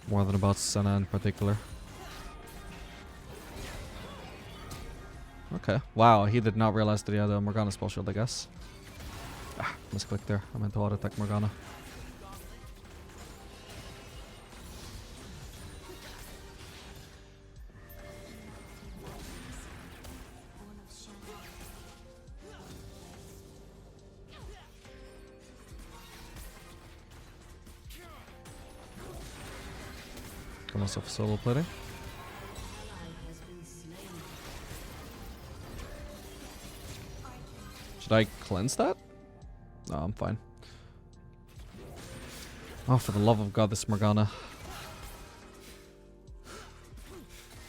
more than about Senna in particular. Okay, wow, he did not realize that he had a Morgana spell shield, I guess. Ah, misclick there. I meant to auto attack Morgana. Got myself solo plating. Should I cleanse that? No, I'm fine. Oh, for the love of God, this Morgana.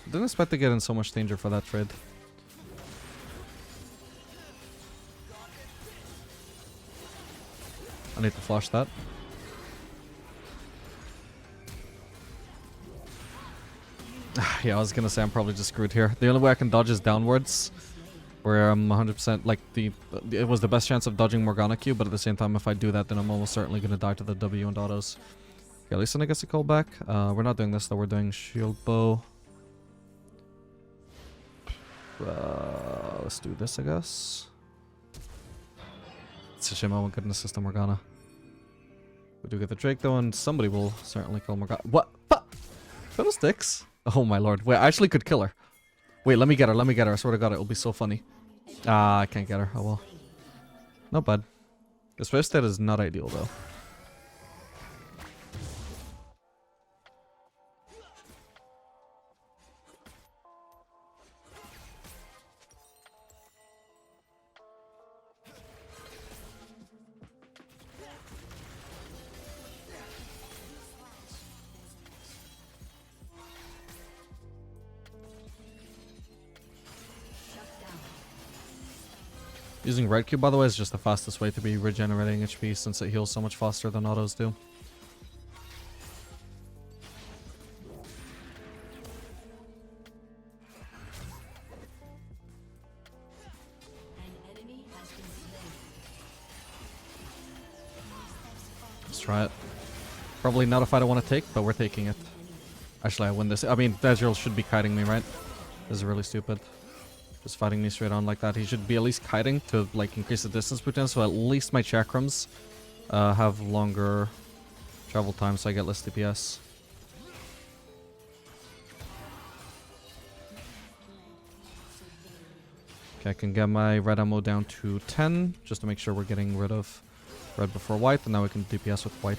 Didn't expect to get in so much danger for that trade. I need to flash that. Yeah, I was gonna say I'm probably just screwed here. The only way I can dodge is downwards, where I'm 100% like it was the best chance of dodging Morgana Q, but at the same time, if I do that, then I'm almost certainly gonna die to the W and autos. Okay, at least I guess a call back. We're not doing this though. We're doing shield bow. Let's do this, I guess. It's a shame I won't get an assist on Morgana. We do get the Drake though, and somebody will certainly kill Morgana. What? Fiddlesticks? Oh my lord. Wait, I actually could kill her. Wait, let me get her. Let me get her. I swear to God, it will be so funny. Ah, I can't get her. Oh well. Not bad. This first state is not ideal though. Using Red Cube, by the way, is just the fastest way to be regenerating HP since it heals so much faster than autos do. Let's try it. Probably not a fight I want to take, but we're taking it. Actually, I win this. I mean, Ezreal should be kiting me, right? This is really stupid. Just fighting me straight on like that. He should be at least kiting to like increase the distance between us, so at least my chakrams have longer travel time, so I get less DPS. Okay, I can get my red ammo down to 10, just to make sure we're getting rid of red before white, and now we can DPS with white.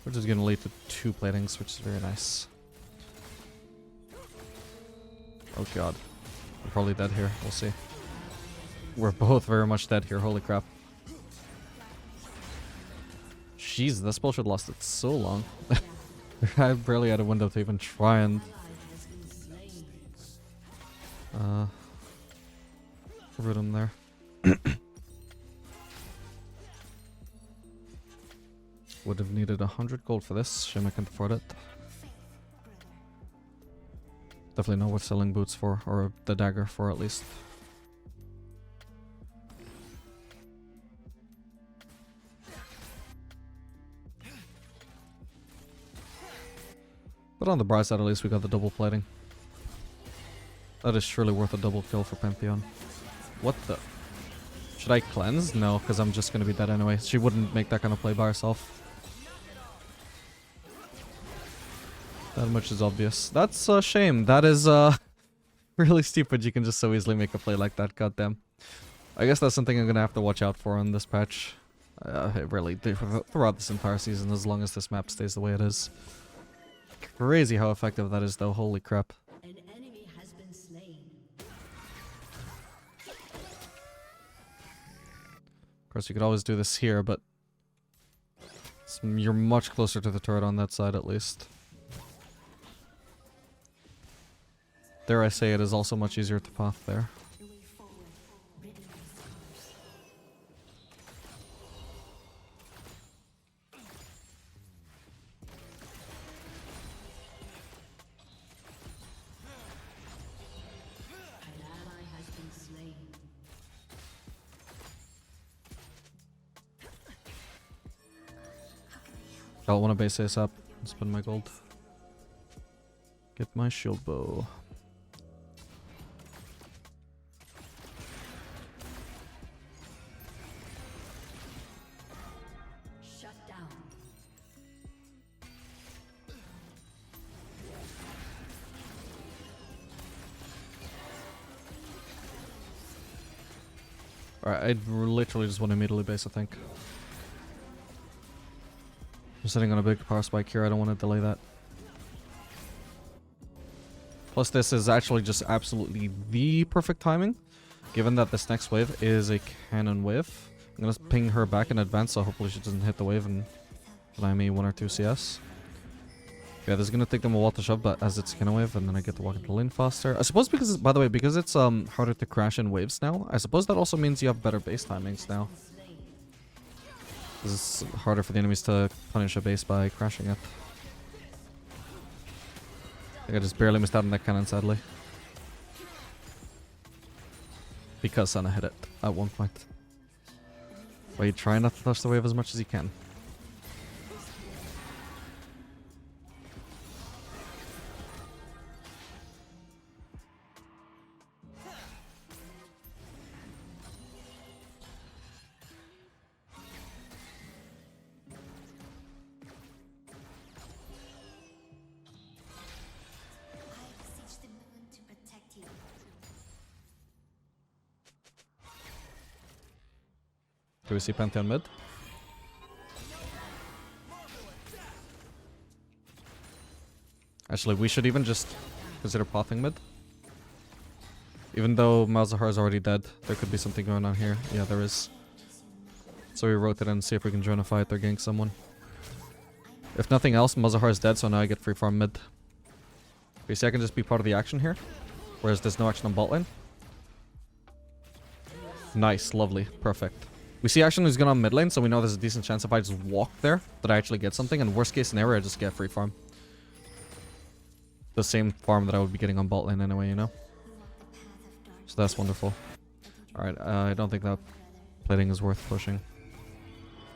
Which is going to lead to 2 platings, which is very nice. Oh god. We're probably dead here. We'll see. We're both very much dead here. Holy crap. Jeez, this bullshit lasted so long. I barely had a window to even try and... root him there. Would have needed 100 gold for this. Shame I can't afford it. Definitely not worth selling boots for, or the dagger for at least. But on the bright side, at least we got the double plating. That is surely worth a double kill for Pantheon. What the? Should I cleanse? No, because I'm just going to be dead anyway. She wouldn't make that kind of play by herself. That much is obvious. That's a shame. That is really stupid. You can just so easily make a play like that. Goddamn. I guess that's something I'm going to have to watch out for on this patch. Really, throughout this entire season, as long as this map stays the way it is. Crazy how effective that is, though. Holy crap. An enemy has been slain. Of course, you could always do this here, but you're much closer to the turret on that side, at least. Dare I say, it is also much easier to path there. An ally has been slain. I don't want to base ace up. Spend my gold. Get my shield bow. Shut down. Alright, I literally just want to immediately base, I think. I'm sitting on a big power spike here, I don't want to delay that. Plus this is actually just absolutely the perfect timing, given that this next wave is a cannon wave. I'm gonna ping her back in advance, so hopefully she doesn't hit the wave and deny me 1 or 2 CS. Yeah, this is gonna take them a while to shove, but as it's cannon wave, and then I get to walk into the lane faster. I suppose because, by the way, because it's harder to crash in waves now, I suppose that also means you have better base timings now. It's harder for the enemies to punish a base by crashing it. I think I just barely missed out on that cannon, sadly. Because Sana hit it at one point. But you try not to touch the wave as much as you can. I beseech the moon to protect you. Do we see Pantheon mid? Actually, we should even just consider pathing mid. Even though Malzahar is already dead, there could be something going on here. Yeah, there is. So we rotate and see if we can join a fight or gank someone. If nothing else, Malzahar is dead, so now I get free farm mid. You see, I can just be part of the action here. Whereas there's no action on bot lane. Nice, lovely, perfect. We see action who's going on mid lane, so we know there's a decent chance if I just walk there that I actually get something. And worst case scenario, I just get free farm. The same farm that I would be getting on bot lane anyway, you know? So that's wonderful. Alright, I don't think that plating is worth pushing.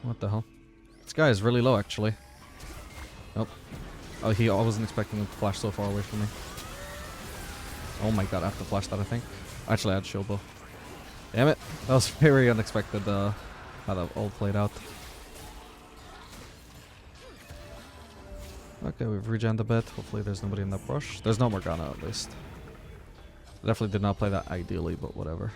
What the hell? This guy is really low, actually. Nope. Oh, I wasn't expecting him to flash so far away from me. Oh my god, I have to flash that, I think. Actually, I had Showbow. Damn it. That was very unexpected, how that all played out. Okay, we've regened a bit. Hopefully there's nobody in that brush. There's no Morgana, at least. I definitely did not play that ideally, but whatever.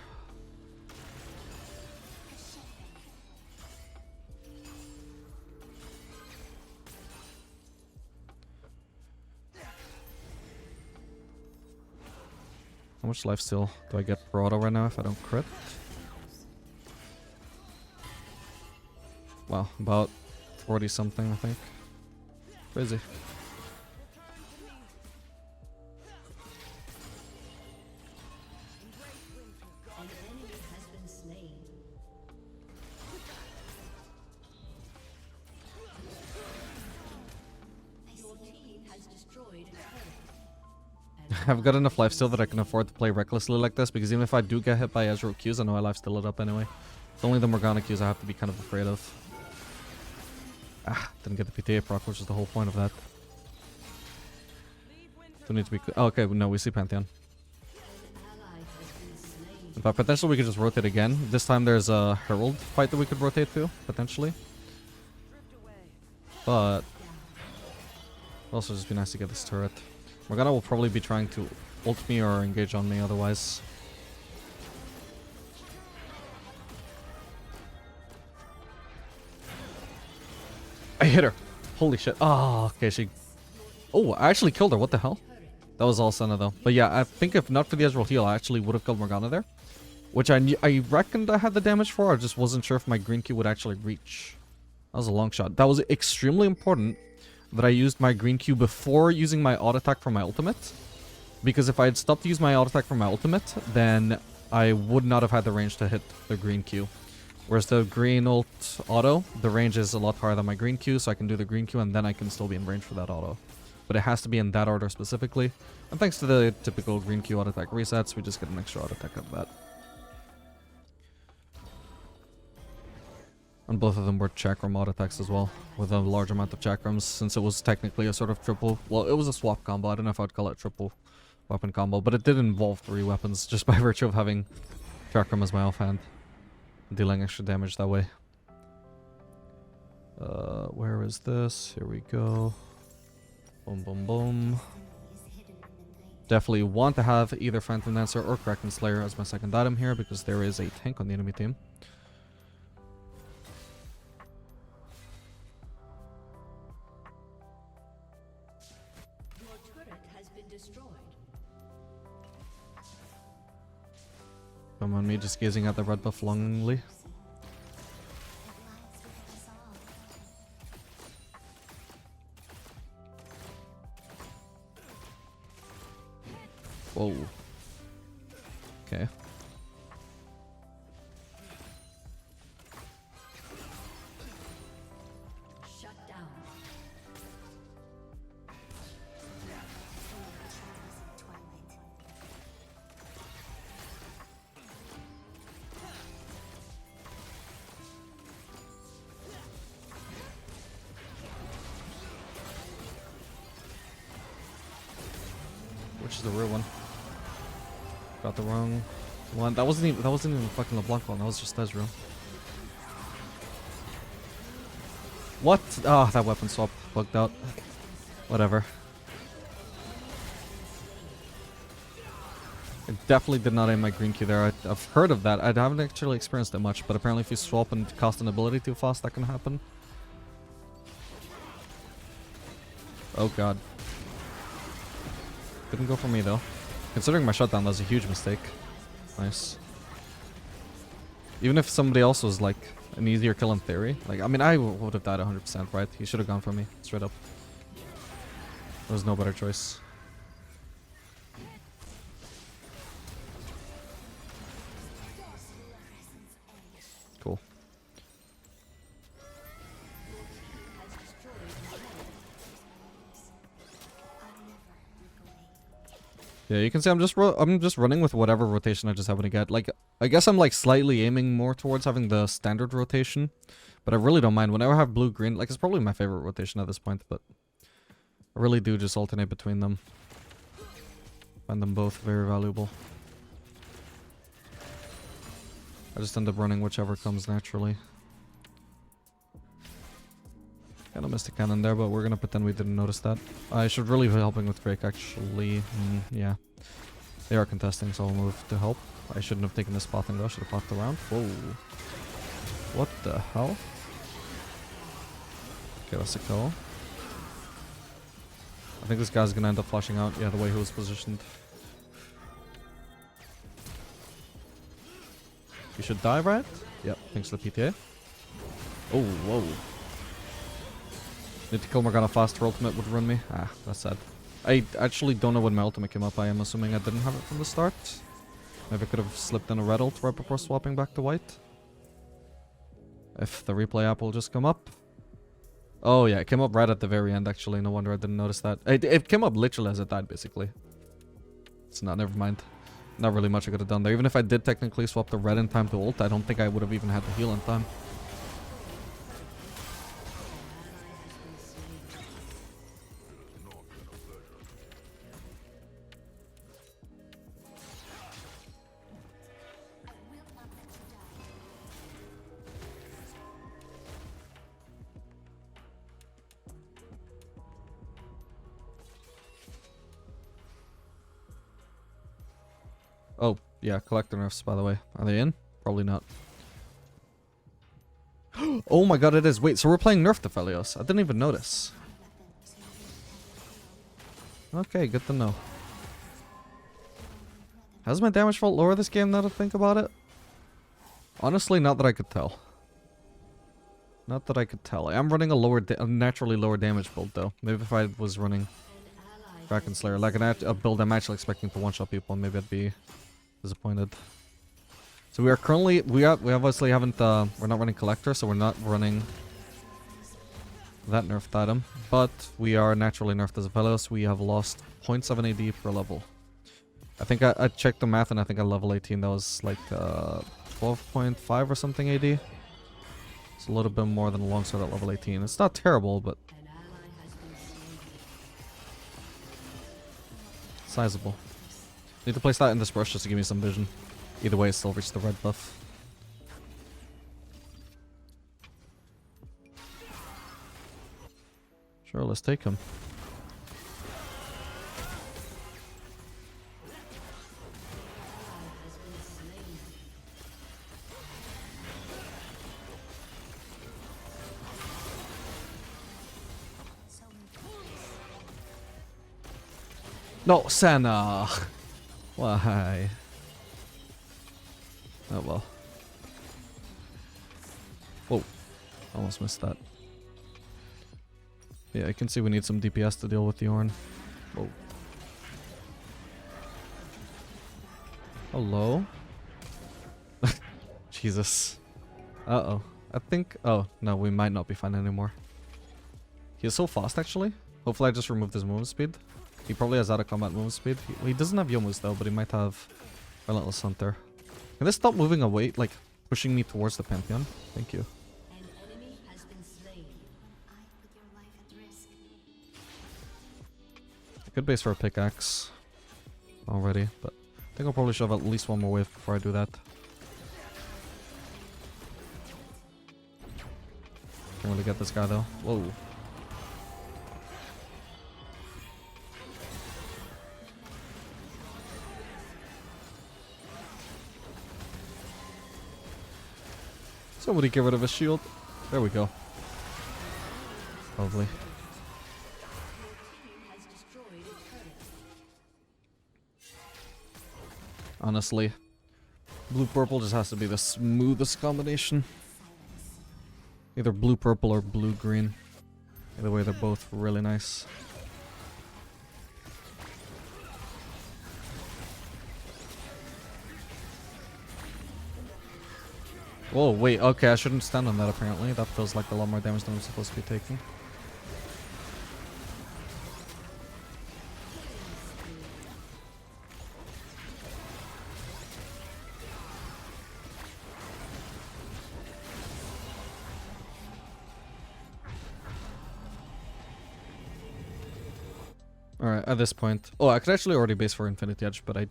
How much lifesteal do I get per auto right now if I don't crit? Wow, about 40 something, I think. Crazy. An enemy has been slain. Your team has destroyed a turret. I've got enough lifesteal that I can afford to play recklessly like this, because even if I do get hit by Ezreal Qs, I know I lifesteal it up anyway. It's only the Morgana Qs I have to be kind of afraid of. Ah, didn't get the PTA proc, which is the whole point of that. Don't need to be... Oh, okay, no, we see Pantheon. In fact, potentially we could just rotate again. This time there's a Herald fight that we could rotate to, potentially. But... it'd also just be nice to get this turret. Morgana will probably be trying to ult me or engage on me otherwise. I hit her. Holy shit. Oh, okay, she... Oh, I actually killed her. What the hell? That was all Senna, though. But yeah, I think if not for the Ezreal heal, I actually would have killed Morgana there. Which I reckoned I had the damage for. I just wasn't sure if my green Q would actually reach. That was a long shot. That was extremely important that I used my green Q before using my auto attack for my ultimate. Because if I had stopped to use my auto attack for my ultimate, then I would not have had the range to hit the green Q. Whereas the green ult auto, the range is a lot higher than my green Q, so I can do the green Q and then I can still be in range for that auto. But it has to be in that order specifically. And thanks to the typical green Q auto attack resets, we just get an extra auto attack out of that. And both of them were chakram auto attacks as well, with a large amount of chakrams, since it was technically a sort of triple... Well, it was a swap combo. I don't know if I'd call it triple weapon combo, but it did involve 3 weapons, just by virtue of having chakram as my offhand. Dealing extra damage that way. Where is this? Here we go. Boom, boom, boom. Definitely want to have either Phantom Dancer or Kraken Slayer as my second item here, because there is a tank on the enemy team. Your turret has been destroyed. Come on, me just gazing at the red buff longingly. Whoa. Okay. Shut down. Which is the real one? Got the wrong one. That wasn't even fucking LeBlanc one. That was just Ezreal. What? Ah, that weapon swap bugged out. Whatever. I definitely did not aim my green Q there. I've heard of that. I haven't actually experienced it much, but apparently if you swap and cast an ability too fast, that can happen. Oh god. Couldn't go for me though. Considering my shutdown, that was a huge mistake. Nice. Even if somebody else was like an easier kill in theory. Like, I mean, I would have died 100%, right? He should have gone for me, straight up. There was no better choice. Yeah, you can see I'm just running with whatever rotation I just happen to get. Like, I guess I'm like slightly aiming more towards having the standard rotation, but I really don't mind. Whenever I have blue green, like it's probably my favorite rotation at this point, but I really do just alternate between them. Find them both very valuable. I just end up running whichever comes naturally. Kinda missed a cannon there, but we're gonna pretend we didn't notice that. I should really be helping with Drake, actually. Yeah. They are contesting, so I'll move to help. I shouldn't have taken this path and go. I should have popped around. Whoa. What the hell? Okay, that's a kill. I think this guy's gonna end up flashing out. Yeah, the way he was positioned. You should die, right? Yep, thanks to the PTA. Oh, whoa. Need to kill Morgana fast. Her ultimate would run me. Ah, that's sad. I actually don't know when my ultimate came up. I am assuming I didn't have it from the start. Maybe I could have slipped in a red ult right before swapping back to white. If the replay app will just come up. Oh yeah, it came up right at the very end actually. No wonder I didn't notice that. It came up literally as it died basically. It's not, never mind. Not really much I could have done there. Even if I did technically swap the red in time to ult, I don't think I would have even had to heal in time. Oh, yeah, collector nerfs, by the way. Are they in? Probably not. Oh my god, it is. Wait, so we're playing nerfed Aphelios. I didn't even notice. Okay, good to know. Has my damage felt lower this game now to think about it? Honestly, not that I could tell. Not that I could tell. I am running a naturally lower damage build, though. Maybe if I was running Kraken Slayer, like a build I'm actually expecting to one-shot people, maybe I'd be disappointed. So we are currently, we obviously haven't, we're not running Collector, so we're not running that nerfed item. But we are naturally nerfed as Aphelios. We have lost 0.7 AD per level. I think I checked the math and I think at level 18 that was like 12.5 or something AD. It's a little bit more than a longsword at level 18. It's not terrible, but sizable. Need to place that in this brush just to give me some vision. Either way, it still reached the red buff. Sure, let's take him. No, Senna! Why? Oh well. Whoa. Almost missed that. Yeah, I can see we need some DPS to deal with the Ornn. Whoa. Hello? Jesus. Uh-oh. I think... Oh, no, we might not be fine anymore. He is so fast, actually. Hopefully I just removed his movement speed. He probably has out of combat movement speed. He doesn't have Yomu's though, but he might have Relentless Hunter. Can this stop moving away, like pushing me towards the Pantheon? Thank you. An enemy has been slain. I put your life at risk. Good base for a pickaxe already, but I think I'll probably shove at least one more wave before I do that. Can't really get this guy though. Whoa. Somebody get rid of a shield. There we go. Lovely. Your team has destroyed a turret. Honestly, blue-purple just has to be the smoothest combination. Either blue-purple or blue-green. Either way, they're both really nice. Whoa, wait, okay, I shouldn't stand on that apparently. That feels like a lot more damage than I'm supposed to be taking. Alright, at this point... Oh, I could actually already base for Infinity Edge, but I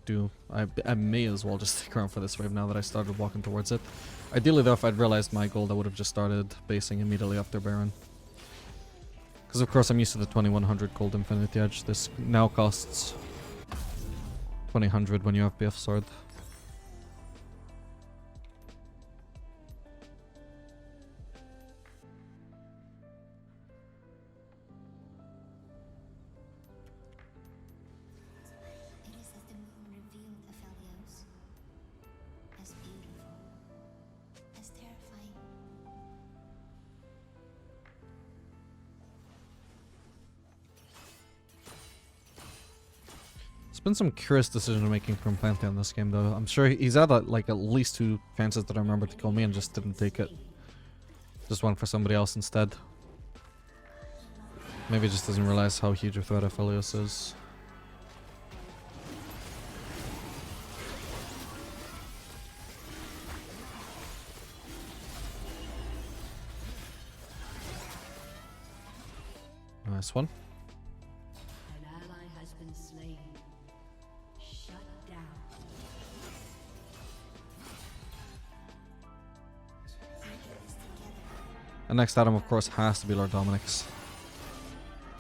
may as well just stick around for this wave now that I started walking towards it. Ideally though, if I'd realized my gold, I would have just started basing immediately after Baron. Because of course I'm used to the 2100 gold Infinity Edge. This now costs 2000 when you have BF Sword. It is as the moon revealed Aphelios. As beautiful. As terrifying. It's been some curious decision making from Pantheon this game though. I'm sure he's had like at least 2 chances that I remember to kill me and just didn't take it. Just went for somebody else instead. Maybe he just doesn't realize how huge a threat Aphelios is. Nice one. An ally has been slain. Shut down. And next item of course has to be Lord Dominic's.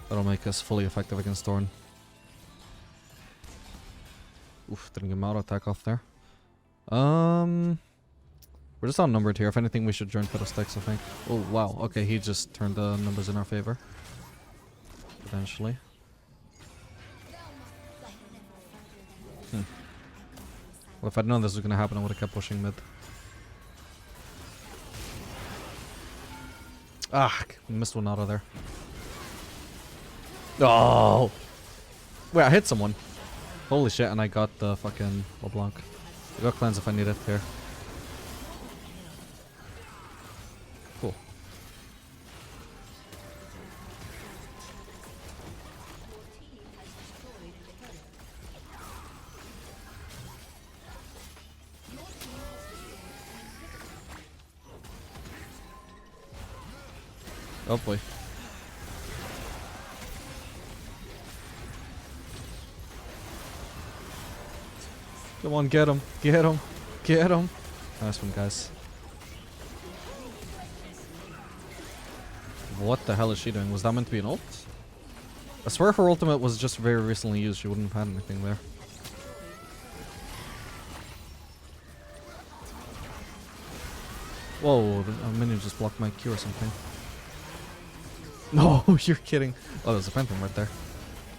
That'll make us fully effective against Thorn. Oof, didn't get my auto attack off there. We're just outnumbered here. If anything, we should join Fiddlesticks, I think. Oh, wow. Okay, he just turned the numbers in our favor. Eventually. Well, if I'd known this was going to happen, I would have kept pushing mid. Ah, missed one out of there. Oh! Wait, I hit someone. Holy shit, and I got the fucking LeBlanc. I got cleanse if I need it here. Cool. Oh boy. Come on, get him. Get him. Get him. Nice one, guys. What the hell is she doing? Was that meant to be an ult? I swear her ultimate was just very recently used. She wouldn't have had anything there. Whoa, the minion just blocked my Q or something. No, you're kidding. Oh, there's a phantom right there.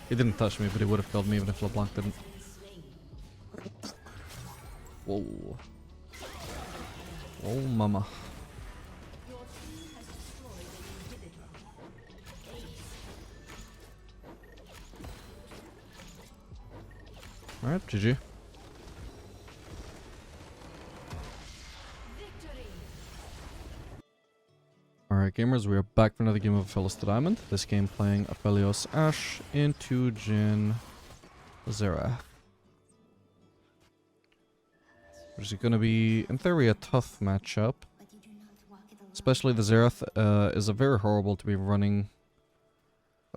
He didn't touch me, but he would have killed me even if LeBlanc didn't. Whoa. Oh, mama. Alright, GG. Alright gamers, we are back for another game of Aphelios to Diamond. This game playing Aphelios Ashe into Jhin Xerath. Which is going to be, in theory, a tough matchup. Especially the Xerath is a very horrible to be running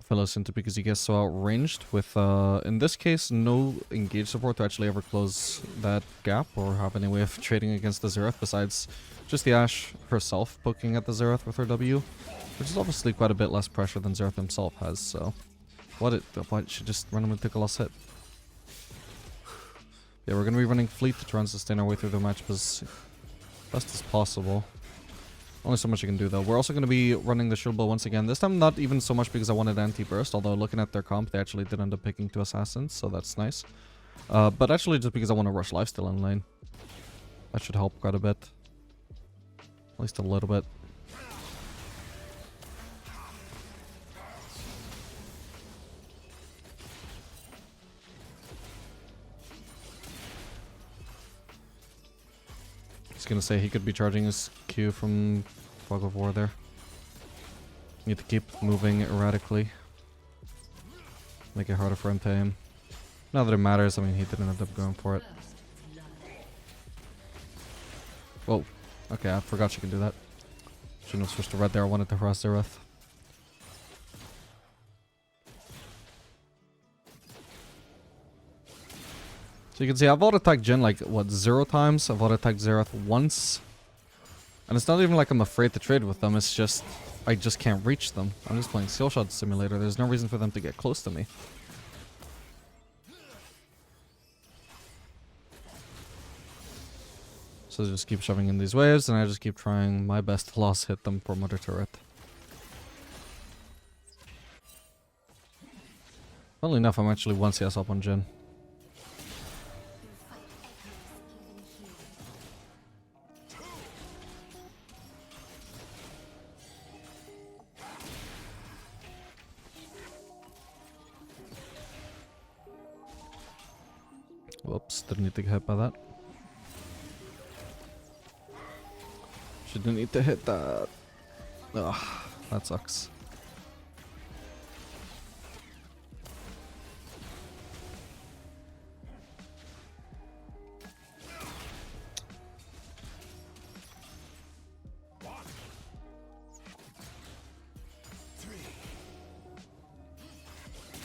Aphelios into because he gets so outranged with, in this case, no engage support to actually ever close that gap or have any way of trading against the Xerath besides just the Ashe herself poking at the Xerath with her W, which is obviously quite a bit less pressure than Xerath himself has, so why should just randomly take a lost hit? Yeah, we're going to be running Fleet to try and sustain our way through the match as best as possible. Only so much you can do though. We're also going to be running the shield bow once again. This time not even so much because I wanted anti-burst, although looking at their comp, they actually did end up picking 2 assassins, so that's nice. But actually just because I want to rush lifesteal in lane. That should help quite a bit. At least a little bit. I was gonna say he could be charging his Q from Fog of War there. Need to keep moving erratically. Make it harder for him to aim. Not that it matters, I mean he didn't end up going for it. Whoa. Okay, I forgot she can do that. Shouldn't have switched to red there, I wanted to harass Xerath. So you can see I've auto-attacked Jhin like, what, 0 times? I've auto-attacked Xerath once. And it's not even like I'm afraid to trade with them, it's just, I just can't reach them. I'm just playing Skill Shot Simulator, there's no reason for them to get close to me. So I just keep shoving in these waves, and I just keep trying my best to loss hit them for Mother Turret. Funnily enough, I'm actually 1 CS up on Jhin. Whoops, didn't need to get hit by that. Shouldn't need to hit that. Ugh, that sucks.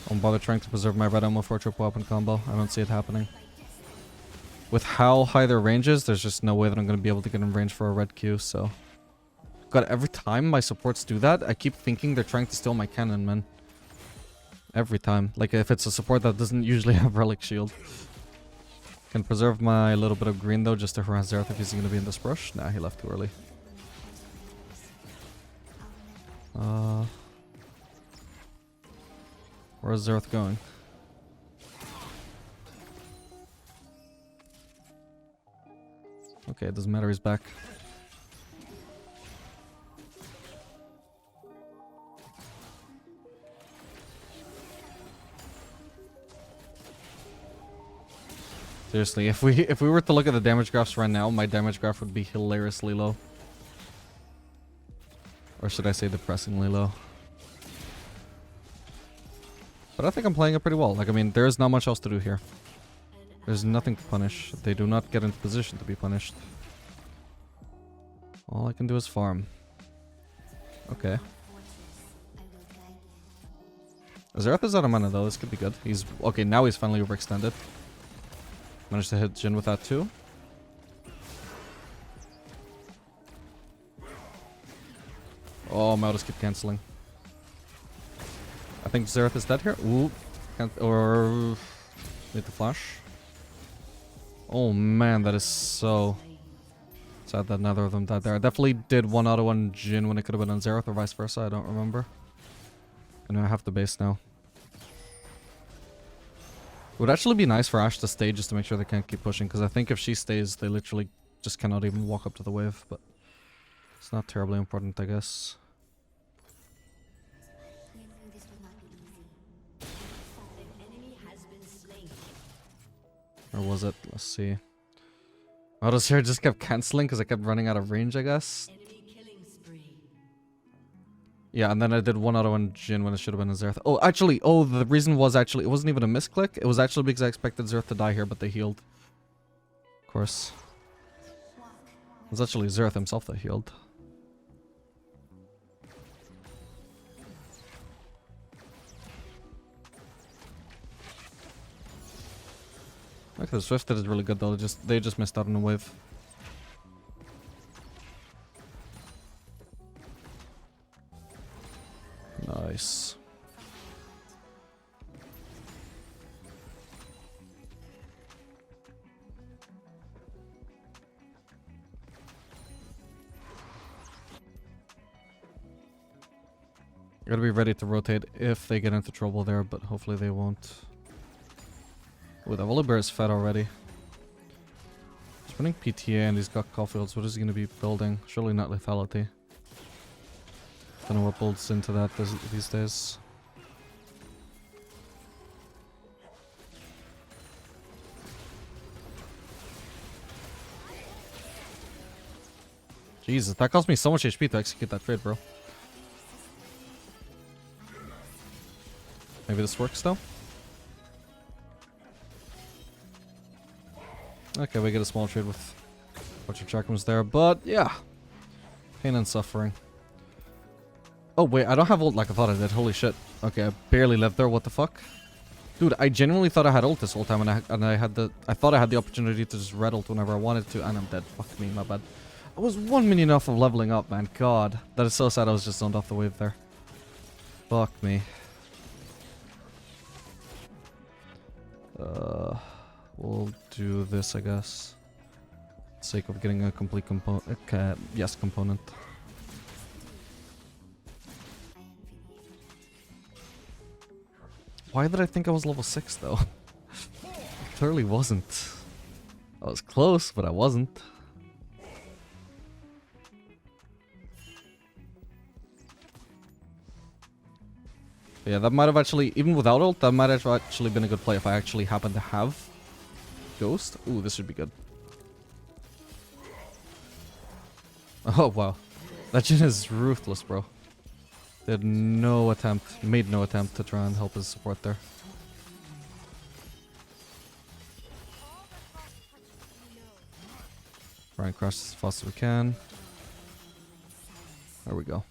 I won't bother trying to preserve my red ammo for a triple weapon combo. I don't see it happening. With how high their range is, there's just no way that I'm going to be able to get in range for a red Q, so... God, every time my supports do that, I keep thinking they're trying to steal my cannon, man. Every time. Like, if it's a support that doesn't usually have Relic Shield. Can preserve my little bit of green, though, just to harass Xerath if he's going to be in this brush. Nah, he left too early. Where's Xerath going? Okay, it doesn't matter, he's back. Seriously, if we were to look at the damage graphs right now, my damage graph would be hilariously low. Or should I say depressingly low. But I think I'm playing it pretty well. Like, I mean, there's not much else to do here. There's nothing to punish. They do not get into position to be punished. All I can do is farm. Okay. Xerath is out of mana though, this could be good. He's... Okay, now he's finally overextended. Managed to hit Jhin with that too. Oh, my autos keep cancelling. I think Xerath is dead here. Ooh. Can't... Or... Need to flash. Oh man, that is so sad that neither of them died there. I definitely did one auto on Jhin when it could have been on Xerath or vice versa. I don't remember. I know I have the base now. It would actually be nice for Ashe to stay just to make sure they can't keep pushing, because I think if she stays, they literally just cannot even walk up to the wave, but it's not terribly important, I guess. We knew this would not be easy. An enemy has been slain. Or was it? Let's see. Autos here just kept cancelling because I kept running out of range, I guess. Enemy killing spree. Yeah, and then I did one auto on Jhin when it should have been a Xerath. Oh, actually, the reason was actually, it wasn't even a misclick. It was actually because I expected Xerath to die here, but they healed. Of course. It was actually Xerath himself that healed. Okay, the Swifted is really good though. They just missed out on a wave. Nice. Gotta be ready to rotate if they get into trouble there, but hopefully they won't. Ooh, that Volibear is fed already. He's running PTA and he's got Caulfields. What is he going to be building? Surely not Lethality. Don't know what builds into that these days. Jesus, that cost me so much HP to execute that trade, bro. Maybe this works though? Okay, we get a small trade with a bunch of Chakras there, but yeah. Pain and suffering. Oh wait, I don't have ult like I thought I did, holy shit. Okay, I barely lived there, what the fuck? Dude, I genuinely thought I had ult this whole time, and I thought I had the opportunity to just red ult whenever I wanted to, and I'm dead. Fuck me, my bad. I was 1 minion off of leveling up, man. God, that is so sad. I was just zoned off the wave there. Fuck me. We'll do this, I guess. For the sake of getting a complete component. Yes, component. Why did I think I was level 6 though? Clearly wasn't. I was close, but I wasn't. But yeah, that might have actually, even without ult, that might have actually been a good play if I actually happen to have Ghost. Ooh, this should be good. Oh, wow. That Jhin is ruthless, bro. They had no attempt, made no attempt to try and help his support there. Try and crash as fast as we can. There we go.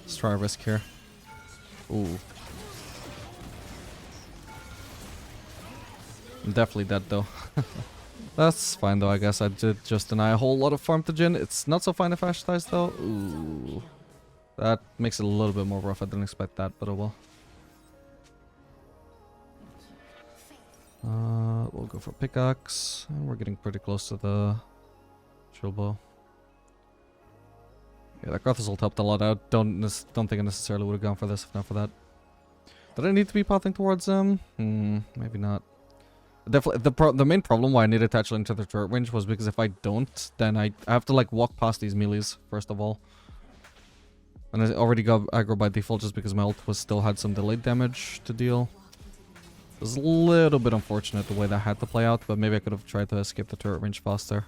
Let's try a risk here. Ooh. I'm definitely dead though. That's fine though, I guess I did just deny a whole lot of farm to Jhin. It's not so fine if Ashe dies though. Ooh. That makes it a little bit more rough. I didn't expect that, but oh well. We'll go for pickaxe. And we're getting pretty close to the drill bow. Yeah, that Growth ult helped a lot out. Don't think I necessarily would have gone for this if not for that. Did I need to be pathing towards him? Maybe not. Definitely, the main problem why I needed to actually enter the turret range was because if I don't, then I have to like walk past these melees first of all. And I already got aggro by default just because my ult still had some delayed damage to deal. It was a little bit unfortunate the way that had to play out, but maybe I could have tried to escape the turret range faster.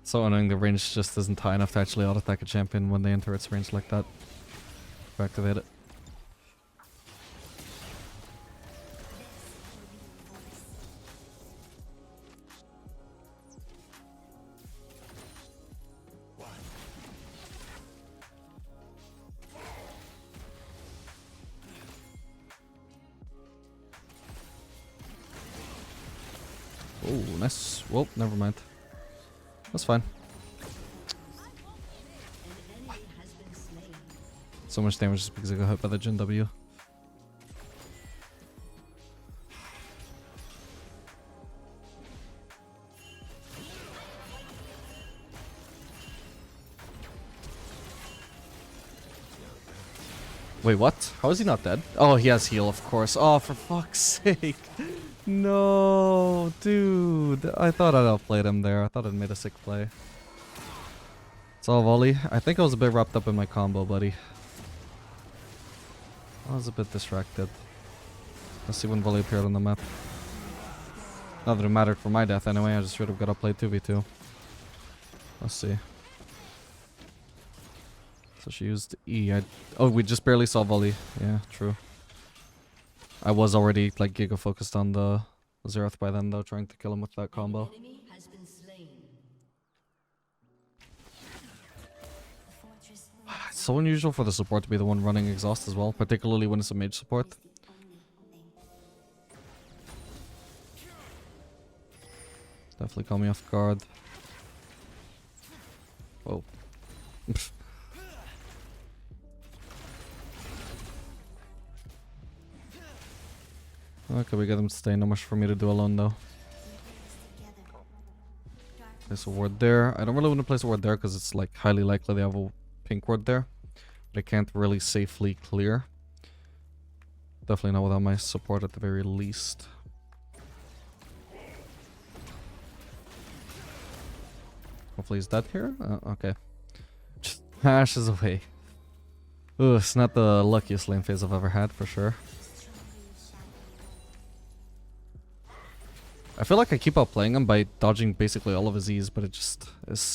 So annoying the range just isn't high enough to actually auto-attack a champion when they enter its range like that. Activate it. Oh, nice. Whoa, never mind. That's fine. So much damage just because I got hit by the Jhin W. Wait, what? How is he not dead? Oh, he has heal, of course. Oh, for fuck's sake. No, dude. I thought I'd outplayed him there. I thought I'd made a sick play. It's all volley. I think I was a bit wrapped up in my combo, buddy. I was a bit distracted. Let's see when volley appeared on the map. Not that it mattered for my death anyway. I just should have got outplayed 2v2. Let's see. So she used E. Oh, we just barely saw volley. Yeah, true. I was already like giga focused on the Xerath by then though, trying to kill him with that combo. It's so unusual for the support to be the one running exhaust as well, particularly when it's a mage support. Definitely caught me off guard. Whoa. Okay, we get them to stay. Not much for me to do alone though. Place a ward there. I don't really want to place a ward there because it's like highly likely they have a pink ward there. But I can't really safely clear. Definitely not without my support at the very least. Hopefully he's dead here. Okay. Ashe is away. Ooh, it's not the luckiest lane phase I've ever had, for sure. I feel like I keep outplaying him by dodging basically all of his E's, but it's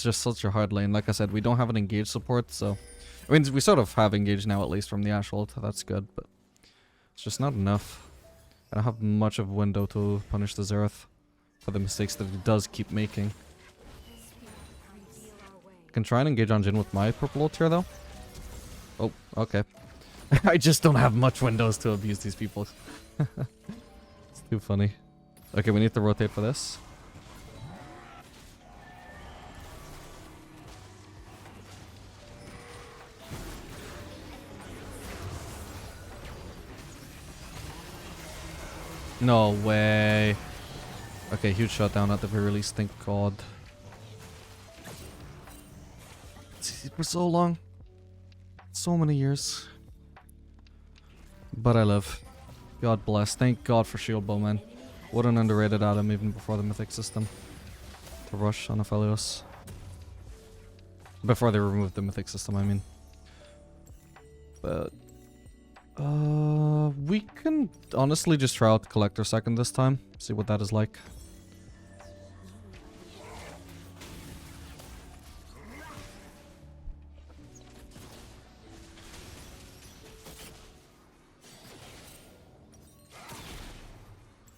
just such a hard lane. Like I said, we don't have an engage support, so... I mean, we sort of have engage now, at least from the Ashe ult. That's good, but... It's just not enough. I don't have much of a window to punish the Xerath for the mistakes that he does keep making. I can try and engage on Jhin with my purple ult here, though. Oh, okay. I just don't have much windows to abuse these people. It's too funny. Okay, we need to rotate for this. No way. Okay, huge shutdown at the very least, thank God. It's for so long. So many years. But I live. God bless. Thank God for Shield Bowman. What an underrated item even before the Mythic system. To rush on Aphelios. Before they removed the Mythic system, I mean. But... we can honestly just try out Collector second this time. See what that is like.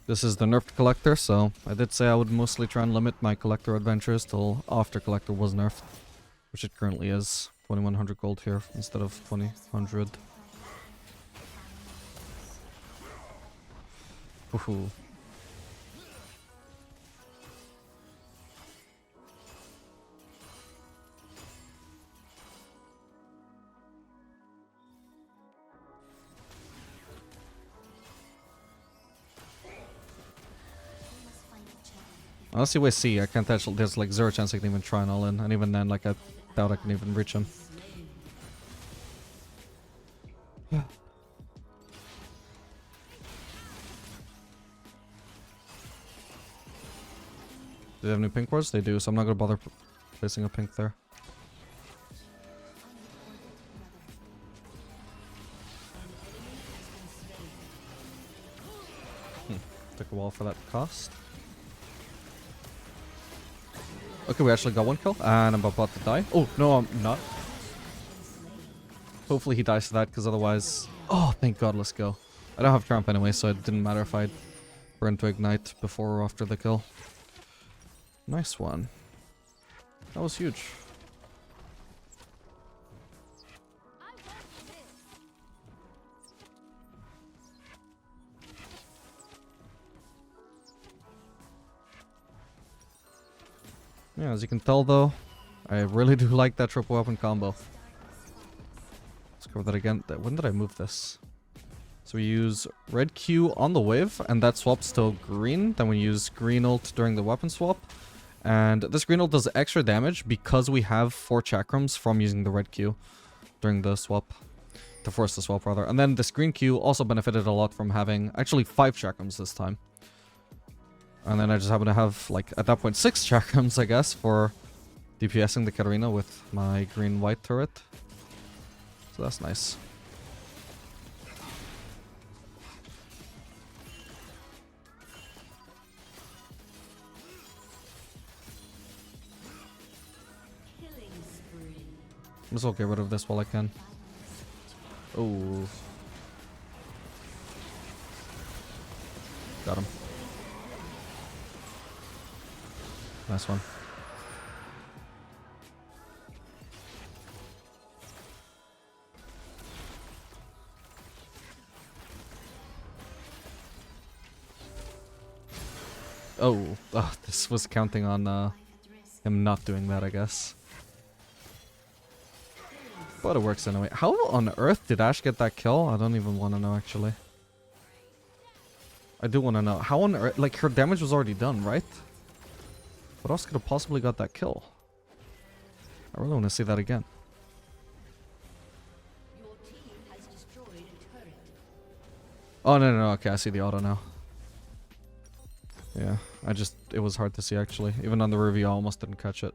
This is the nerfed Collector, so I did say I would mostly try and limit my Collector adventures till after Collector was nerfed. Which it currently is. 2100 gold here instead of 2000. Woohoo. Honestly, with C, I can't actually. There's like zero chance I can even try an all in, and even then, like I doubt I can even reach him. Do they have new pink wards? They do, so I'm not gonna bother placing a pink there. Took a while for that to cost. Okay, we actually got one kill, and I'm about to die. Oh, no, I'm not. Hopefully he dies to that, because otherwise... Oh, thank God, let's go. I don't have Tramp anyway, so it didn't matter if I'd burn to Ignite before or after the kill. Nice one. That was huge. Yeah, as you can tell though, I really do like that triple weapon combo. Let's cover that again. When did I move this? So we use red Q on the wave, and that swaps to green. Then we use green ult during the weapon swap. And this green ult does extra damage because we have 4 chakrams from using the red Q during the swap. To force the swap, rather. And then this green Q also benefited a lot from having actually 5 chakrams this time. And then I just happen to have, like, at that point, 6 chakrams, I guess, for DPSing the Katarina with my green-white turret. So that's nice. Might as well get rid of this while I can. Oh. Got him. Nice one. Oh, this was counting on him not doing that, I guess. But it works anyway. How on earth did Ashe get that kill? I don't even want to know, actually. I do want to know. How on earth... Like, her damage was already done, right? What else could have possibly got that kill? I really want to see that again. Your team has destroyed a turret. Oh, no. Okay, I see the auto now. Yeah, it was hard to see, actually. Even on the review, I almost didn't catch it.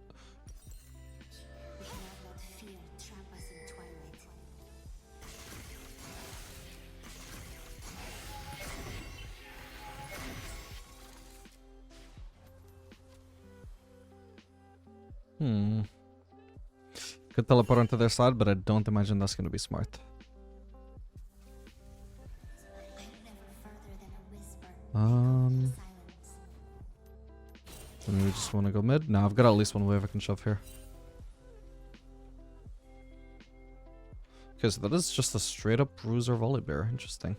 Could teleport onto their side, but I don't imagine that's gonna be smart. Silence. So maybe we just want to go mid. Nah, I've got at least one wave I can shove here. Okay, so that is just a straight up bruiser volley bear. Interesting.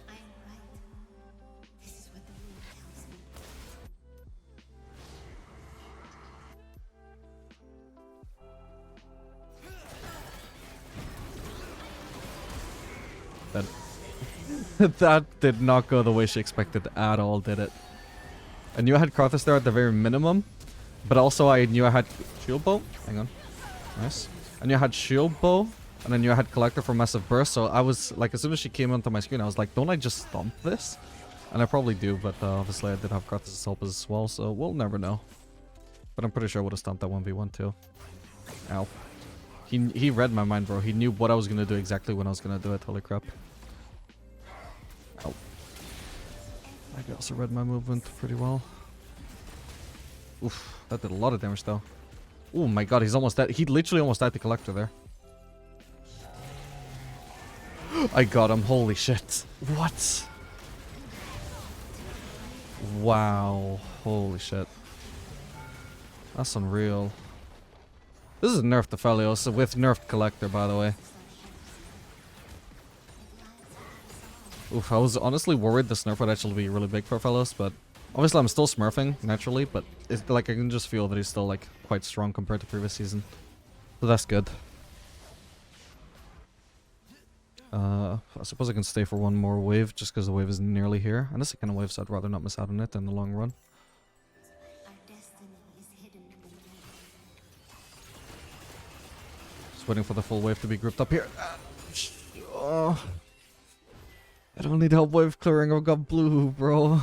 I am right. This is what the rule tells me. That did not go the way she expected at all, did it? I knew I had Karthus there at the very minimum, but also I knew I had Shield Bow. Hang on. Nice. I knew I had Shield Bow, and I knew I had Collector for Massive Burst, so I was, like, as soon as she came onto my screen, I was like, don't I just stomp this? And I probably do, but obviously I did have Karthus' help as well, so we'll never know. But I'm pretty sure I would have stomped that 1v1 too. Ow. He read my mind, bro. He knew what I was going to do exactly when I was going to do it. Holy crap. Ow. I also read my movement pretty well. Oof, that did a lot of damage though. Oh my god, he's almost dead. He literally almost died the Collector there. I got him. Holy shit. What? Wow. Holy shit. That's unreal. This is nerfed Aphelios with nerfed Collector, by the way. Oof, I was honestly worried this nerf would actually be really big for Aphelios, but obviously I'm still smurfing, naturally, but it's like I can just feel that he's still like quite strong compared to previous season. So that's good. I suppose I can stay for one more wave just because the wave is nearly here. And this is the kind of wave, so I'd rather not miss out on it in the long run. Our destiny is hidden in the night. Just waiting for the full wave to be grouped up here. I don't need help wave clearing, I've got blue, bro.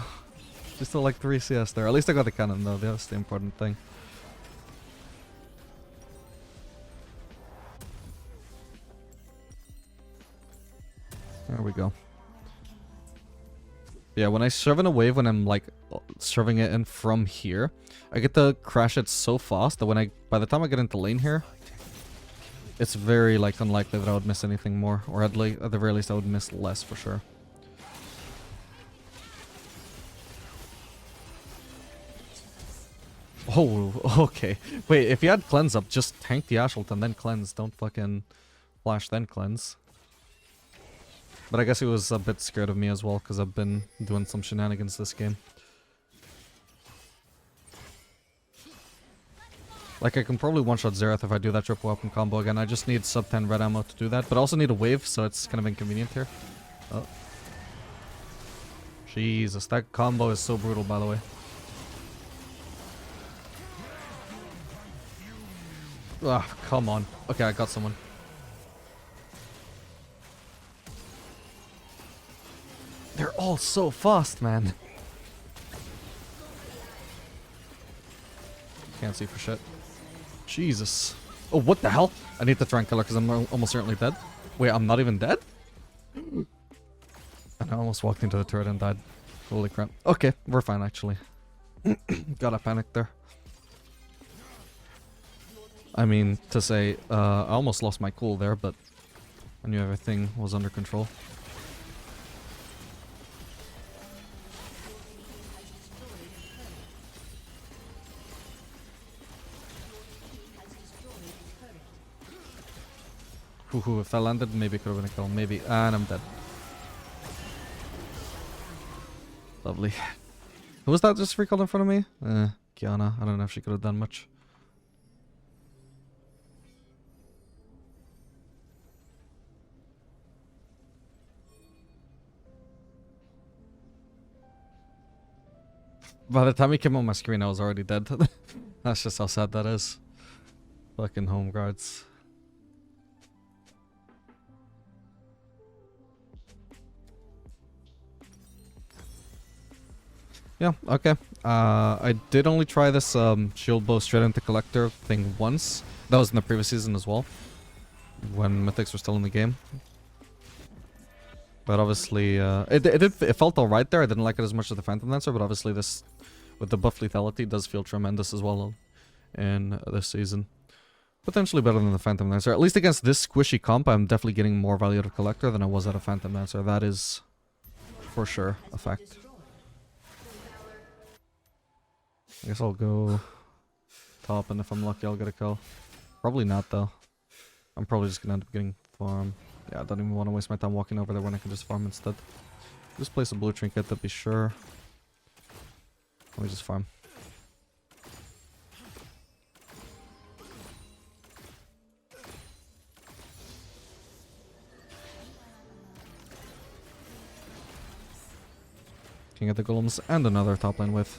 Just still like 3 CS there. At least I got the cannon though, that's the important thing. There we go. Yeah, when I shove in a wave, when I'm like shoving it in from here, I get to crash it so fast that by the time I get into lane here, it's very like unlikely that I would miss anything more, or at the very least I would miss less for sure. Oh, okay. Wait, if you had cleanse up, just tank the Ashult and then cleanse. Don't fucking flash then cleanse. But I guess he was a bit scared of me as well, because I've been doing some shenanigans this game. Like, I can probably one-shot Xerath if I do that triple weapon combo again. I just need sub 10 red ammo to do that, but I also need a wave, so it's kind of inconvenient here. Oh. Jesus, that combo is so brutal, by the way. Ugh, come on. Okay, I got someone. They're all so fast, man. Can't see for shit. Jesus. Oh, what the hell? I need the Tranquiller because I'm almost certainly dead. Wait, I'm not even dead? And I almost walked into the turret and died. Holy crap. Okay, we're fine actually. Got a panic there. I mean, to say, I almost lost my cool there, but I knew everything was under control. Hoo, if that landed, maybe it could have been a kill. Maybe. And I'm dead. Lovely. Who was that just recalled in front of me? Kiana. I don't know if she could have done much. By the time he came on my screen, I was already dead. That's just how sad that is. Fucking home guards. Yeah, okay. I did only try this shield bow straight into collector thing once. That was in the previous season as well, when mythics were still in the game. But obviously, it felt alright there. I didn't like it as much as the Phantom Lancer, but obviously this, with the buff lethality, does feel tremendous as well in this season. Potentially better than the Phantom Lancer. At least against this squishy comp, I'm definitely getting more value out of Collector than I was out of Phantom Lancer. That is, for sure, a fact. I guess I'll go top, and if I'm lucky, I'll get a kill. Probably not, though. I'm probably just gonna end up getting farm. Yeah, I don't even want to waste my time walking over there when I can just farm instead. Just place a blue trinket to be sure. Let me just farm. King of the Golems and another top lane wave.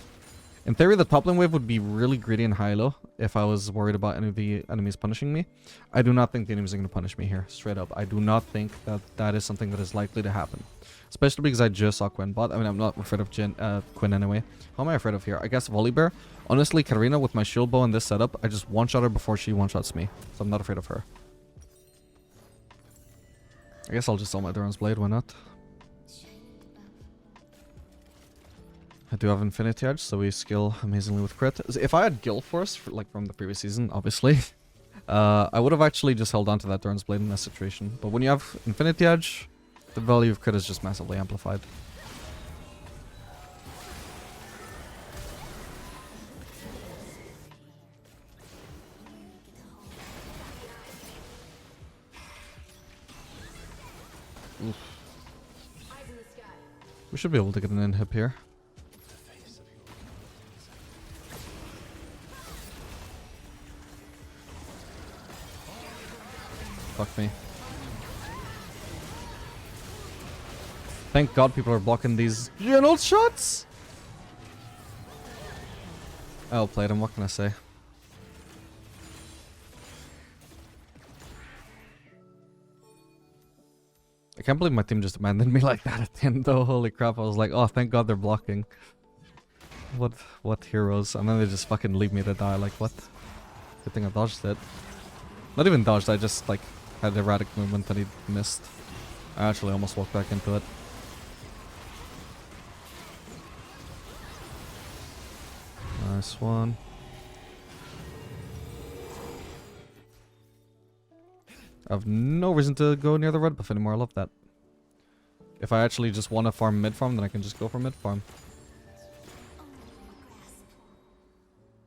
In theory, the top lane wave would be really greedy and high-low if I was worried about any of the enemies punishing me. I do not think the enemies are going to punish me here, straight up. I do not think that that is something that is likely to happen. Especially because I just saw Quinn bot. I mean, I'm not afraid of Quinn anyway. How am I afraid of here? I guess Volibear. Honestly, Karina with my shield bow in this setup, I just one-shot her before she one-shots me. So I'm not afraid of her. I guess I'll just sell my Duran's Blade, why not? I do have Infinity Edge, so we skill amazingly with crit. If I had Gil Force, like from the previous season, obviously, I would have actually just held on to that Duran's Blade in that situation. But when you have Infinity Edge, the value of crit is just massively amplified. Oof. We should be able to get an inhib here. Fuck me. Thank God people are blocking these general shots! I outplayed him, what can I say? I can't believe my team just abandoned me like that at the end though, holy crap, I was like, oh thank God they're blocking. What heroes, and then they just fucking leave me to die, like what? Good thing I dodged it. Not even dodged, I just like had erratic movement that he missed. I actually almost walked back into it. Nice one. I have no reason to go near the red buff anymore, I love that. If I actually just want to farm mid farm, then I can just go for mid farm.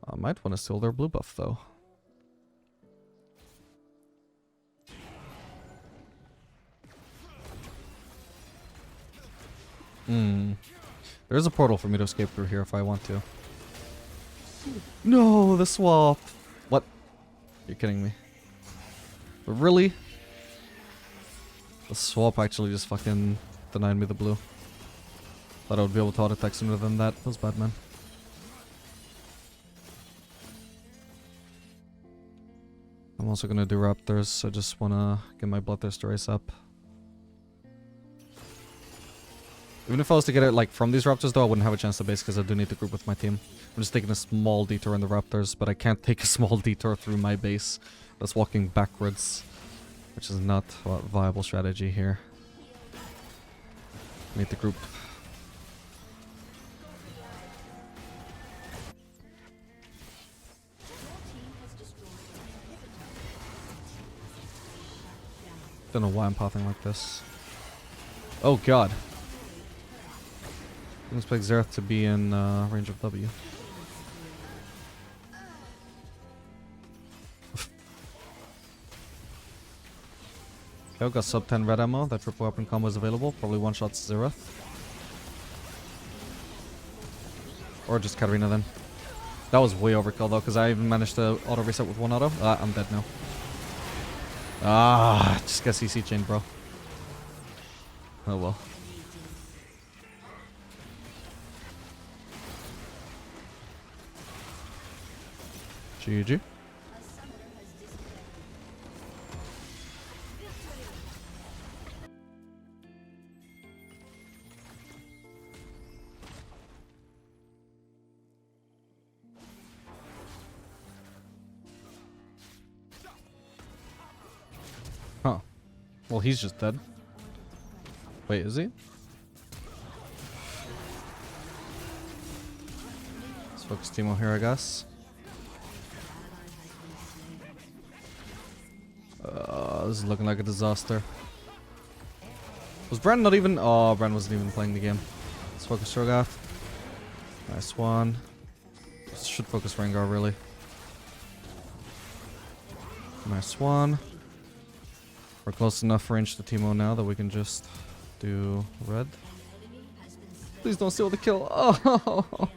I might want to steal their blue buff though. There's a portal for me to escape through here if I want to. No, the swap. What? You're kidding me. But really? The swap actually just fucking denied me the blue. Thought I would be able to auto attack sooner than that. That was bad, man. I'm also gonna do Raptors. I just wanna get my Bloodthirster race up. Even if I was to get it like from these Raptors though, I wouldn't have a chance to base because I do need to group with my team. I'm just taking a small detour in the Raptors, but I can't take a small detour through my base. That's walking backwards, which is not a viable strategy here. I need to group. Don't know why I'm pathing like this. Oh god. I didn't expect Xerath to be in range of W. Okay, I've got sub 10 red ammo. That triple weapon combo is available. Probably one-shots Xerath. Or just Katarina then. That was way overkill though, because I even managed to auto reset with one auto. I'm dead now. Just got CC chain, bro. Oh well. GG. Huh. Well, he's just dead. Wait, is he? Let's focus Teemo here, I guess. This is looking like a disaster. Was Brand not even? Oh, Brand wasn't even playing the game. Let's focus Shogath. Nice one. Should focus Rengar, really. Nice one. We're close enough range to Teemo now that we can just do red. Please don't steal the kill. Oh!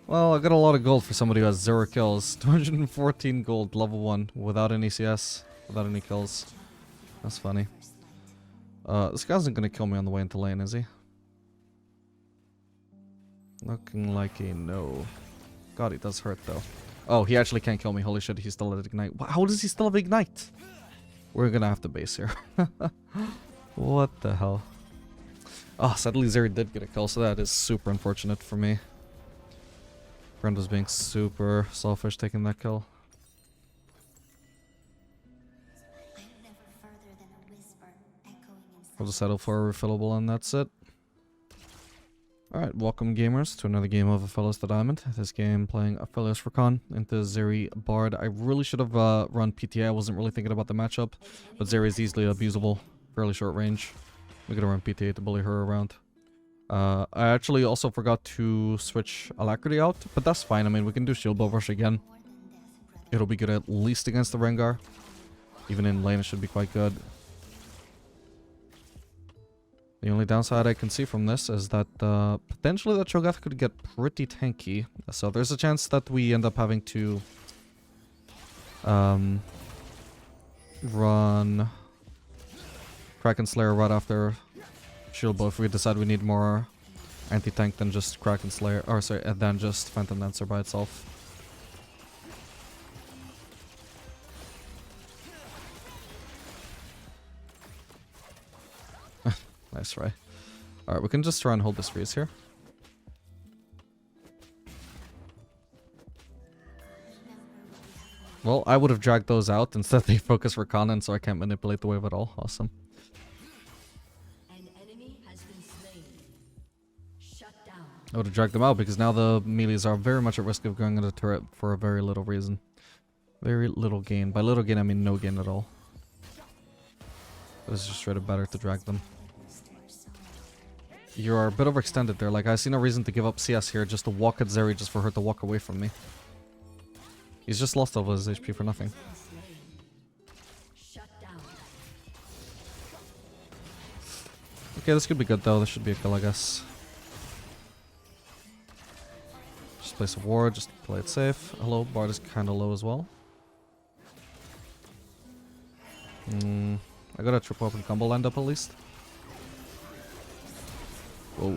Well, I got a lot of gold for somebody who has 0 kills. 214 gold, level 1, without any CS, without any kills. That's funny. This guy isn't gonna kill me on the way into lane, is he? Looking like a no. God, he does hurt though. Oh, he actually can't kill me. Holy shit, he's still at Ignite. How does he still have Ignite? We're gonna have to base here. What the hell? Oh, sadly Zeri did get a kill, so that is super unfortunate for me. Brand was being super selfish taking that kill. I'm never further than a whisper echoing inside. We'll just settle for a refillable and that's it. Alright, welcome gamers to another game of Aphelios the Diamond. This game playing Aphelios Recon into Zeri Bard. I really should have run PTA. I wasn't really thinking about the matchup, but Zeri is easily abusable. Fairly short range. We're gonna run PTA to bully her around. I actually also forgot to switch Alacrity out, but that's fine. I mean, we can do Shield Bow Rush again. More than death, brother. It'll be good at least against the Rengar. Even in lane, it should be quite good. The only downside I can see from this is that potentially that Cho'Gath could get pretty tanky. So there's a chance that we end up having to run Kraken Slayer right after Shield Bow if we decide we need more anti-tank than just Kraken Slayer, or sorry, than just Phantom Dancer by itself. Nice, right? Alright, we can just try and hold this freeze here. Well, I would have dragged those out. Instead they focus Recon, so I can't manipulate the wave at all. Awesome. An enemy has been slain. Shut down. I would have dragged them out because now the melees are very much at risk of going into the turret for a very little reason. Very little gain. By little gain, I mean no gain at all. But it's just straight up better to drag them. You're a bit overextended there. Like, I see no reason to give up CS here just to walk at Zeri just for her to walk away from me. He's just lost all of his HP for nothing. Shut down. Okay, this could be good though. This should be a kill, I guess. Just place a ward, just play it safe. Hello, Bard is kind of low as well. I got a triple open combo lined up at least. Whoa.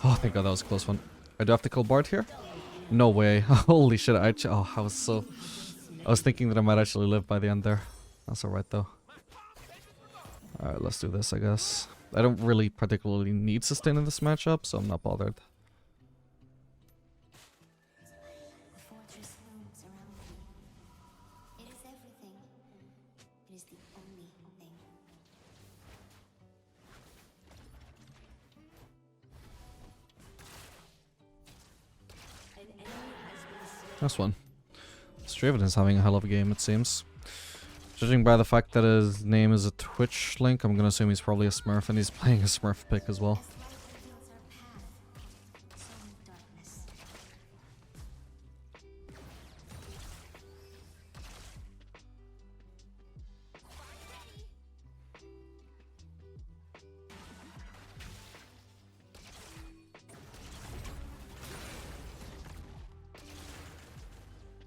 Oh, thank god that was a close one. I do have to kill Bard here? No way. Holy shit, I was thinking that I might actually live by the end there. That's alright though. Alright, let's do this, I guess. I don't really particularly need sustain in this matchup, so I'm not bothered. The fortress looms around me. It is everything. It is the only thing. An enemy has been slain. Nice one. Straven is having a hell of a game, it seems. Judging by the fact that his name is a Twitch link, I'm gonna assume he's probably a Smurf, and he's playing a Smurf pick as well. As light reveals our path, so darkness.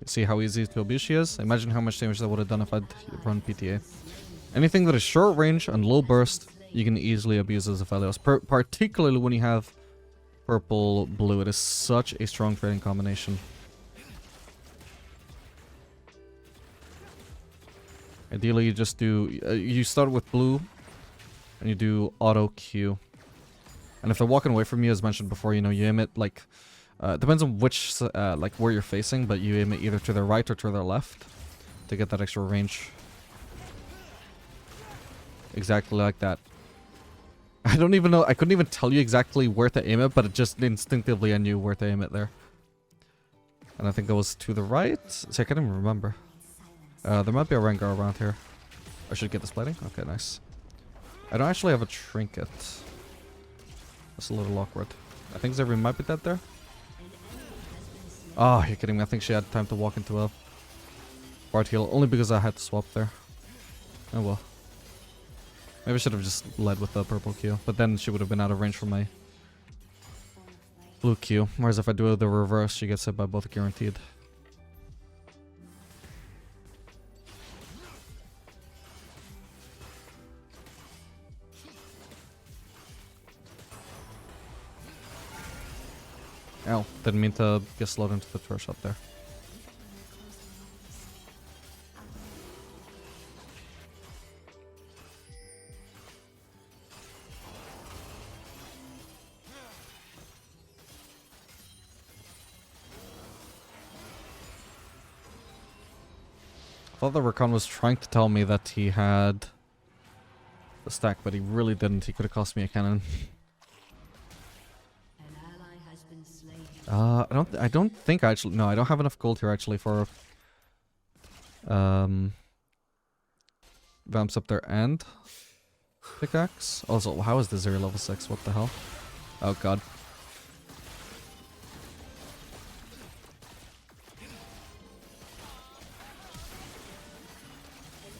See how easy to abuse she is? Imagine how much damage that would have done if I'd run PTA. Anything that is short range and low burst, you can easily abuse as Aphelios. Particularly when you have purple blue. It is such a strong trading combination. Ideally, you just do... you start with blue, and you do auto Q. And if they're walking away from you, as mentioned before, you know, you aim it like... depends on which, like, where you're facing, but you aim it either to their right or to their left. to get that extra range. Exactly like that. I don't even know, I couldn't even tell you exactly where to aim it, but it just instinctively I knew where to aim it there. And I think it was to the right? So I can't even remember. There might be a Rengar around here. I should get this plating? Okay, nice. I don't actually have a trinket. That's a little awkward. I think Zeri might be dead there. Oh, you're kidding me. I think she had time to walk into a Bard heal only because I had to swap there. Oh well. Maybe I should have just led with the purple Q, but then she would have been out of range from my blue Q. Whereas if I do the reverse, she gets hit by both guaranteed. Ow, didn't mean to get slowed into the throw shot there. I thought the Rakan was trying to tell me that he had the stack, but he really didn't. He could have cost me a cannon. I don't think I actually, no, I don't have enough gold here actually for Vamps up there and pickaxe. Also, how is the Zeri level 6? What the hell? Oh god.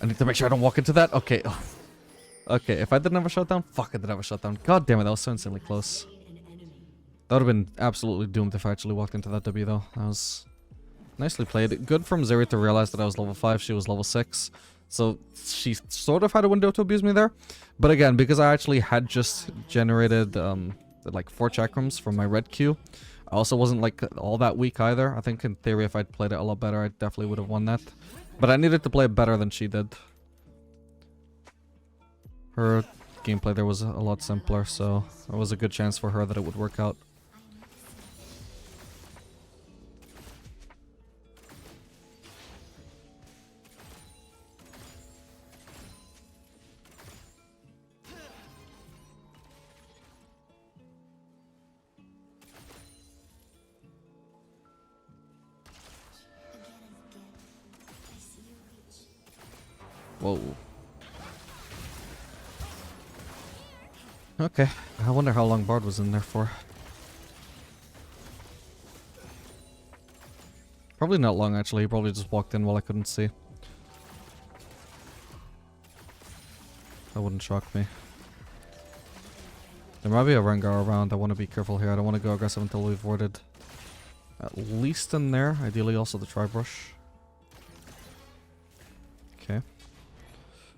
I need to make sure I don't walk into that. Okay. Okay, if I didn't have a shutdown, fuck, I didn't have a shutdown. God damn it, that was so insanely close. That would have been absolutely doomed if I actually walked into that W though. That was nicely played. Good from Zeri to realize that I was level 5, she was level 6. So she sort of had a window to abuse me there. But again, because I actually had just generated like 4 chakrams from my red Q, I also wasn't like all that weak either. I think in theory if I'd played it a lot better, I definitely would have won that. But I needed to play it better than she did. Her gameplay there was a lot simpler, so there was a good chance for her that it would work out. Whoa. Okay, I wonder how long Bard was in there for. Probably not long actually, he probably just walked in while I couldn't see. That wouldn't shock me. There might be a Rengar around, I want to be careful here, I don't want to go aggressive until we've warded. At least in there, ideally also the Tri-Brush. Okay.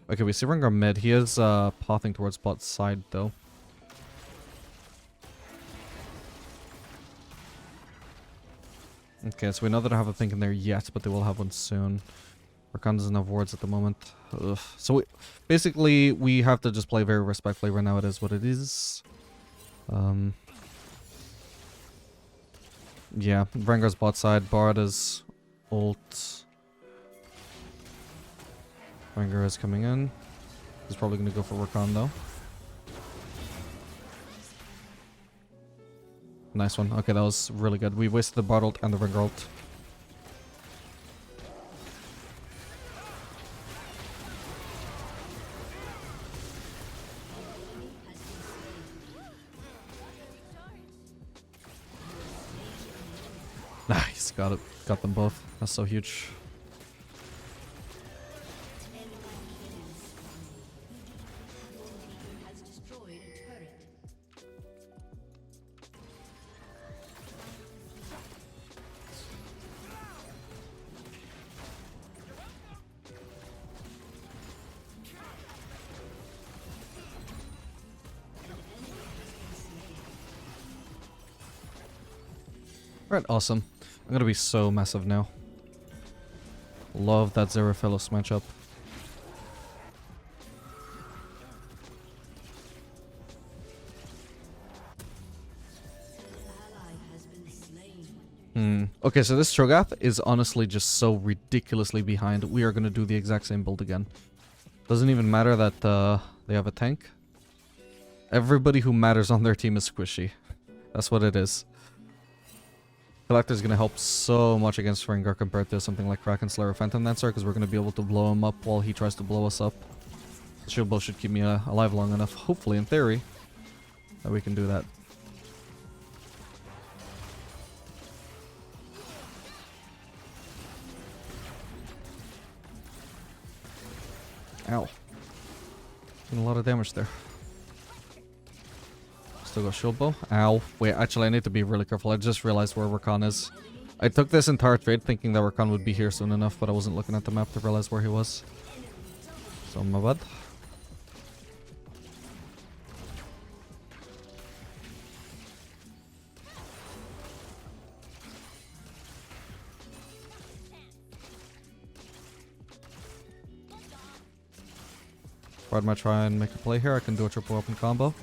Okay, we see Rengar mid. He is pathing towards bot side though. Okay, so we know that I have a pink in there yet, but they will have one soon. Rakan doesn't have wards at the moment. Ugh. So basically we have to just play very respectfully right now. It is what it is. Yeah, Rengar's bot side. Bard is ult. Rengar is coming in. He's probably going to go for Rakan though. Nice one. Okay, that was really good. We wasted the Bard ult and the Rengar ult. Nice, got it. Got them both. That's so huge. Alright, awesome. I'm gonna be so massive now. Love that Aphelios matchup. Okay, so this Cho'Gath is honestly just so ridiculously behind. We are going to do the exact same build again. Doesn't even matter that they have a tank. Everybody who matters on their team is squishy. That's what it is. Collector's going to help so much against Rengar compared to something like Kraken Slayer or Phantom Dancer, because we're going to be able to blow him up while he tries to blow us up. The shield bow should keep me alive long enough, hopefully, in theory, that we can do that. Ow. Doing a lot of damage there. Still got shield bow. Ow. Wait, actually I need to be really careful. I just realized where Rakan is. I took this entire trade thinking that Rakan would be here soon enough, but I wasn't looking at the map to realize where he was. So my bad. If I might try and make a play here, I can do a triple weapon combo.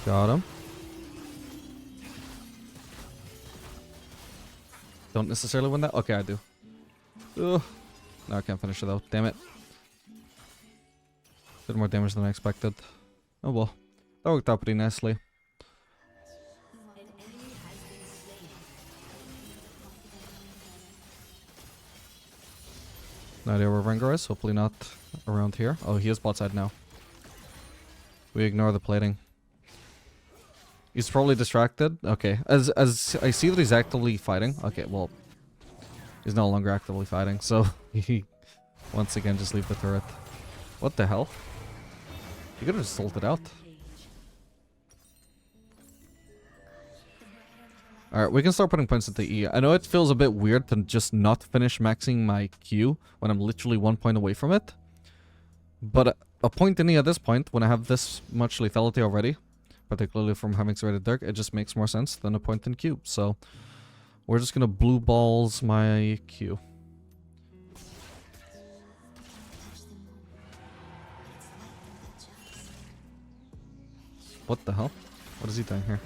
Got him. Don't necessarily win that? Okay, I do. Ugh. No, I can't finish it though. Damn it. Did more damage than I expected. Oh well. That worked out pretty nicely. No idea where Rengar is. Hopefully not around here. Oh, he is bot side now. We ignore the plating. He's probably distracted. Okay. As I see that he's actively fighting. Okay, well. He's no longer actively fighting, so he once again just leave the turret. What the hell? You could have just ulted out. Alright, we can start putting points into E. I know it feels a bit weird to just not finish maxing my Q when I'm literally 1 point away from it. But a point in E at this point, when I have this much lethality already, particularly from having Serrated Dirk, it just makes more sense than a point in Q. So, we're just gonna blue balls my Q. What the hell? What is he doing here?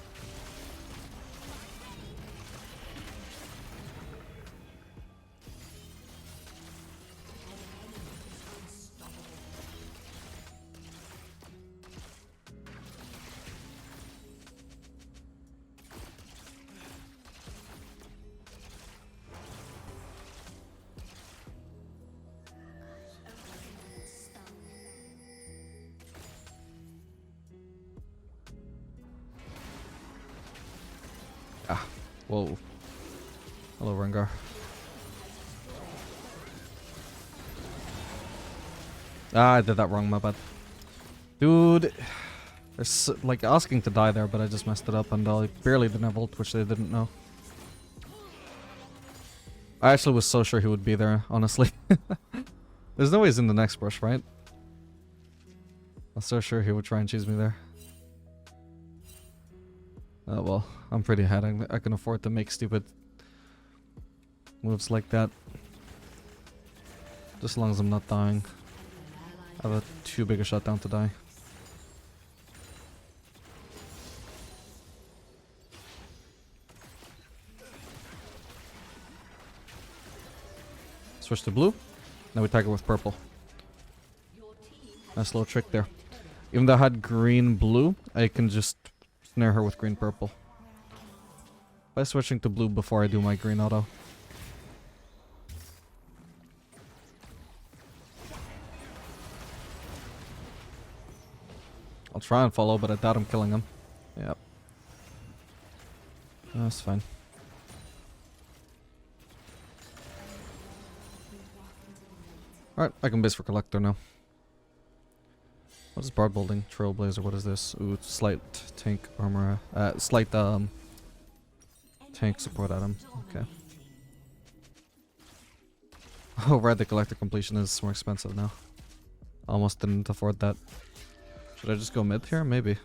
Ah, whoa. Hello, Rengar. Ah, I did that wrong, my bad. Dude, there's like asking to die there, but I just messed it up and I barely didn't have ult, which they didn't know. I actually was so sure he would be there, honestly. There's no way he's in the next brush, right? I was so sure he would try and choose me there. Oh well, I'm pretty ahead. I can afford to make stupid moves like that. Just as long as I'm not dying. I have a too big a shutdown to die. Switch to blue. Now we tag it with purple. Nice little trick there. Even though I had green blue, I can just snare her with green purple by switching to blue before I do my green auto. I'll try and follow, but I doubt I'm killing him. Yep. That's fine. Alright, I can base for Collector now. What is Bard building? Trailblazer, what is this? Ooh, slight tank armor. Slight tank support item. Okay. Oh, right, the Collector completion is more expensive now. Almost didn't afford that. Should I just go mid here? Maybe.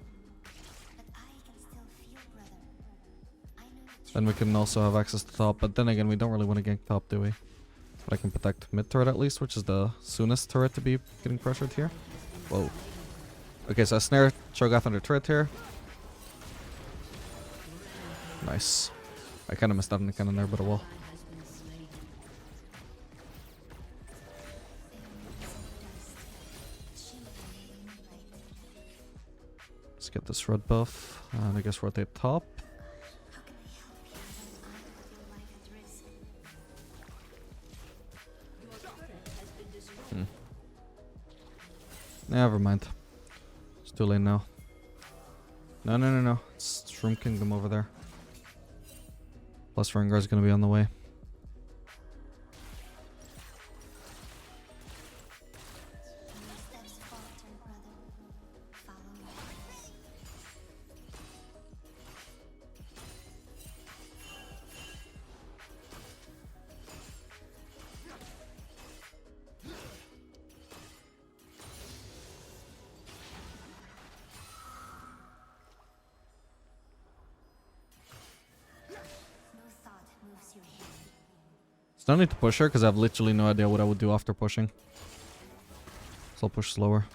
Then we can also have access to top, but then again, we don't really want to gank top, do we? But I can protect mid turret at least, which is the soonest turret to be getting pressured here. Whoa. Okay, so I snare Cho'Gath under turret here. Nice. I kind of missed out on the cannon there, but it will. Let's get this red buff. And I guess rotate top. Never mind. It's too late now. No. It's Shroom Kingdom over there. Plus Rengar's gonna be on the way. Steps falter, brother. Follow my eyes. No thought moves your hand. There's no need to push her because I have literally no idea what I would do after pushing. So I'll push slower.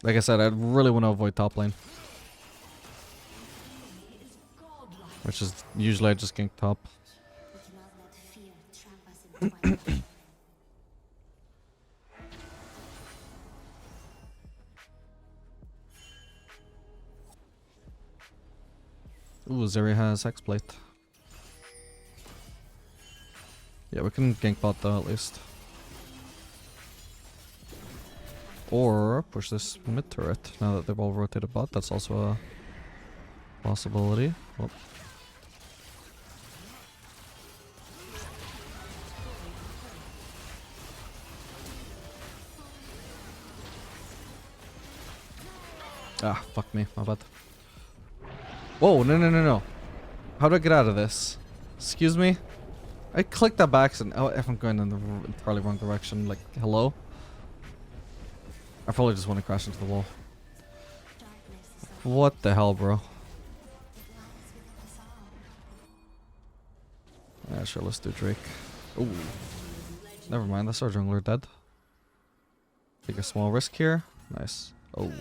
Like I said, I really want to avoid top lane. Which is usually I just gank top. We cannot let fear trap us in twilight. Ooh, Zeri has Hexblade. Yeah, we can gank bot though at least. Or push this mid turret now that they've all rotated bot. That's also a possibility. Oh. Ah, fuck me, my bad. Whoa, no. How do I get out of this? Excuse me? I clicked that by accident. Oh, if I'm going in the entirely wrong direction, like, hello? I probably just want to crash into the wall. Darkness is What the hell, bro? it lies within us all. Yeah, sure, let's do Drake. Ooh. Never mind, that's our jungler dead. Take a small risk here. Nice. Oh.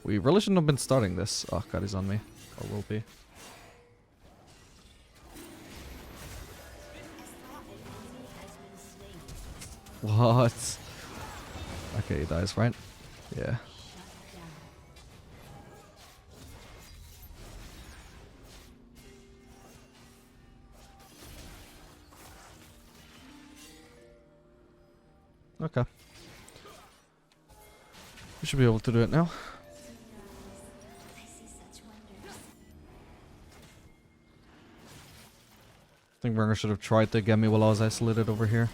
We really shouldn't have been starting this. Oh god, he's on me. Or will be. What? Okay, he dies, right? Yeah. Okay. We should be able to do it now. I see such wonders. I think Wenger should have tried to get me while I was isolated over here.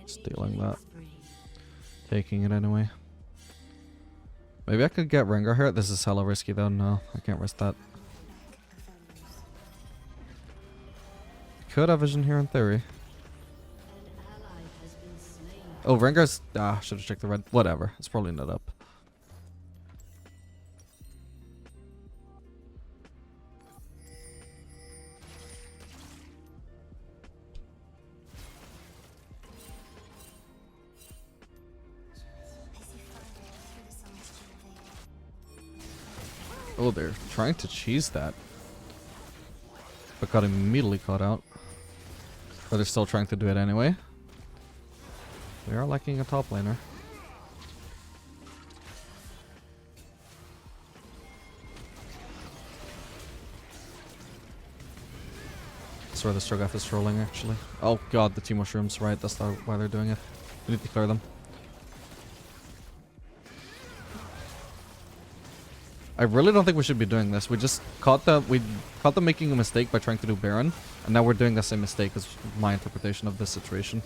Stealing that. Taking it anyway. Maybe I could get Rengar here. This is hella risky though. No, I can't risk that. Could have vision here in theory. Oh, Rengar's... Ah, should have checked the red. Whatever. It's probably not up. I see further through the celestial veil. Oh, they're trying to cheese that. But got immediately caught out. But they're still trying to do it anyway. We are lacking a top laner. That's where the Strogoth is trolling, actually. Oh god, the team mushrooms, right, that's why they're doing it. We need to clear them. I really don't think we should be doing this. We just caught them making a mistake by trying to do Baron, and now we're doing the same mistake as my interpretation of this situation.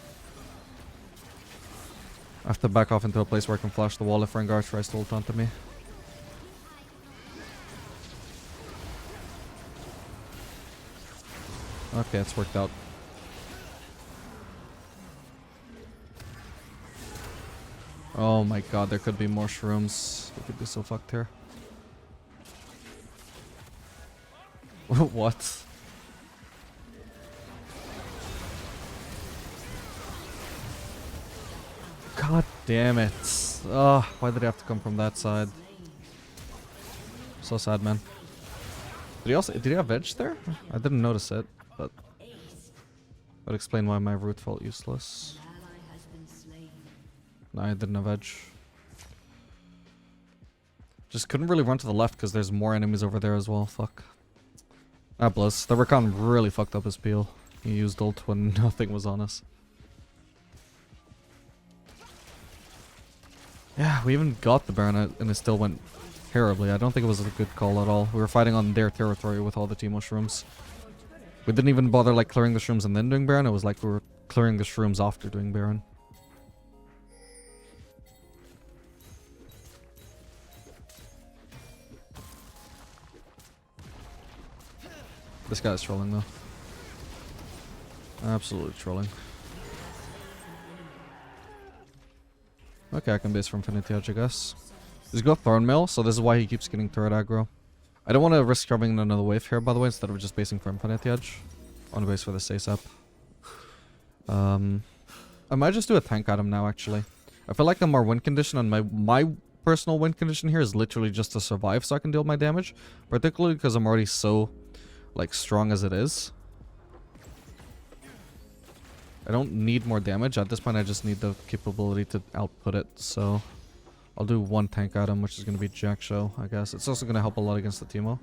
I have to back off into a place where I can flash the wall if Rengar tries to ult onto me. Okay, it's worked out. Oh my god, there could be more shrooms. We could be so fucked here. What? God damn it. Oh, why did he have to come from that side? So sad, man. Did he have edge there? I didn't notice it, but that would explain why my root felt useless. No, I didn't have edge. Just couldn't really run to the left because there's more enemies over there as well. Fuck. Ah, bless. The Rakan really fucked up his peel. He used ult when nothing was on us. Yeah, we even got the Baron and it still went terribly. I don't think it was a good call at all. We were fighting on their territory with all the Teemo shrooms. We didn't even bother like clearing the shrooms and then doing Baron. It was like we were clearing the shrooms after doing Baron. This guy's trolling though. Absolutely trolling. Okay, I can base for Infinity Edge, I guess. He's got Thornmail, so this is why he keeps getting turret aggro. I don't want to risk scrubbing another wave here, by the way, instead of just basing for Infinity Edge. I want to base for this ASAP. I might just do a tank item now, actually. I feel like I'm more win condition, and my personal win condition here is literally just to survive so I can deal my damage. Particularly because I'm already so, like, strong as it is. I don't need more damage. At this point, I just need the capability to output it, so I'll do one tank item, which is going to be Jack Show, I guess. It's also going to help a lot against the Teemo.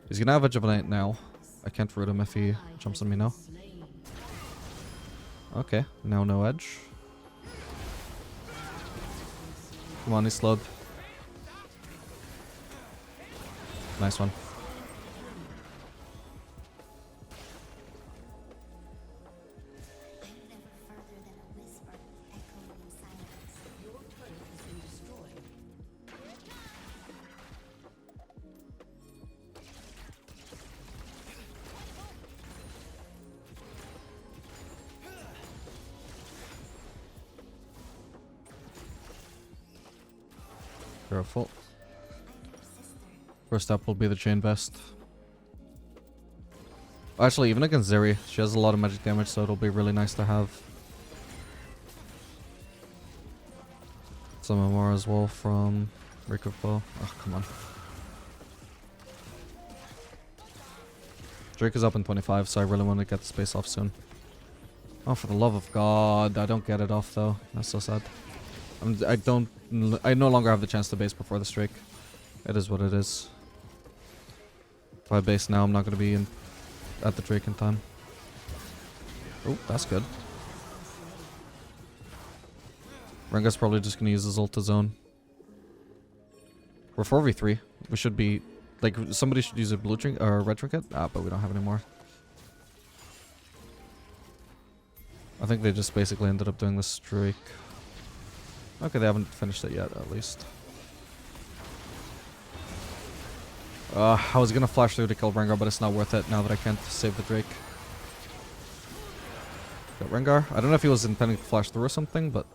He's going to have a Jubilate now. I can't root him if he jumps on me now. Okay, now no edge. Come on, he's slowed. Nice one. Careful. First up will be the Chain Vest. Actually, even against Zeri, she has a lot of magic damage, so it'll be really nice to have. Some more as well from Rick of Bow. Oh, come on. Drake is up in 25, so I really want to get the space off soon. Oh, for the love of God. I don't get it off, though. That's so sad. I no longer have the chance to base before the streak. It is what it is. If I base now, I'm not going to be at the Drake in time. Oh, that's good. Rengar's probably just going to use his ult to zone. We're 4v3. We should be... Like, somebody should use a blue trinket or a red trinket. Ah, but we don't have any more. I think they just basically ended up doing this streak. Okay, they haven't finished it yet, at least. I was gonna flash through to kill Rengar, but it's not worth it now that I can't save the Drake. Got Rengar. I don't know if he was intending to flash through or something, but...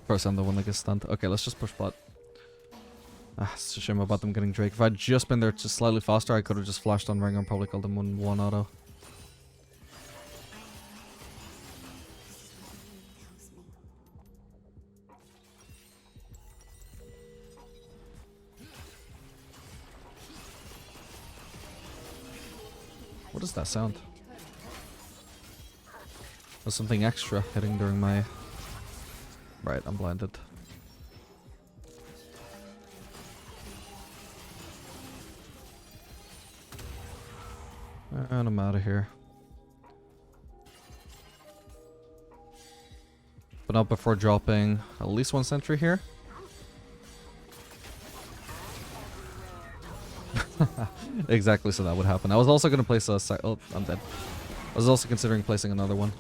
First, I'm the one that gets stunned. Okay, let's just push bot. It's a shame about them getting Drake. If I'd just been there just slightly faster, I could have just flashed on Rengar and probably killed him in one auto. What is that sound? There's something extra hitting during my... Right, I'm blinded. And I'm out of here. But not before dropping at least one sentry here. Exactly, so that would happen. I was also going to place a... Oh, I'm dead. I was also considering placing another one.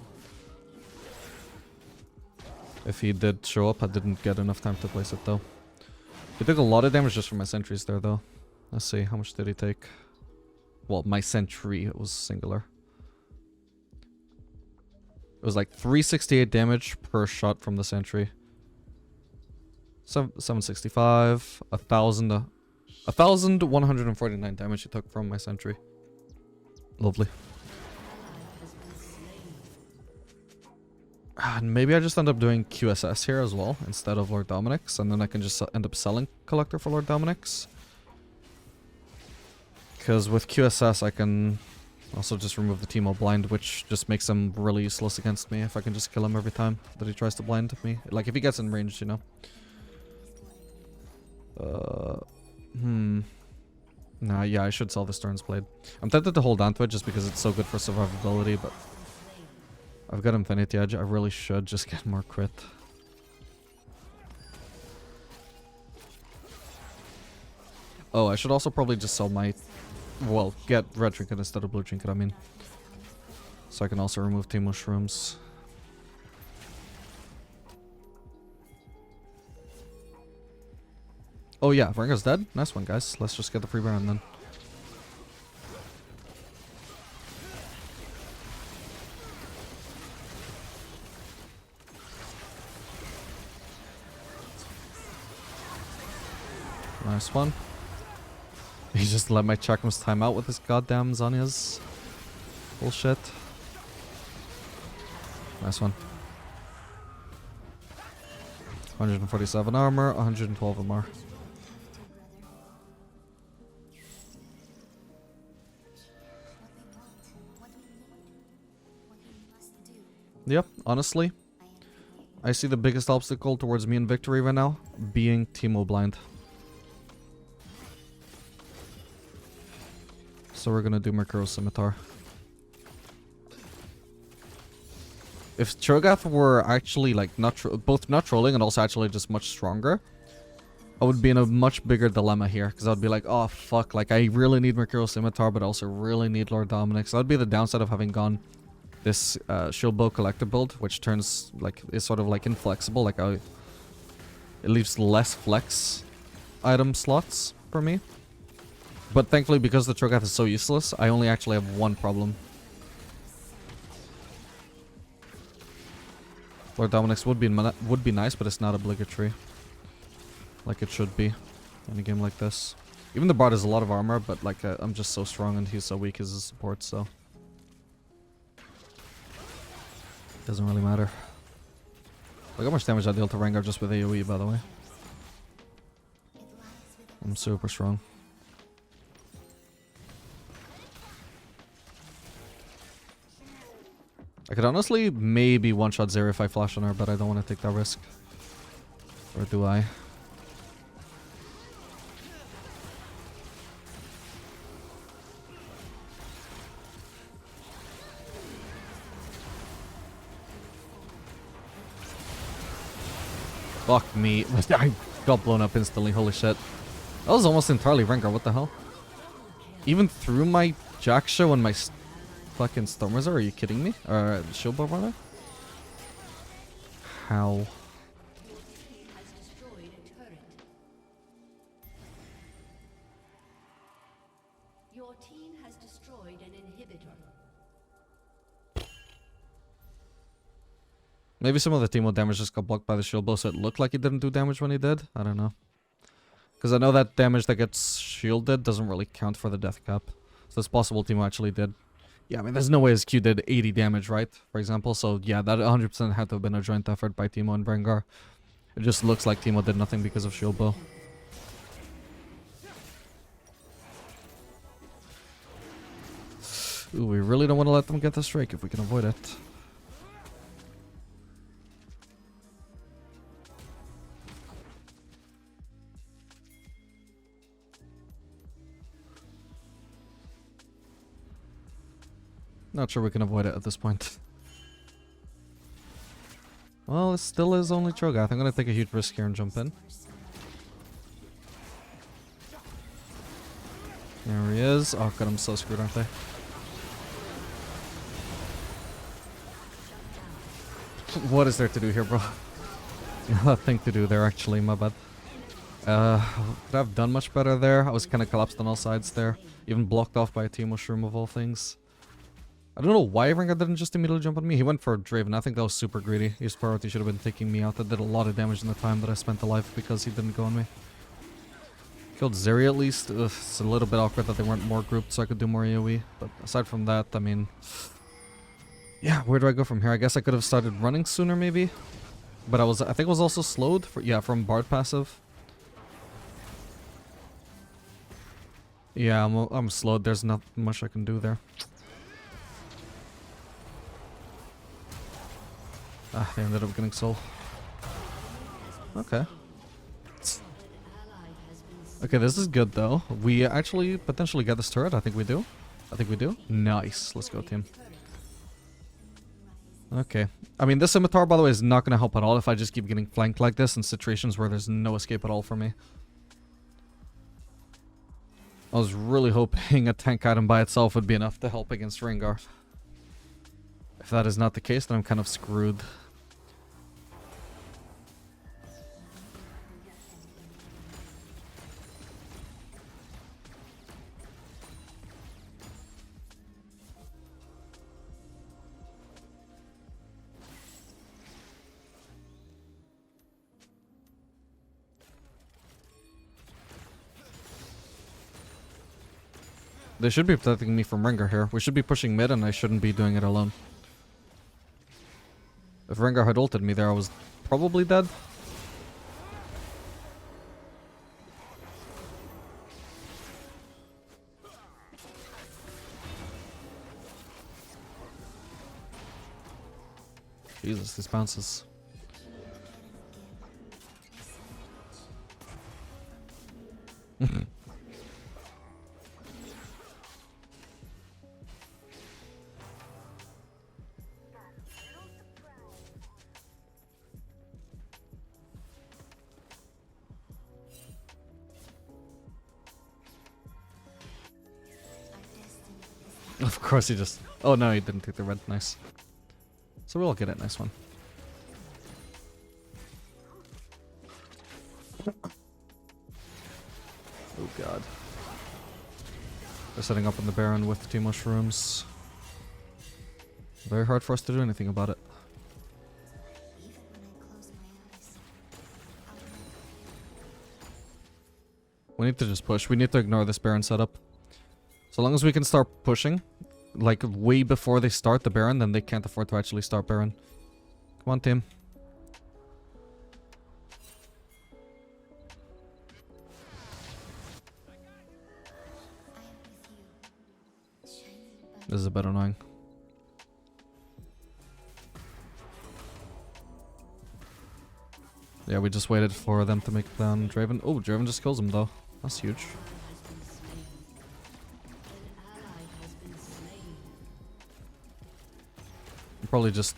If he did show up, I didn't get enough time to place it though. He took a lot of damage just from my sentries there though. Let's see, how much did he take? Well, my sentry, it was singular. It was like 368 damage per shot from the sentry. 765, 1,149 damage he took from my sentry. Lovely. And maybe I just end up doing QSS here as well instead of Lord Dominic's, and then I can just end up selling Collector for Lord Dominic's. Because with QSS I can also just remove the Teemo blind, which just makes him really useless against me if I can just kill him every time that he tries to blind me. Like if he gets in range, you know. Nah, yeah, I should sell this Stern's Blade. I'm tempted to hold on to it just because it's so good for survivability, but I've got Infinity Edge. I really should just get more crit. Oh, I should also probably just sell my... Well, get Red Trinket instead of Blue Trinket, I mean. So I can also remove Teemo Shrooms. Oh yeah, Rengar's dead. Nice one, guys. Let's just get the free Baron then. Nice one. He just let my Chakram's time out with his goddamn Zhonya's bullshit. Nice one. 147 armor, 112 MR. Yep, honestly, I see the biggest obstacle towards me in victory right now being Teemo blind. So we're gonna do Mercuro Scimitar. If Cho'Gath were actually like both not trolling and also actually just much stronger, I would be in a much bigger dilemma here, because I'd be like, oh fuck, like I really need Mercuro Scimitar but I also really need Lord Dominic. So that'd be the downside of having gone this Shield Bow Collector build, which turns like is sort of like inflexible, like it leaves less flex item slots for me. But thankfully, because the Cho'Gath is so useless, I only actually have one problem. Lord Dominic's would be nice, but it's not obligatory, like it should be in a game like this. Even the bard has a lot of armor, but like I'm just so strong and he's so weak as a support, so doesn't really matter. Look how much damage I deal to Rengar just with AoE, by the way. I'm super strong. I could honestly maybe one-shot Zeri if I flash on her, but I don't want to take that risk. Or do I? Fuck me. I got blown up instantly, holy shit. That was almost entirely Rengar, what the hell? Even through my Jack Show and my fucking Stormwizard, are you kidding me? Or Shield Bow rather? How? Your team has destroyed an inhibitor. Maybe some of the Teemo damage just got blocked by the Shield Bow, so it looked like he didn't do damage when he did. I don't know. Because I know that damage that gets shielded doesn't really count for the death cap. So it's possible Teemo actually did. Yeah, I mean, there's no way his Q did 80 damage, right? For example. So yeah, that 100% had to have been a joint effort by Teemo and Rengar. It just looks like Teemo did nothing because of Shield Bow. Ooh, we really don't want to let them get the strike if we can avoid it. Not sure we can avoid it at this point. Well, it still is only Cho'Gath. I'm gonna take a huge risk here and jump in. There he is. Oh god, I'm so screwed, aren't I? What is there to do here, bro? Nothing to do there, actually. My bad. Could I have done much better there? I was kind of collapsed on all sides there. Even blocked off by a team mushroom of all things. I don't know why Rengar didn't just immediately jump on me. He went for Draven. I think that was super greedy. His priority should have been taking me out. That did a lot of damage in the time that I spent alive because he didn't go on me. Killed Zeri at least. Ugh, it's a little bit awkward that they weren't more grouped so I could do more AoE. But aside from that, I mean... Yeah, where do I go from here? I guess I could have started running sooner maybe. But I think it was also slowed from Bard passive. Yeah, I'm slowed. There's not much I can do there. Ah, they ended up getting soul. Okay. Okay, this is good though. We actually potentially get this turret. I think we do. Nice. Let's go, team. Okay. I mean, this scimitar, by the way, is not going to help at all if I just keep getting flanked like this in situations where there's no escape at all for me. I was really hoping a tank item by itself would be enough to help against Rengar. If that is not the case, then I'm kind of screwed. They should be protecting me from Rengar here. We should be pushing mid and I shouldn't be doing it alone. If Rengar had ulted me there, I was probably dead. Jesus, this bounces. Of course he just... Oh no, he didn't take the red. Nice. So we'll get it. Nice one. Oh god. They're setting up on the Baron with 2 mushrooms. Very hard for us to do anything about it. We need to just push. We need to ignore this Baron setup. So long as we can start pushing, like way before they start the Baron, then they can't afford to actually start Baron. Come on, team. This is a bit annoying. Yeah, we just waited for them to make down Draven. Oh, Draven just kills him though. That's huge. I'll probably just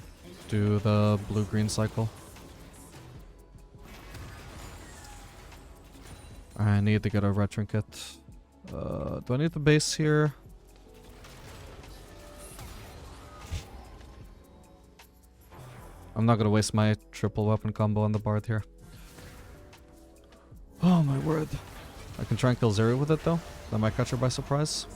do the blue-green cycle. I need to get a red trinket. Do I need the base here? I'm not gonna waste my triple weapon combo on the Bard here. Oh my word. I can try and kill Zeri with it though. That might catch her by surprise.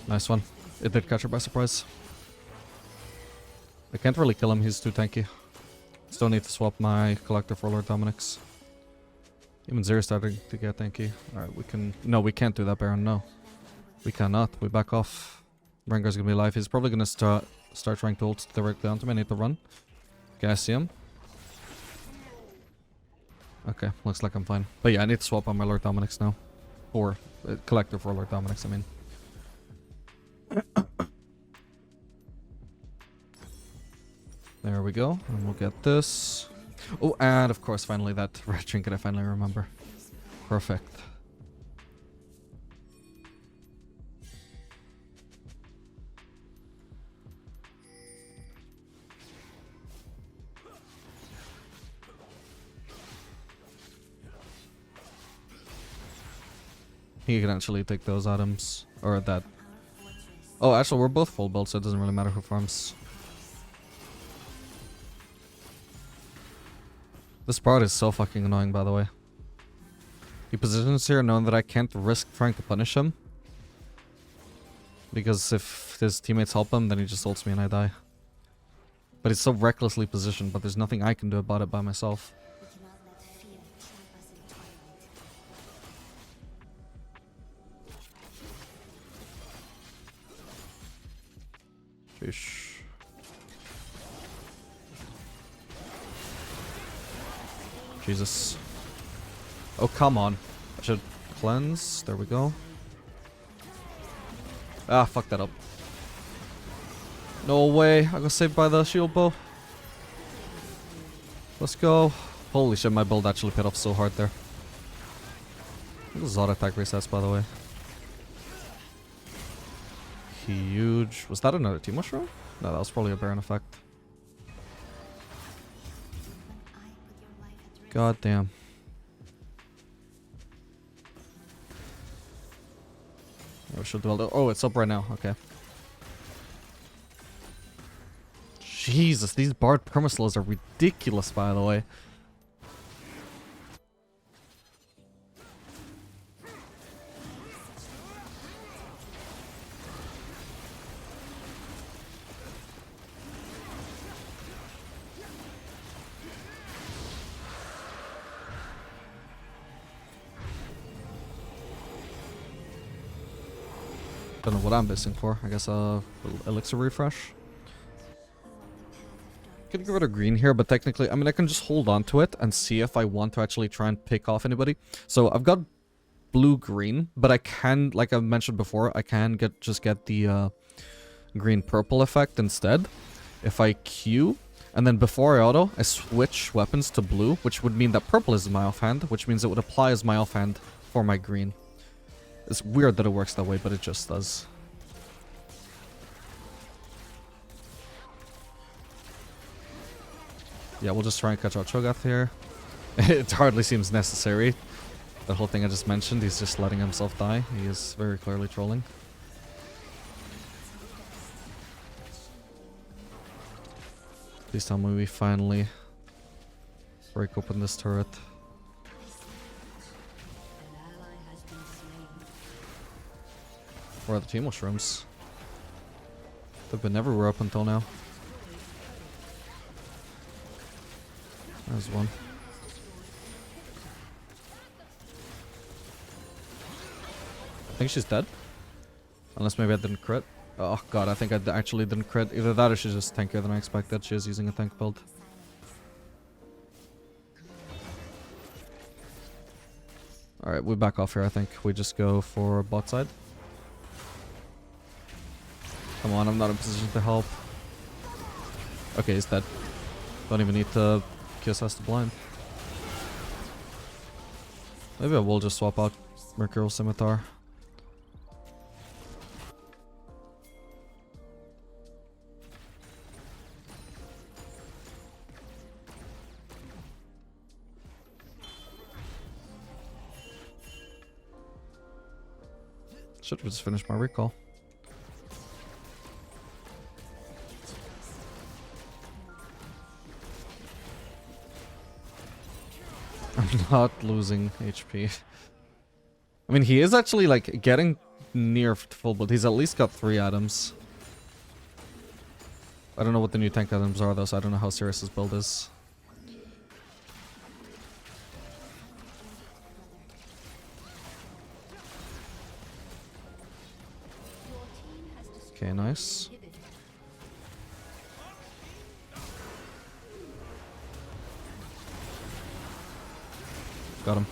Nice one. It did catch her by surprise. I can't really kill him, he's too tanky. Still need to swap my collector for Lord Dominic's. Even Zeri's starting to get tanky. Alright, we can... No, we can't do that, Baron, no. We cannot. We back off. Rengar's gonna be alive. He's probably gonna start trying to ult directly onto me. I need to run. Okay, I see him. Okay, looks like I'm fine. But yeah, I need to swap on my Lord Dominic's now. Or collector for Lord Dominic's, I mean. There we go. And we'll get this. Oh, and of course, finally that red trinket I finally remember. Perfect. He can actually take those items. Or that. Oh, actually, we're both full build, so it doesn't really matter who farms. This part is so fucking annoying, by the way. He positions here knowing that I can't risk trying to punish him. Because if his teammates help him, then he just ults me and I die. But he's so recklessly positioned, but there's nothing I can do about it by myself. We cannot let fear trap us in twilight. Sheesh. Jesus. Oh, come on. I should cleanse. There we go. Ah, fuck that up. No way. I got saved by the shield bow. Let's go. Holy shit, my build actually paid off so hard there. This is auto attack resets, by the way. Huge. Was that another team mushroom? No, that was probably a Baron effect. When I put your life at risk, God damn. We should do. Oh, it's up right now. Okay. Jesus, these Bard permaslows are ridiculous, by the way. Don't know what I'm missing for. I guess elixir refresh. Could give it a green here, but technically, I mean, I can just hold on to it and see if I want to actually try and pick off anybody. So I've got blue-green, but I can, like I mentioned before, I can just get the green-purple effect instead. If I Q, and then before I auto, I switch weapons to blue, which would mean that purple is my offhand, which means it would apply as my offhand for my green. It's weird that it works that way, but it just does. Yeah, we'll just try and catch out Cho'Gath here. It hardly seems necessary. The whole thing I just mentioned, he's just letting himself die. He is very clearly trolling. Please tell me we finally break open this turret. An ally has been slain. Where are the team mushrooms? They've been everywhere up until now. There's one. I think she's dead. Unless maybe I didn't crit. Oh god, I think I actually didn't crit. Either that or she's just tankier than I expected. She is using a tank build. Alright, we back off here, I think. We just go for bot side. Come on, I'm not in position to help. Okay, he's dead. Don't even need to QSS the blind. Maybe I will just swap out Mercurial Scimitar. Should have just finished my recall. I'm not losing HP. I mean, he is actually, like, getting near full build. He's at least got 3 items. I don't know what the new tank items are, though, so I don't know how serious his build is. Okay, nice. Got him.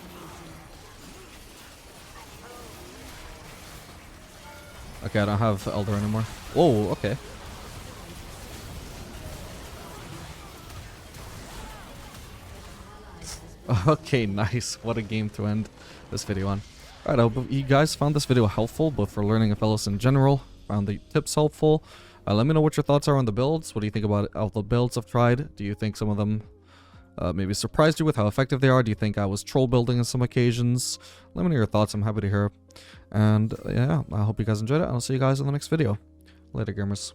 Okay, I don't have Elder anymore. Whoa, okay. Okay, nice. What a game to end this video on. Alright, I hope you guys found this video helpful, both for learning Aphelios in general, found the tips helpful. Let me know what your thoughts are on the builds. What do you think about all the builds I've tried? Do you think some of them maybe surprised you with how effective they are? Do you think I was troll building on some occasions? Let me know your thoughts. I'm happy to hear. And yeah, I hope you guys enjoyed it. I'll see you guys in the next video. Later, gamers.